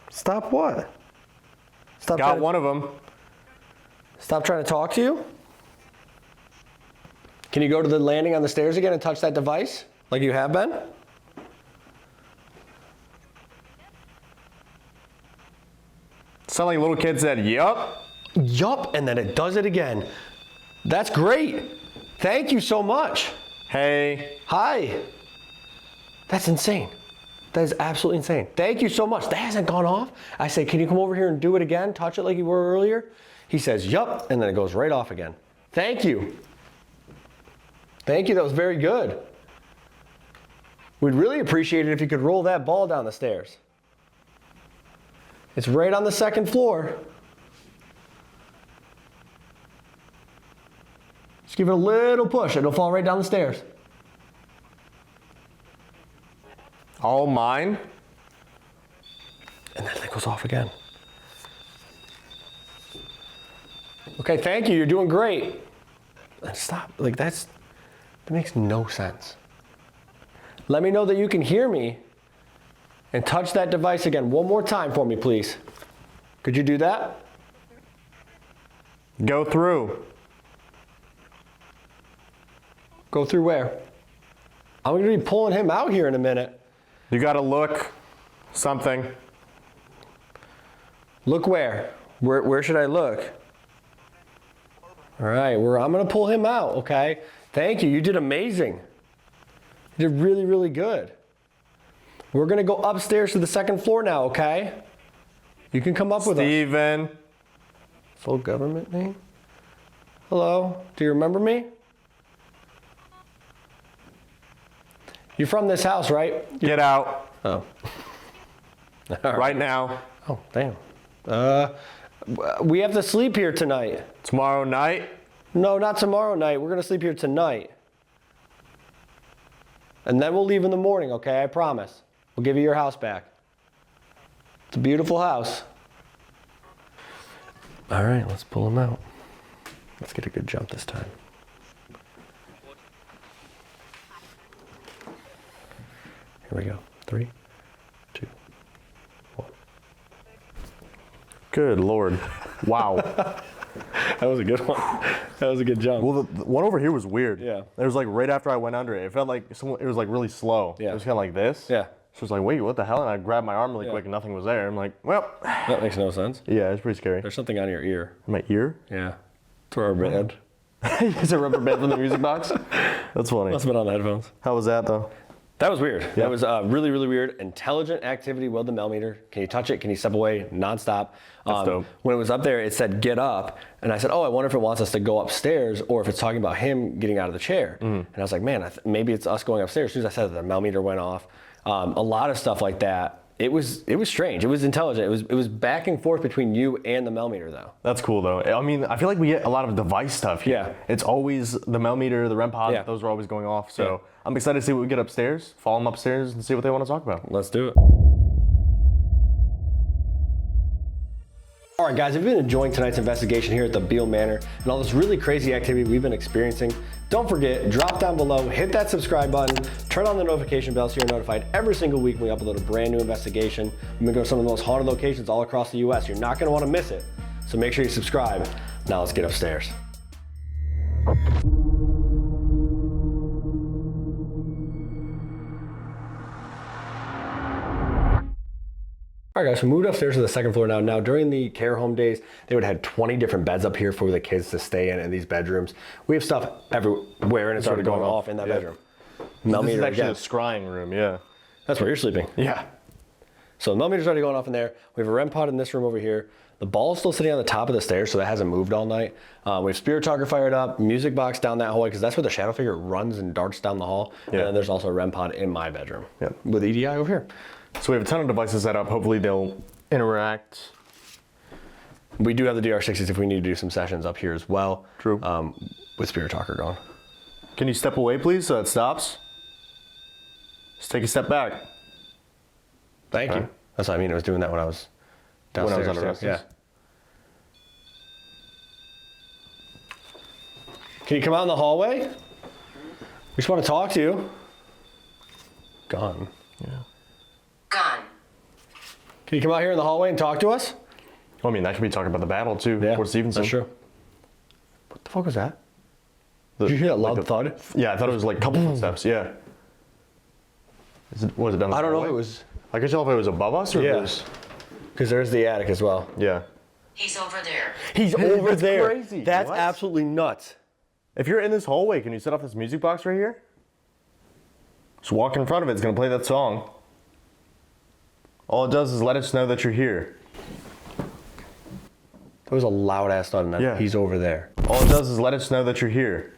Stop what? Stop. Got one of them. Stop trying to talk to you? Can you go to the landing on the stairs again and touch that device like you have been? Sound like little kid said, yup. Yup, and then it does it again. That's great. Thank you so much. Hey. Hi. That's insane. That is absolutely insane. Thank you so much. That hasn't gone off. I say, can you come over here and do it again? Touch it like you were earlier? He says, yup, and then it goes right off again. Thank you. Thank you, that was very good. We'd really appreciate it if you could roll that ball down the stairs. It's right on the second floor. Just give it a little push. It'll fall right down the stairs. All mine? And then it goes off again. Okay, thank you. You're doing great. And stop. Like that makes no sense. Let me know that you can hear me and touch that device again one more time for me, please. Could you do that? Go through. Go through where? I'm going to be pulling him out here in a minute. You gotta look. Something. Look where? Where should I look? All right, I'm going to pull him out, okay? Thank you. You did amazing. You did really, really good. We're going to go upstairs to the second floor now, okay? You can come up with us. Steven. Full government name? Hello, do you remember me? You're from this house, right? Get out. Oh. Right now. Oh, damn. We have to sleep here tonight. Tomorrow night. No, not tomorrow night. We're going to sleep here tonight. And then we'll leave in the morning, okay? I promise. We'll give you your house back. It's a beautiful house. All right, let's pull him out. Let's get a good jump this time. Here we go. 3, 2, 1. Good Lord. Wow. That was a good one. That was a good jump. Well, the one over here was weird. Yeah. It was like right after I went under it. It felt like it was like really slow. Yeah. It was kind of like this. Yeah. So I was like, wait, what the hell? And I grabbed my arm really quick and nothing was there. I'm like, well. That makes no sense. Yeah, it's pretty scary. There's something on your ear. My ear? Yeah. It's a rubber band. It's a rubber band from the music box? That's funny. Must have been on the headphones. How was that though? That was weird. That was really, really weird. Intelligent activity with the millimeter. Can you touch it? Can you step away? Nonstop. That's dope. When it was up there, it said get up. And I said, oh, I wonder if it wants us to go upstairs or if it's talking about him getting out of the chair. And I was like, man, maybe it's us going upstairs. As soon as I said that, the millimeter went off. A lot of stuff like that. It was strange. It was intelligent. It was back and forth between you and the millimeter though. That's cool though. I mean, I feel like we get a lot of device stuff here. Yeah. It's always the millimeter, the REM pod, Yeah. those are always going off. So Yeah. I'm excited to see what we get upstairs, follow them upstairs and see what they want to talk about. Let's do it. All right, guys, if you've been enjoying tonight's investigation here at the Bihl Manor and all this really crazy activity we've been experiencing, don't forget, drop down below, hit that subscribe button, turn on the notification bell so you're notified every single week when we upload a brand new investigation. We've been going to some of the most haunted locations all across the US. You're not going to want to miss it. So make sure you subscribe. Now let's get upstairs. All right, guys, we moved upstairs to the second floor now. Now, during the care home days, they would have had 20 different beds up here for the kids to stay in these bedrooms. We have stuff everywhere, and it started going off in that bedroom. This is Millimeter actually again. the scrying room, yeah. That's where you're sleeping. Yeah. So the millimeter's already going off in there. We have a REM pod in this room over here. The ball's still sitting on the top of the stairs, so that hasn't moved all night. We have spirit talker fired up, music box down that hallway, because that's where the shadow figure runs and darts down the hall. Yeah. And then there's also a REM pod in my bedroom. Yep. With EDI over here. So we have a ton of devices set up. Hopefully they'll interact. We do have the DR60s if we need to do some sessions up here as well. True. With spirit talker going. Can you step away, please, so it stops? Just take a step back. Thank you. That's what I mean. It was doing that when I was downstairs. under too. upstairs. Yeah. Can you come out in the hallway? We just want to talk to you. Gone. Yeah. Gone. Can you come out here in the hallway and talk to us? Well, I mean, that could be talking about the battle too. Yeah, Fort Stevenson. that's true. What the fuck was that? Did you hear that loud like thud? Yeah, I thought it was like a couple footsteps. Yeah. Was it down the I don't know if hallway? it was... I can tell if it was above us or if it was... Because there's the attic as well. Yeah. He's over there. He's over That's there. crazy. That's What? absolutely nuts. If you're in this hallway, can you set off this music box right here? Just walk in front of it. It's going to play that song. All it does is let us know that you're here. There was a loud ass thud in that. Yeah. He's over there. All it does is let us know that you're here.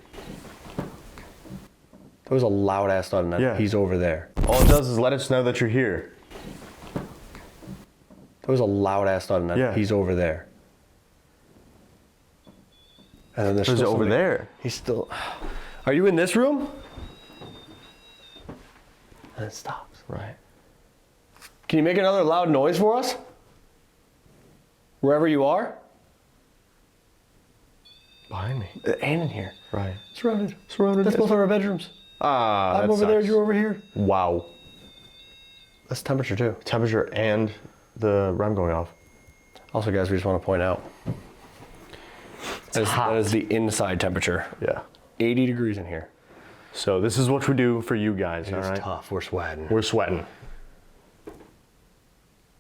There was a loud ass thud in that. Yeah. He's over there. All it does is let us know that you're here. There was a loud ass thud in that. Yeah. He's over there. And then there's There's still over something- there. He's still... Are you in this room? And it stops. Right. Can you make another loud noise for us? Wherever you are? Behind me. And in here. Right. Surrounded. Surrounded. That's both of our bedrooms. Ah, I'm that over there, sucks. you're over here. Wow. That's temperature too. Temperature and the REM going off. Also, guys, we just want to point out that is the inside temperature. Yeah. 80 degrees in here. So this is what we do for you guys, all It's right? tough. We're sweating. We're sweating.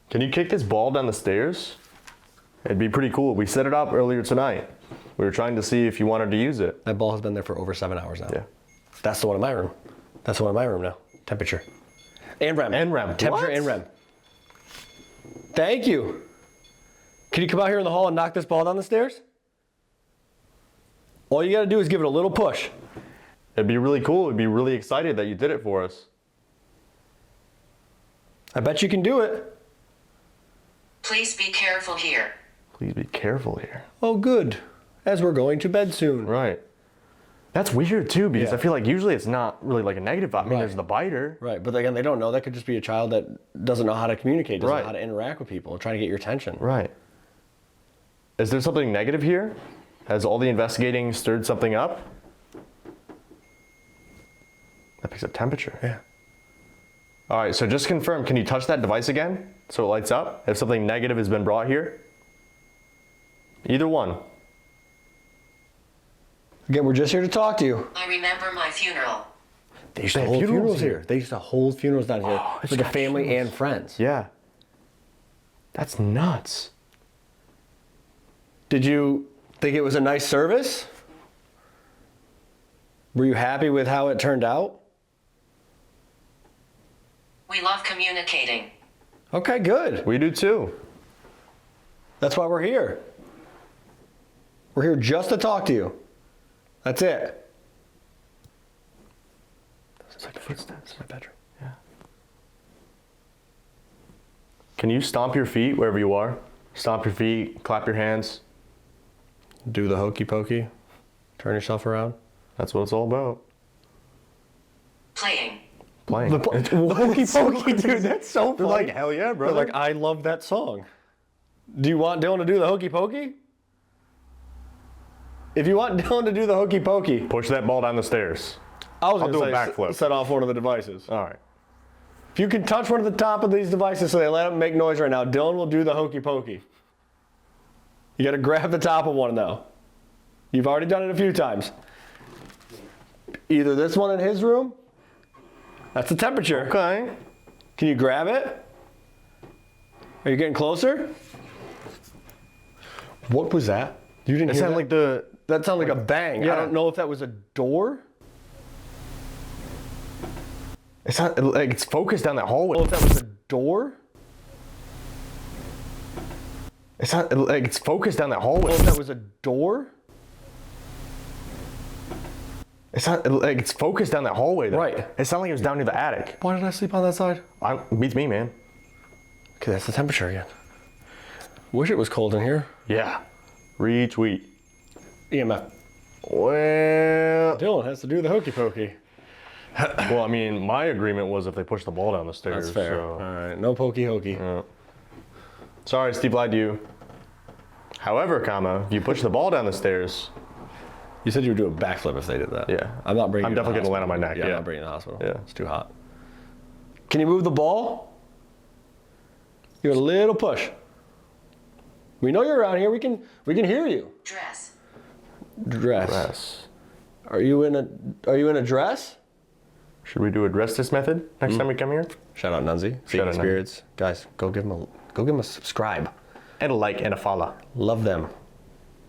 Can you kick this ball down the stairs? It'd be pretty cool. We set it up earlier tonight. We were trying to see if you wanted to use it. That ball has been there for over 7 hours now. Yeah. That's the one in my room. That's the one in my room now. Temperature. And REM. And REM. Temperature What? and REM. Thank you. Can you come out here in the hall and knock this ball down the stairs? All you got to do is give it a little push. It'd be really cool. We'd be really excited that you did it for us. I bet you can do it. Please be careful here. Please be careful here. Oh, good. As we're going to bed soon. Right. That's weird too, because Yeah. I feel like usually it's not really like a negative vibe. I mean, Right. there's the biter. Right, but again, they don't know. That could just be a child that doesn't know how to communicate, doesn't Right. know how to interact with people, trying to get your attention. Right. Is there something negative here? Has all the investigating stirred something up? That picks up temperature. Yeah. All right, so just confirm, can you touch that device again so it lights up if something negative has been brought here? Either one. Again, we're just here to talk to you. I remember my funeral. They used to They have hold funerals funerals here. here. They used to hold funerals down here it's for the got family funerals. and friends. Yeah. That's nuts. Did you think it was a nice service? Were you happy with how it turned out? We love communicating. Okay, good. We do too. That's why we're here. We're here just to talk to you. That's it. It's like footsteps in my bedroom. Yeah. Can you stomp your feet wherever you are? Stomp your feet, clap your hands. Do the hokey pokey. Turn yourself around. That's what it's all about. Playing. Playing. Hokey pokey, dude. That's so funny. They're like, hell yeah, bro. They're like, I love that song. Do you want Dylan to do the hokey pokey? If you want Dylan to do the hokey pokey, push that ball down the stairs. I was I'll going do a to backflip. set off one of the devices. All right. If you can touch one of the top of these devices so they let them make noise right now, Dylan will do the hokey pokey. You got to grab the top of one though. You've already done it a few times. Either this one in his room. That's the temperature. Okay. Can you grab it? Are you getting closer? What was that? You didn't It hear sounded that? like That sounded like a bang. Yeah. I don't know if that was a door. it's not like it's focused down that I hallway. don't know if that was a door. It's not like it's focused down that I hallway. don't know if that was a door. It's not like it's focused down that hallway though. Right. It sounded like it was down near the attic. Why did I sleep on that side? Beats me, man. Okay, that's the temperature again. Wish it was cold in here. Yeah. Retweet. EMF. Well, Dylan has to do the hokey pokey. well, I mean, my agreement was if they push the ball down the stairs. That's fair. So. All right, no pokey hokey. Sorry, Steve lied to you. However, if you push the ball down the stairs, You said you would do a backflip if they did that. Yeah. I'm not bringing. I'm you to the definitely gonna land on my hospital. neck, Yeah, I'm yeah. not bringing you to the hospital. Yeah. It's too hot. Can you move the ball? Give it a little push. We know you're around here. We can hear you. Dress. Dress. yes. Are you in a dress? Should we do a dress this method next time we come here? Shout out Nunzi. Shout Seeking out Nunzi. Spirits. Guys, go give them a subscribe. And a like and a follow. Love them.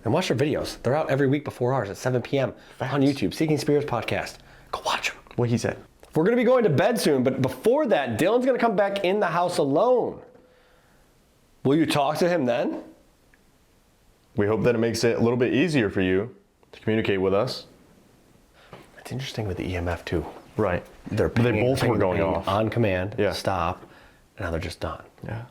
And watch their videos. They're out every week before ours at 7 p.m. on YouTube. Seeking Spirits Podcast. Go watch them. What he said. We're going to be going to bed soon, but before that, Dylan's going to come back in the house alone. Will you talk to him then? We hope that it makes it a little bit easier for you to communicate with us. It's interesting with the EMF too. Right. They're They pinging, both were pinging, going pinging off. on command. Yeah. Stop. And now they're just done. Yeah.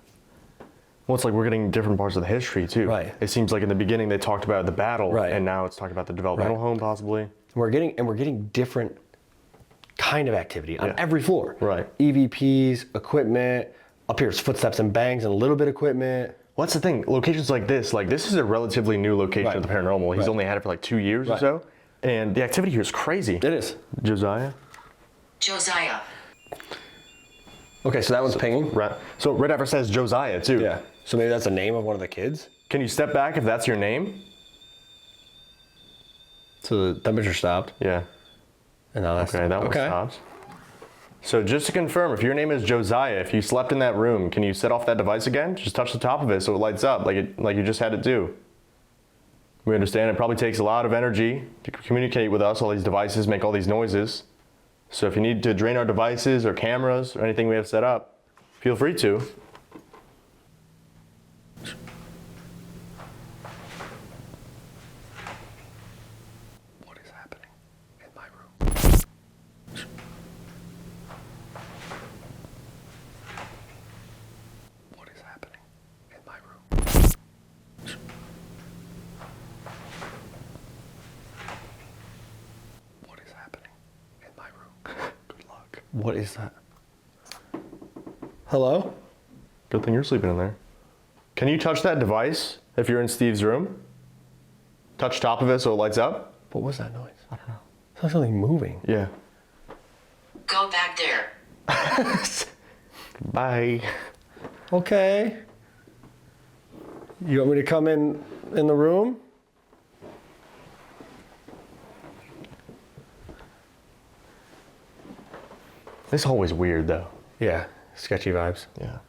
Well, it's like we're getting different parts of the history too. Right. It seems like in the beginning they talked about the battle, Right. and now it's talking about the developmental Right. home possibly. We're getting different kind of activity on Yeah. every floor. Right. EVPs, equipment. Up here it's footsteps and bangs and a little bit of equipment. What's the thing? Locations like this is a relatively new location Right. of the paranormal. He's Right. only had it for like 2 years or Right. so, and the activity here is crazy. It is. Josiah. Josiah. Okay, so that one's pinging. Right. So right after it says Josiah too. Yeah. So maybe that's the name of one of the kids. Can you step back if that's your name? So the temperature stopped. Yeah. And now that's Okay, that one stops. So just to confirm, if your name is Josiah, if you slept in that room, can you set off that device again? Just touch the top of it so it lights up like you just had it do. We understand it probably takes a lot of energy to communicate with us. All these devices make all these noises. So if you need to drain our devices or cameras or anything we have set up, feel free to. What is happening in my room? What is happening in my room? What is that? Hello? Good thing you're sleeping in there. Can you touch that device if you're in Steve's room? Touch top of it so it lights up? What was that noise? I don't know. It's like something moving. Yeah. Go back there. Bye. Okay. You want me to come in the room? This hallway's weird though. Yeah, sketchy vibes. Yeah.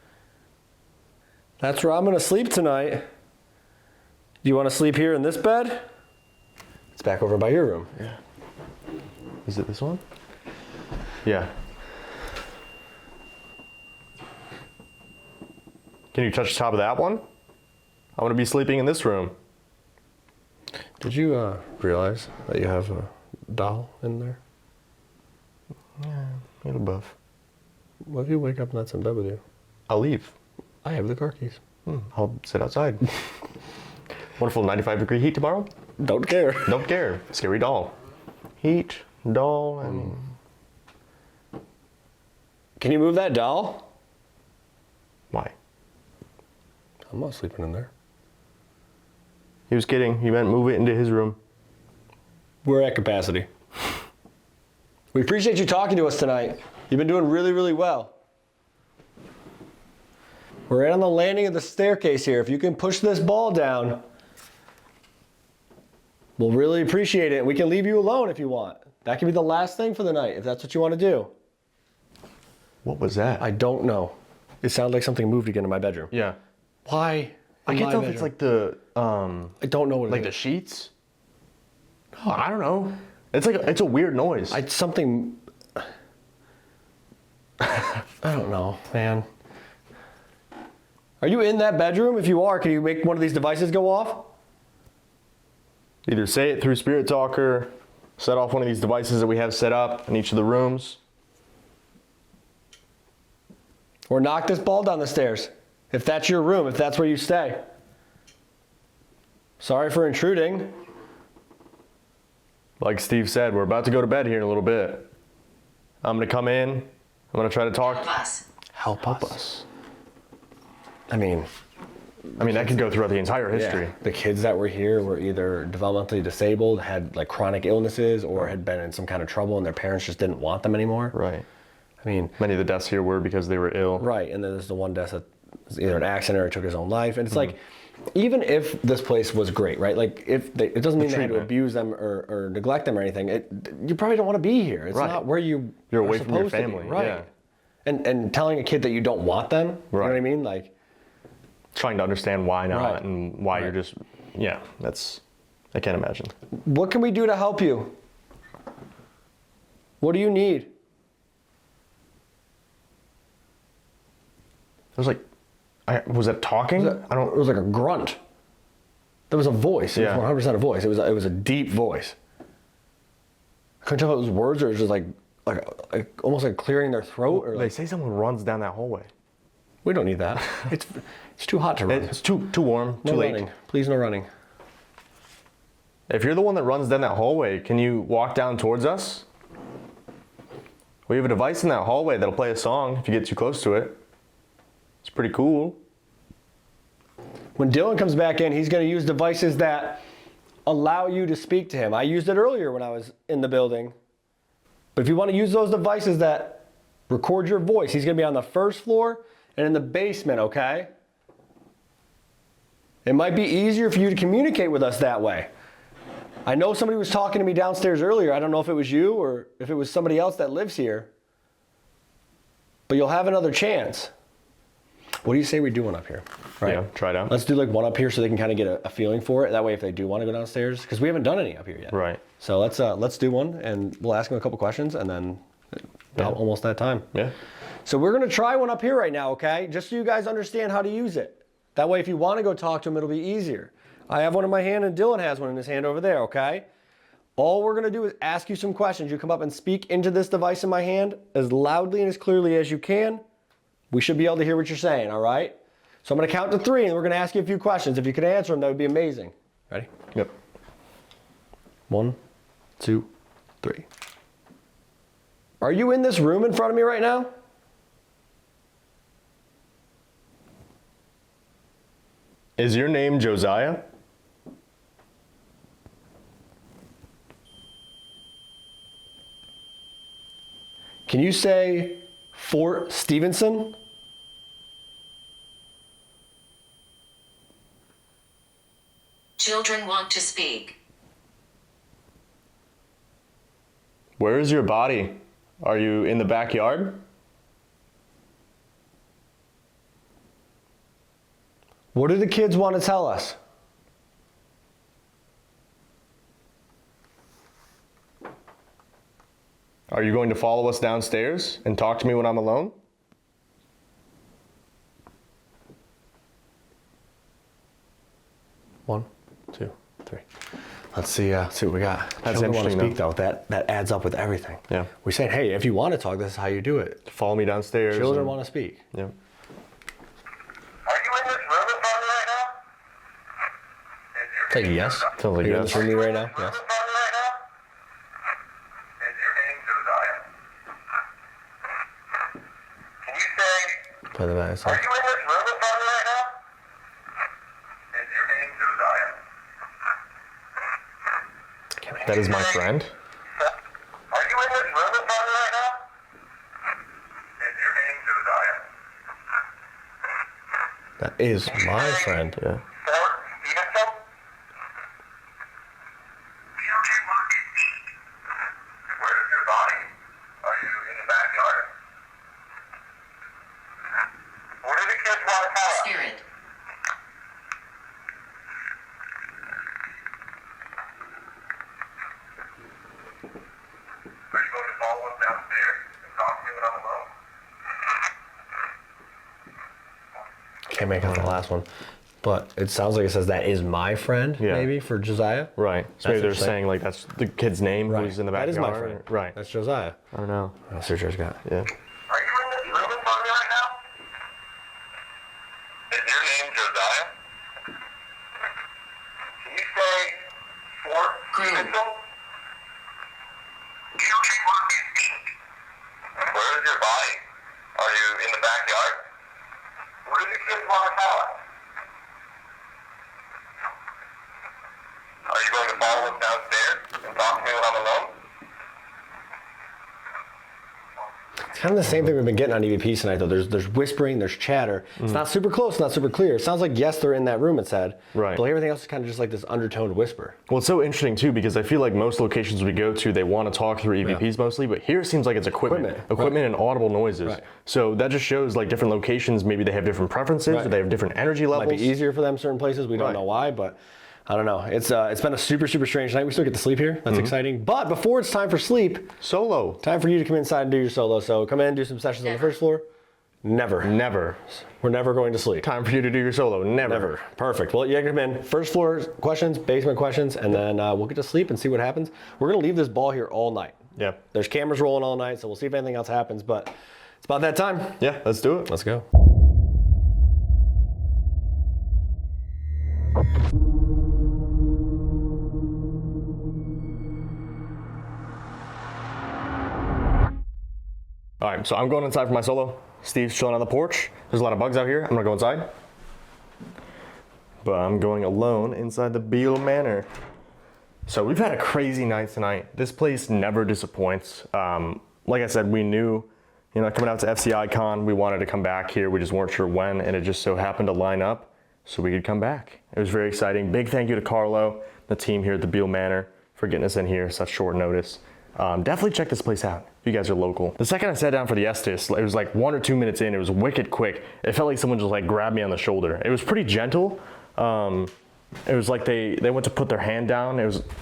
That's where I'm gonna sleep tonight. Do you want to sleep here in this bed? It's back over by your room. Yeah. Is it this one? Yeah. Can you touch the top of that one? I want to be sleeping in this room. Did you realize that you have a doll in there? Yeah, right above. What if you wake up and that's in bed with you? I'll leave. I have the car keys. I'll sit outside. Wonderful 95-degree heat tomorrow. Don't care. Don't care. Scary doll. Heat, doll, and... Can you move that doll? Why? I'm not sleeping in there. He was kidding. He meant move it into his room. We're at capacity. We appreciate you talking to us tonight. You've been doing really, really well. We're right on the landing of the staircase here. If you can push this ball down, we'll really appreciate it. We can leave you alone if you want. That can be the last thing for the night, if that's what you want to do. What was that? I don't know. It sounded like something moved again in my bedroom. Yeah. Why? I can't tell if it's like the I don't know what it like is. the sheets. Oh, I don't know. It's like it's a weird noise. It's something. I don't know, man. Are you in that bedroom? If you are, can you make one of these devices go off? Either say it through Spirit Talker, set off one of these devices that we have set up in each of the rooms. Or knock this ball down the stairs. If that's your room, if that's where you stay. Sorry for intruding. Like Steve said, we're about to go to bed here in a little bit. I'm gonna come in. I'm gonna try to talk. Help us. Help us. I mean, that could go throughout the entire history. yeah, the kids that were here were either developmentally disabled, had like chronic illnesses, or had been in some kind of trouble and their parents just didn't want them anymore. Right. I mean, Many of the deaths here were because they were ill. right, and then there's the one death that was either an accident or took his own life. And it's like, even if this place was great, right? Like, if they, it doesn't mean they had to treatment. abuse them or neglect them or anything. You probably don't want to be here. It's Right. not where you're away from your supposed to be, family, right? yeah. And telling a kid that you don't want them, you know what I Right. mean? Like, Trying to understand why not Right. and why Right. you're just, yeah, I can't imagine. what can we do to help you? What do you need? It was like, was that talking? It was like a grunt. There was a voice. It Yeah. was 100% a voice. It was a deep voice. I couldn't tell if it was words or it was just like almost like clearing their throat. Or They like, say someone runs down that hallway. we don't need that. It's too hot to run. It's too warm, too No late. running. Please, no running. If you're the one that runs down that hallway, can you walk down towards us? We have a device in that hallway that'll play a song if you get too close to it. It's pretty cool. When Dylan comes back in, he's going to use devices that allow you to speak to him. I used it earlier when I was in the building. But if you want to use those devices that record your voice, he's going to be on the first floor and in the basement, okay? It might be easier for you to communicate with us that way. I know somebody was talking to me downstairs earlier. I don't know if it was you or if it was somebody else that lives here. But you'll have another chance. What do you say we do one up here? Right. Yeah, try it out. Let's do like one up here so they can kind of get a feeling for it. That way if they do want to go downstairs, because we haven't done any up here yet. Right. So let's do one and we'll ask them a couple questions and then almost that time. Yeah. So we're going to try one up here right now, okay? Just so you guys understand how to use it. That way if you want to go talk to them, it'll be easier. I have one in my hand and Dylan has one in his hand over there, okay? All we're going to do is ask you some questions. You come up and speak into this device in my hand as loudly and as clearly as you can. We should be able to hear what you're saying, all right? So I'm going to count to 3 and we're going to ask you a few questions. If you could answer them, that would be amazing. Ready? Yep. 1, 2, 3. Are you in this room in front of me right now? Is your name Josiah? Can you say Fort Stevenson? Children want to speak. Where is your body? Are you in the backyard? What do the kids want to tell us? Are you going to follow us downstairs and talk to me when I'm alone? One, two, three. Let's see what we got. That's Children want to interesting, speak though. That adds up with everything. Yeah. We said, hey, if you want to talk, this is how you do it. Follow me downstairs. Children and- want to speak. Yeah. Are you in this room in front of me right now? Take a yes. Sounds like Are you in yes. this room with me right now? Room in Yes. front of me right now? Is your name Josiah? Can you say, Play the bass. are you in this room in front of me right now? Is your name Josiah? That is my friend. Are you in this room in front of me right now? Is your name Josiah? That is my friend. Yeah. Fort Stevenson? Where's your body? Are you in the backyard? What do the kids want to tell us? Spirit. Are you going to follow us downstairs and talk to me when I'm alone? Can't make out the last one. But it sounds like it says that is my friend, Yeah. maybe, for Josiah. Right. So maybe they're interesting. saying like that's the kid's name Right. who's in the That backyard. is my friend. Right. That's Josiah. I don't know. Let's see what yours got. Yeah. Are you in this room in front of me right now? Is your name Josiah? Can you say Fort Stevenson? Where is your body? Are you in the backyard? What do the kids want to tell us? Are you going to follow us downstairs and talk to me when I'm alone? It's kind of the same thing we've been getting on EVPs tonight, though. There's whispering, there's chatter. It's not super close, not super clear. It sounds like, yes, they're in that room, it said. Right. But everything else is kind of just like this undertoned whisper. Well, it's so interesting too because I feel like most locations we go to, they want to talk through EVPs mostly, but here it seems like it's equipment Equipment. and audible noises. Right. So that just shows like different locations, maybe they have different preferences or Right. they have different energy levels. Might be easier for them certain places. We don't Right. know why, but I don't know. It's been a super, super strange night. We still get to sleep here. That's exciting. But before it's time for sleep, Solo. time for you to come inside and do your solo. So come in, do some sessions on the first floor. Never. Never. We're never going to sleep. Time for you to do your solo. Never. Never. Perfect. Well, you come in. First floor questions, basement questions, and then we'll get to sleep and see what happens. We're going to leave this ball here all night. Yeah. There's cameras rolling all night, so we'll see if anything else happens, but it's about that time. Yeah, let's do it. Let's go. All right, so I'm going inside for my solo. Steve's chilling on the porch. There's a lot of bugs out here. I'm gonna go inside. But I'm going alone inside the Bihl manor. So we've had a crazy night tonight. This place never disappoints. Like I said, we knew, coming out to FCI Con, we wanted to come back here. We just weren't sure when, and it just so happened to line up so we could come back. It was very exciting. Big thank you to Carlo, the team here at the Bihl manor, for getting us in here such short notice. Definitely check this place out if you guys are local. The second I sat down for the Estes, it was like 1 or 2 minutes in, it was wicked quick. It felt like someone just like grabbed me on the shoulder. It was pretty gentle. It was like they went to put their hand down.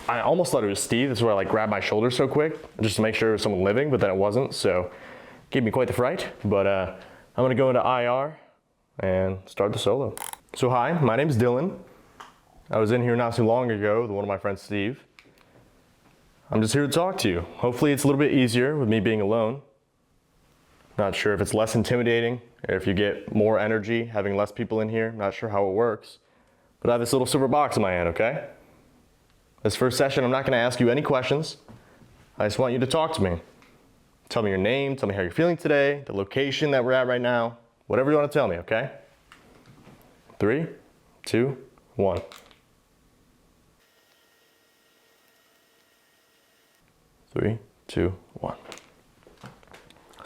I almost thought it was Steve. That's why I like grabbed my shoulder so quick, just to make sure it was someone living, but then it wasn't. So gave me quite the fright, but I'm gonna go into IR and start the solo. So hi, my name's Dylan. I was in here not too long ago with one of my friends, Steve. I'm just here to talk to you. Hopefully it's a little bit easier with me being alone. Not sure if it's less intimidating or if you get more energy having less people in here. Not sure how it works. But I have this little silver box in my hand, okay? This first session, I'm not gonna ask you any questions. I just want you to talk to me. Tell me your name, tell me how you're feeling today, the location that we're at right now, whatever you want to tell me, okay? 3, 2, 1. 3, 2, 1.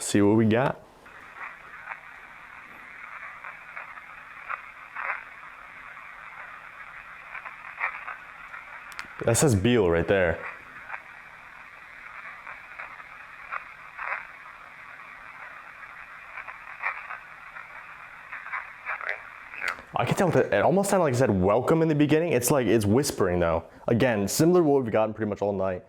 See what we got. That says Bihl right there. I can tell that it almost sounded like it said welcome in the beginning. It's like it's whispering though. Again, similar to what we've gotten pretty much all night.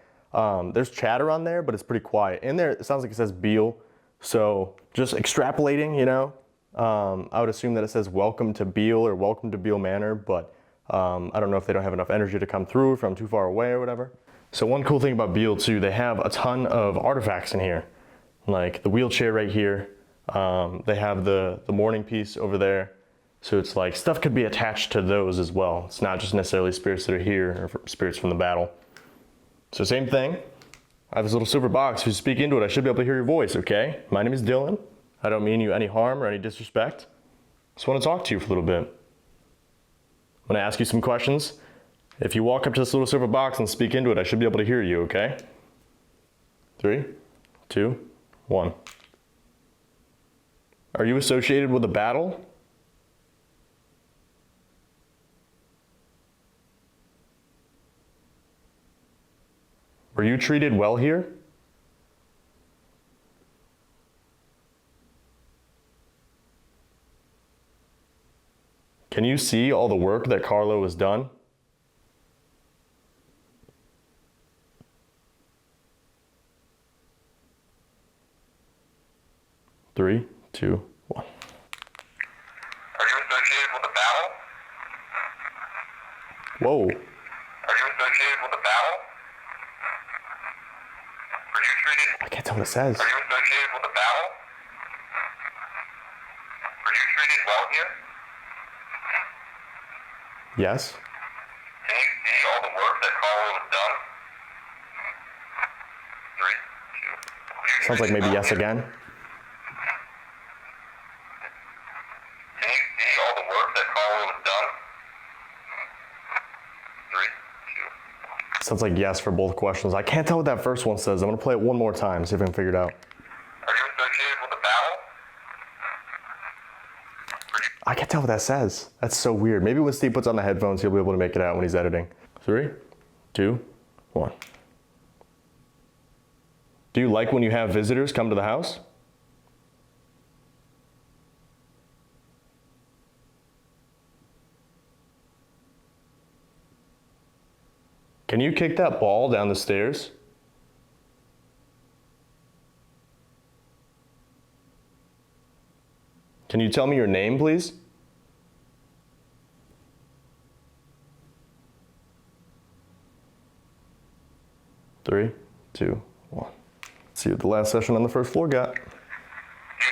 There's chatter on there, but it's pretty quiet. In there, it sounds like it says Bihl. So just extrapolating, you know, I would assume that it says welcome to Bihl or welcome to Bihl Manor, but I don't know if they don't have enough energy to come through from too far away or whatever. So one cool thing about Bihl too, they have a ton of artifacts in here, like the wheelchair right here. They have the mourning piece over there. So it's like stuff could be attached to those as well. It's not just necessarily spirits that are here or spirits from the battle. So same thing. I have this little silver box. If you speak into it, I should be able to hear your voice, okay? My name is Dylan. I don't mean you any harm or any disrespect. Just want to talk to you for a little bit. I'm going to ask you some questions. If you walk up to this little silver box and speak into it, I should be able to hear you, okay? 3, 2, 1. Are you associated with a battle? Were you treated well here? Can you see all the work that Carlo has done? Three, 2, 1. Are you associated with a battle? Whoa. Are you associated with a battle? Are you treated? I can't tell what it says. Are you associated with a battle? Are you treated well here? Yes. Can you see all the work that Carlo has done? 3, 2. Sounds like maybe yes again. Can you see all the work that Carlo has done? 3, 2. Sounds like yes for both questions. I can't tell what that first one says. I'm going to play it one more time, see if I can figure it out. Are you associated with a battle? I can't tell what that says. That's so weird. Maybe when Steve puts on the headphones, he'll be able to make it out when he's editing. 3, 2, 1. Do you like when you have visitors come to the house? Can you kick that ball down the stairs? Can you tell me your name, please? Three, 2, 1. Let's see what the last session on the first floor got. Do you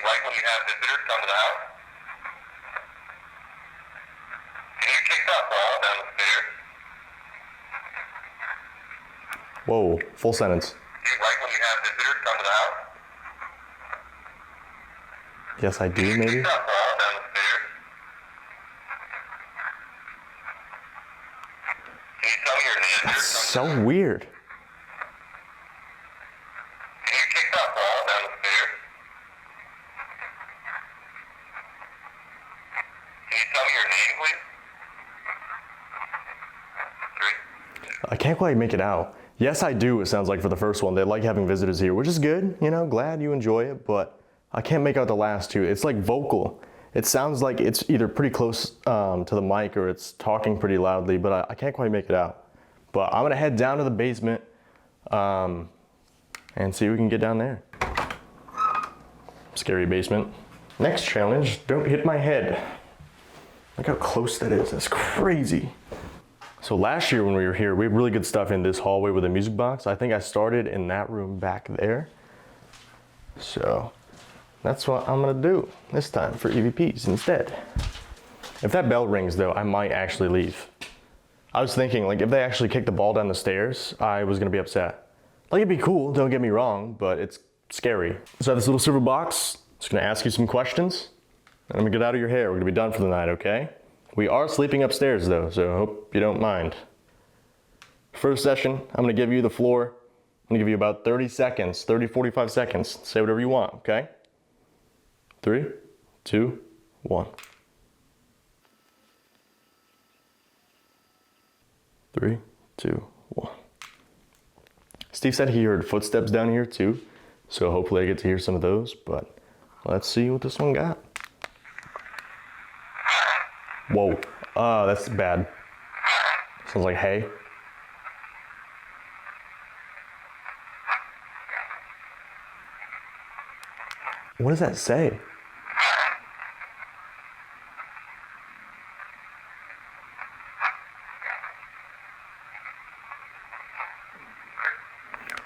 like when you have visitors come to the house? Can you kick that ball down the stairs? Whoa, full sentence. Do you like when you have visitors come to the house? Yes, I do, maybe. Kick that ball down the stairs. Can you tell me your name? That's so weird. Can you kick that ball down the stairs? Can you tell me your name, please? 3, 2. I can't quite make it out. Yes, I do, it sounds like for the first one. They like having visitors here, which is good, you know, glad you enjoy it, but I can't make out the last two. It's like vocal. It sounds like it's either pretty close to the mic or it's talking pretty loudly, but I can't quite make it out. But I'm gonna head down to the basement and see if we can get down there. Scary basement. Next challenge, don't hit my head. Look how close that is, that's crazy. So last year when we were here, we had really good stuff in this hallway with a music box. I think I started in that room back there. So that's what I'm gonna do this time for EVPs instead. If that bell rings though, I might actually leave. I was thinking like if they actually kick the ball down the stairs, I was gonna be upset. Like it'd be cool, don't get me wrong, but it's scary. So I have this little silver box. Just gonna ask you some questions. And I'm gonna get out of your hair. We're gonna be done for the night, okay? We are sleeping upstairs though, so I hope you don't mind. First session, I'm gonna give you the floor. I'm gonna give you about 30 seconds, 30, 45 seconds. Say whatever you want, okay? 3, 2, 1. 3, 2, 1. Steve said he heard footsteps down here too, so hopefully I get to hear some of those, but let's see what this one got. Whoa, that's bad. Sounds like hay. What does that say?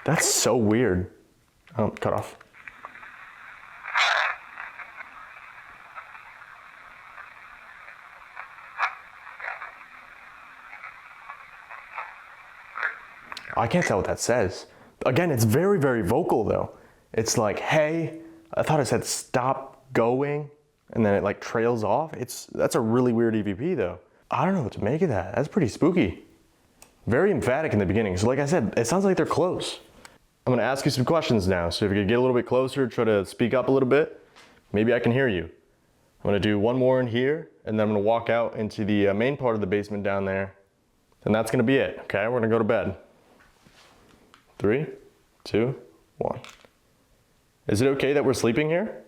That's so weird. Oh, cut off. I can't tell what that says. Again, it's very, very vocal though. It's like, hey, I thought it said stop going, and then it like trails off. That's a really weird EVP though. I don't know what to make of that. That's pretty spooky. Very emphatic in the beginning. So like I said, it sounds like they're close. I'm gonna ask you some questions now. So if you could get a little bit closer, try to speak up a little bit, maybe I can hear you. I'm gonna do one more in here, and then I'm gonna walk out into the main part of the basement down there. And that's gonna be it, okay? We're gonna go to bed. 3, 2, 1. Is it okay that we're sleeping here?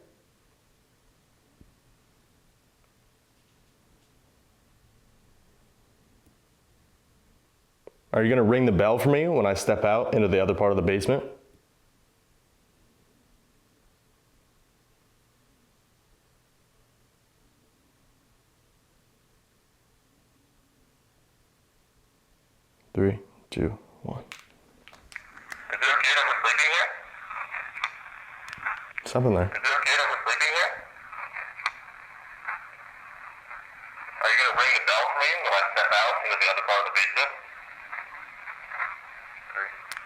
Are you gonna ring the bell for me when I step out into the other part of the basement? Three, 2, 1. Is it okay that we're sleeping here? Something there. Is it okay that we're sleeping here? Are you gonna ring the bell for me when I step out into the other part of the basement?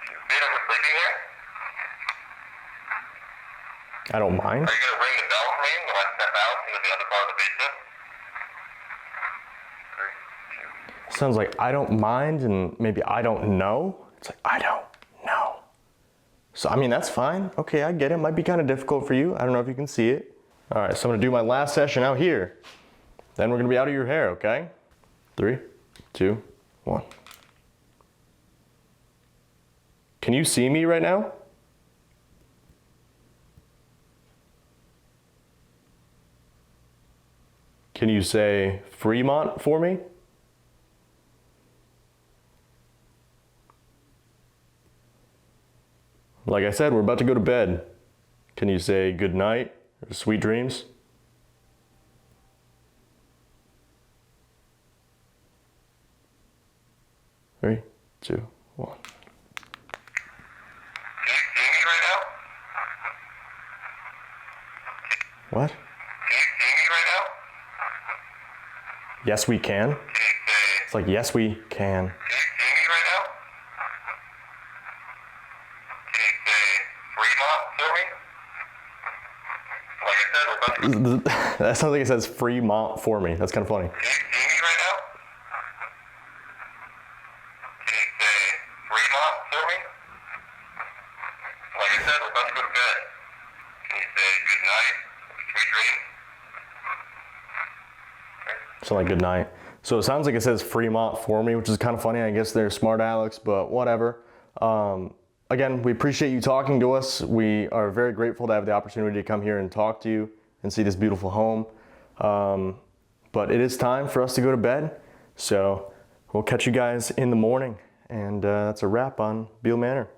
Is it okay that we're sleeping here? I don't mind. Are you gonna ring the bell for me when I step out into the other part of the basement? Sounds like I don't mind and maybe I don't know. It's like, I don't know. So, I mean, that's fine. Okay, I get it. Might be kind of difficult for you. I don't know if you can see it. All right, so I'm gonna do my last session out here. Then we're gonna be out of your hair, okay? 3, 2, 1. Can you see me right now? Can you say Fremont for me? Like I said, we're about to go to bed. Can you say good night or sweet dreams? Three, 2, 1. Can you see me right now? What? Can you see me right now? Yes, we can. Can you say, It's like, yes, we can. can you see me right now? Can you say Fremont for me? Like I said, we're about to That sounds like it says Fremont for me. That's kind of funny. Can you see me right now? Can you say Fremont for me? Like I said, we're about to go to bed. Can you say good night, sweet dreams? Sound like good night. So it sounds like it says Fremont for me, which is kind of funny. I guess they're smart Alex, but whatever. Again, we appreciate you talking to us. We are very grateful to have the opportunity to come here and talk to you and see this beautiful home. But it is time for us to go to bed. So we'll catch you guys in the morning. And that's a wrap on Bihl Manor.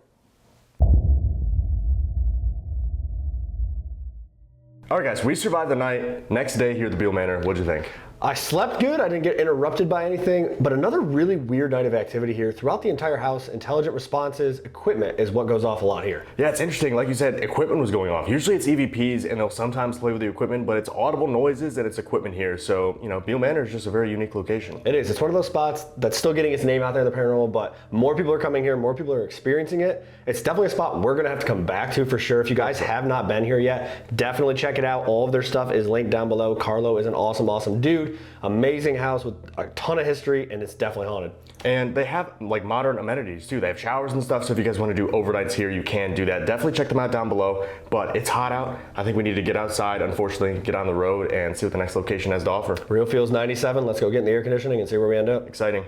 All right, guys, we survived the night. Next day here at the Bihl Manor, what'd you think? I slept good, I didn't get interrupted by anything, but another really weird night of activity here. Throughout the entire house, intelligent responses, equipment is what goes off a lot here. Yeah, it's interesting. Like you said, equipment was going off. Usually it's EVPs and they'll sometimes play with the equipment, but it's audible noises and it's equipment here. So, you know, Bihl Manor is just a very unique location. It is. It's one of those spots that's still getting its name out there in the paranormal, but more people are coming here, more people are experiencing it. It's definitely a spot we're gonna have to come back to for sure. If you guys have not been here yet, definitely check it out. All of their stuff is linked down below. Carlo is an awesome, awesome dude. Amazing house with a ton of history, and it's definitely haunted. And they have like modern amenities too. They have showers and stuff, so if you guys want to do overnights here, you can do that. Definitely check them out down below, but it's hot out. I think we need to get outside, unfortunately, get on the road and see what the next location has to offer. Real Feels 97, let's go get in the air conditioning and see where we end up. Exciting.